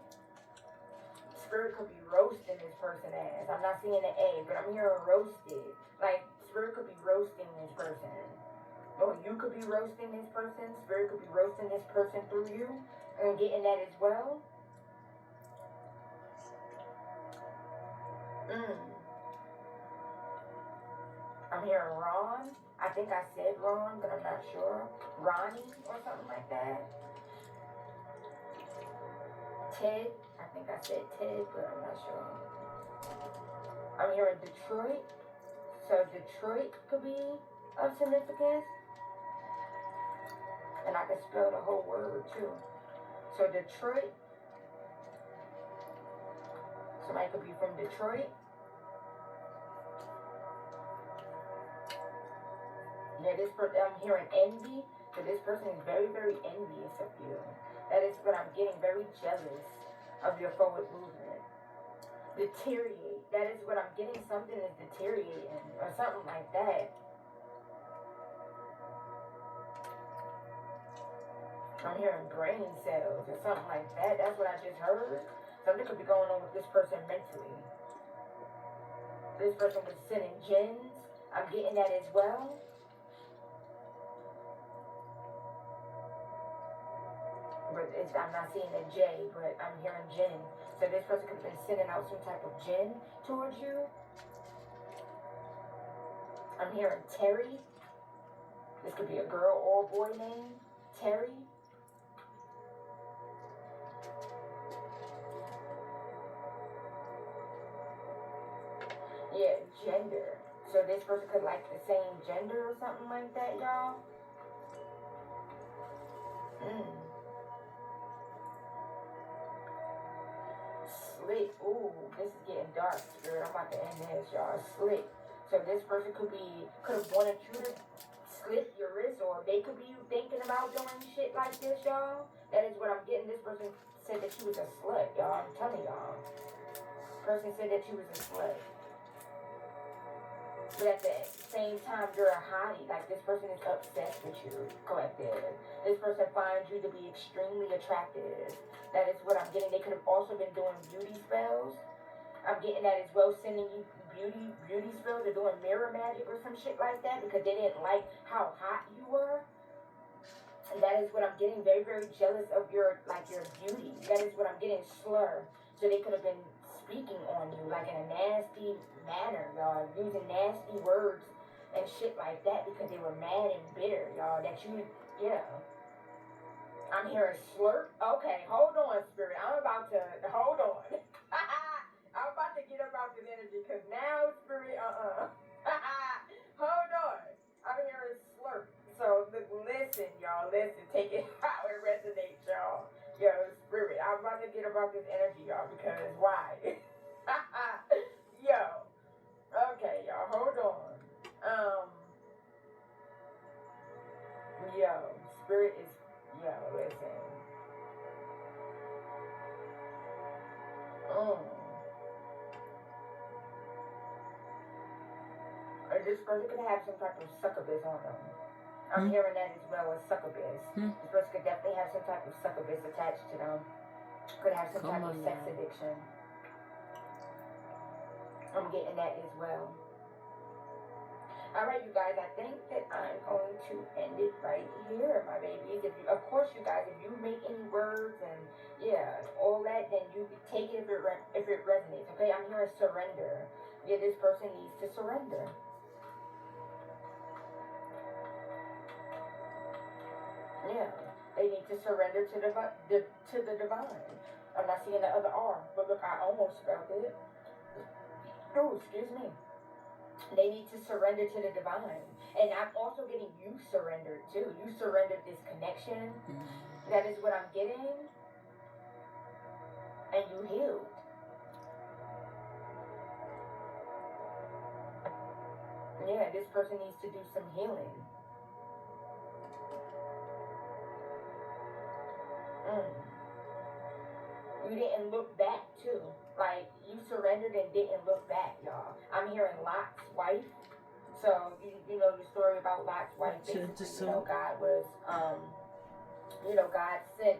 Spirit could be roasting this person's ass. I'm not seeing an A, but I'm hearing roasted. Like, Spirit could be roasting this person. Or you could be roasting this person. Spirit could be roasting this person through you. I'm getting that as well. I'm hearing Ron. I think I said Ron, but I'm not sure. Ronnie or something like that. Ted. I think I said Ted, but I'm not sure. I'm hearing Detroit. So Detroit could be of significance. And I can spell the whole word too. So Detroit. Somebody could be from Detroit. Yeah, I'm hearing envy. So this person is very, very envious of you. That is what I'm getting, very jealous of your forward movement. Deteriorate. That is what I'm getting. Something is deteriorating or something like that. I'm hearing brain cells or something like that. That's what I just heard. Something could be going on with this person mentally. This person was sending jinns. I'm getting that as well. But I'm not seeing a J, but I'm hearing jinn. So this person could have been sending out some type of jinn towards you. I'm hearing Terry. This could be a girl or a boy name. Terry. Yeah, gender. So this person could like the same gender or something like that, y'all. Slick. Ooh, this is getting dark, Spirit. I'm about to end this, y'all. Slick. So this person could have wanted you to slit your wrist, or they could be thinking about doing shit like this, y'all. That is what I'm getting. This person said that she was a slut, y'all. I'm telling y'all. Person said that she was a slut. But at the same time, you're a hottie. Like, this person is obsessed with you, collective. This person finds you to be extremely attractive. That is what I'm getting. They could have also been doing beauty spells. I'm getting that as well, sending you beauty spells. They're doing mirror magic or some shit like that because they didn't like how hot you were. And that is what I'm getting. Very, very jealous of your beauty. That is what I'm getting. Slur. So they could have been speaking on you like in a nasty manner, y'all, using nasty words and shit like that because they were mad and bitter, y'all, that you, yeah. I'm hearing slurp. Okay, hold on, Spirit. hold on. I'm about to get up out this energy because now, Spirit, hold on. I'm hearing slurp. So listen, y'all, take it how it resonates, y'all. Yo, Spirit, I'm about to get about this energy, y'all, because why? Yo. Okay, y'all, hold on. Yo, Spirit is, listen. This person could have some type of succubus on them. I'm hearing that as well as succubus. This person could definitely have some type of succubus attached to them. Could have some type of sex addiction. I'm getting that as well. Alright, you guys, I think that I'm going to end it right here, my babies. Of course, you guys, if you make any words and, all that, then you take it if it resonates, okay? I'm hearing surrender. Yeah, this person needs to surrender. Yeah, they need to surrender to the divine. I'm not seeing the other R, but look, I almost spelled it. Oh, excuse me. They need to surrender to the divine. And I'm also getting you surrendered too. You surrendered this connection. That is what I'm getting. And you healed. Yeah, this person needs to do some healing. You didn't look back too. Like, you surrendered and didn't look back, y'all. I'm hearing Lot's wife. So, you know the story about Lot's wife. Basically, God was, God sent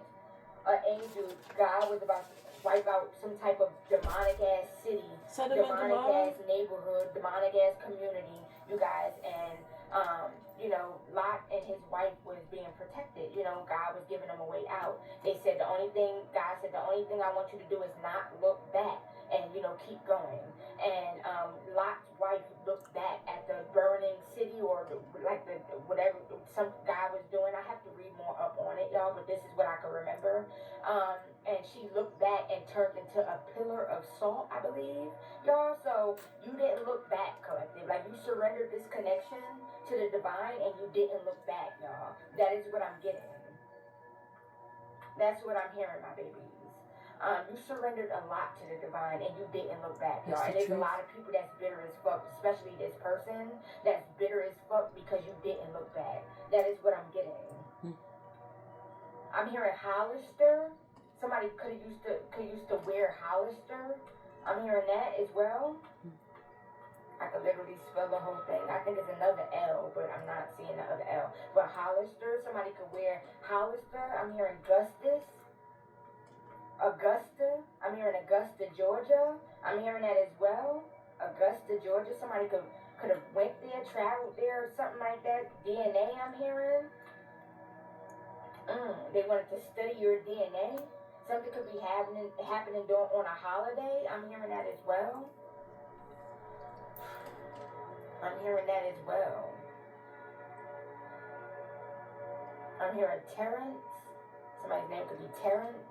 an angel. God was about to wipe out some type of demonic-ass city, demonic-ass neighborhood, demonic-ass community, you guys. And, Lot and his wife was being protected. God was giving them a way out. God said, the only thing I want you to do is not look back and, keep going. And Lot's wife looked back at the burning city or whatever some guy was doing. I have to read more up on it, y'all, but this is what I can remember. And she looked back and turned into a pillar of salt, I believe, y'all. So you didn't look back, collective. Like, you surrendered this connection to the divine and you didn't look back, y'all. That is what I'm getting. That's what I'm hearing, my babies. You surrendered a lot to the divine and you didn't look back, y'all. And there's a lot of people that's bitter as fuck, especially this person that's bitter as fuck because you didn't look back. That is what I'm getting. I'm hearing Hollister. Somebody could used to wear Hollister. I'm hearing that as well. I could literally spell the whole thing. I think it's another L, but I'm not seeing the other L. But Hollister, somebody could wear Hollister. I'm hearing Augusta. I'm hearing Augusta, Georgia. I'm hearing that as well. Augusta, Georgia. Somebody could have went there, traveled there, or something like that. DNA, I'm hearing. They wanted to study your DNA. Something could be happening on a holiday. I'm hearing that as well. I'm hearing that as well. I'm hearing Terrence. Somebody's name could be Terrence.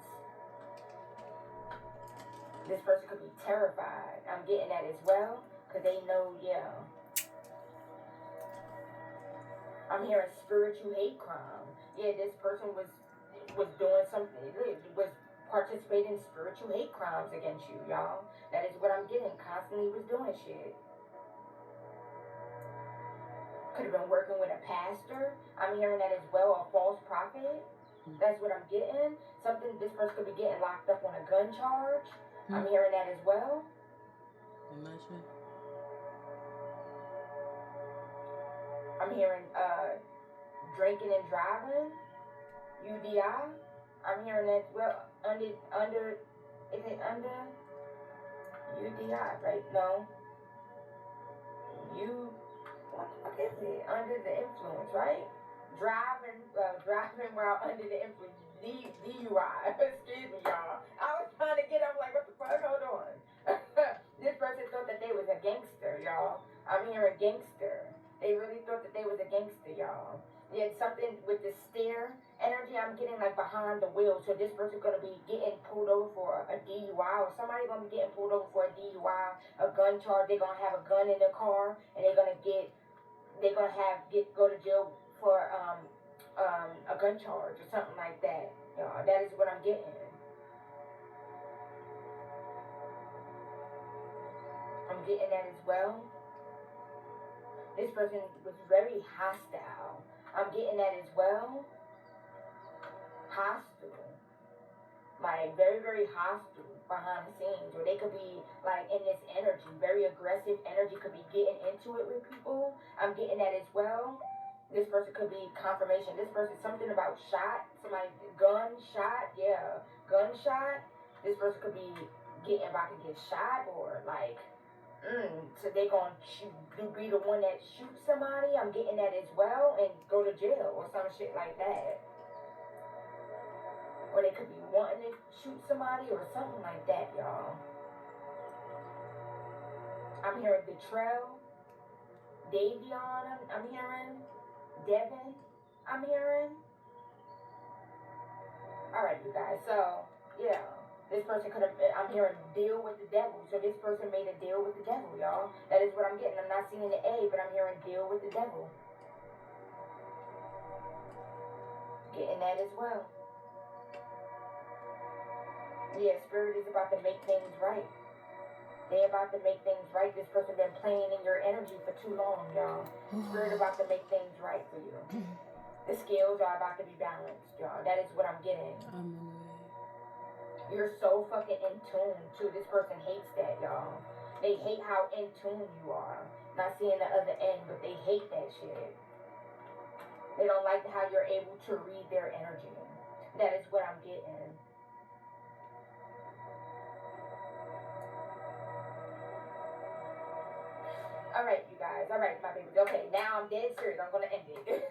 This person could be terrified. I'm getting that as well. Because they know, I'm hearing spiritual hate crime. Yeah, this person was doing something, was participating in spiritual hate crimes against you, y'all. That is what I'm getting. Constantly was doing shit. Could have been working with a pastor. I'm hearing that as well, a false prophet. That's what I'm getting. Something, this person could be getting locked up on a gun charge. I'm hearing that as well. Imagine. I'm hearing drinking and driving, UDI. I'm hearing that as well. Under, is it under UDI, right? No. What is it? Under the influence, right? Driving while under the influence. DUI. Excuse me, y'all. I was trying to get up like, what the fuck? Hold on. This person thought that they was a gangster, y'all. I'm hearing gangster. They really thought that they was a gangster, y'all. Yeah, something with the steer energy, I'm getting like behind the wheel. So this person's gonna be getting pulled over for a DUI, or somebody gonna be getting pulled over for a DUI, a gun charge. They're gonna have a gun in their car, and go to jail for a gun charge or something like that. Y'all, that is what I'm getting. I'm getting that as well. This person was very hostile. I'm getting that as well. Hostile. Like, very, very hostile behind the scenes. Or they could be, like, in this energy. Very aggressive energy. Could be getting into it with people. I'm getting that as well. This person could be confirmation. This person, something about shot. Somebody, gunshot. Yeah, gunshot. This person could be about to get shot, or, like, so they gonna be the one that shoots somebody. I'm getting that as well, and go to jail or some shit like that. Or they could be wanting to shoot somebody or something like that, y'all. I'm hearing betrayal. Davion, I'm hearing. Devin, I'm hearing. Alright, you guys, so, yeah. This person could have, I'm hearing deal with the devil. So this person made a deal with the devil, y'all. That is what I'm getting. I'm not seeing the A, but I'm hearing deal with the devil. Getting that as well. Yeah, spirit is about to make things right. They're about to make things right. This person been playing in your energy for too long, y'all. Spirit about to make things right for you. The scales are about to be balanced, y'all. That is what I'm getting. You're so fucking in tune, too. This person hates that, y'all. They hate how in tune you are. Not seeing the other end, but they hate that shit. They don't like how you're able to read their energy. That is what I'm getting. Alright, you guys. Alright, my babies. Okay, now I'm dead serious. I'm gonna end it.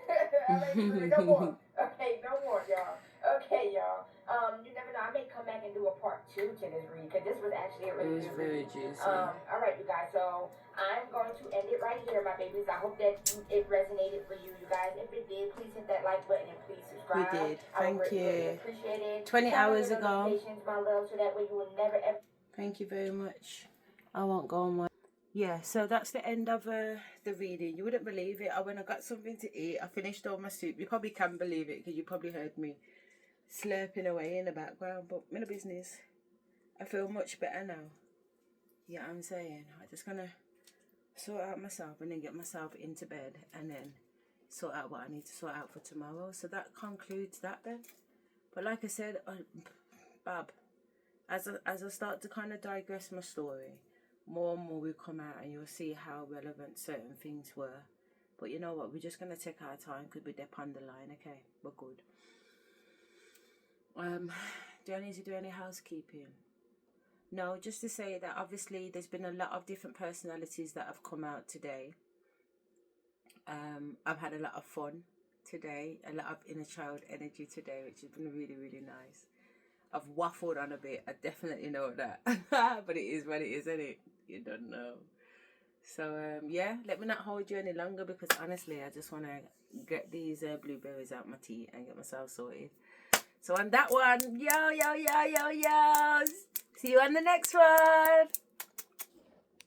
Alright, no more. Okay, no more, y'all. Okay, y'all. You never know. I may come back and do a part 2 to this read, because this was actually a really good read. Juicy. Alright, you guys. So I'm going to end it right here, my babies. I hope that it resonated for you, you guys. If it did, please hit that like button and please subscribe. We did. Thank you. Really appreciate it. 20 hours ago. My love, so that way you will never ever. Thank you very much. I won't go on one. Yeah, so that's the end of the reading. You wouldn't believe it. I went and got something to eat. I finished all my soup. You probably can't believe it, because you probably heard me slurping away in the background. But in the business, I feel much better now. Yeah, I'm saying. I'm just going to sort out myself and then get myself into bed. And then sort out what I need to sort out for tomorrow. So that concludes that then. But like I said, Bab, as I start to kind of digress my story, more and more will come out, and you'll see how relevant certain things were. But you know what? We're just going to take our time, because we're deep on the line. Okay, we're good. Do I need to do any housekeeping? No, just to say that obviously there's been a lot of different personalities that have come out today. I've had a lot of fun today, a lot of inner child energy today, which has been really, really nice. I've waffled on a bit, I definitely know that. But it is what it is, isn't it? You don't know. So, yeah, let me not hold you any longer, because honestly, I just want to get these blueberries out my tea and get myself sorted. So on that one, yo. See you on the next one.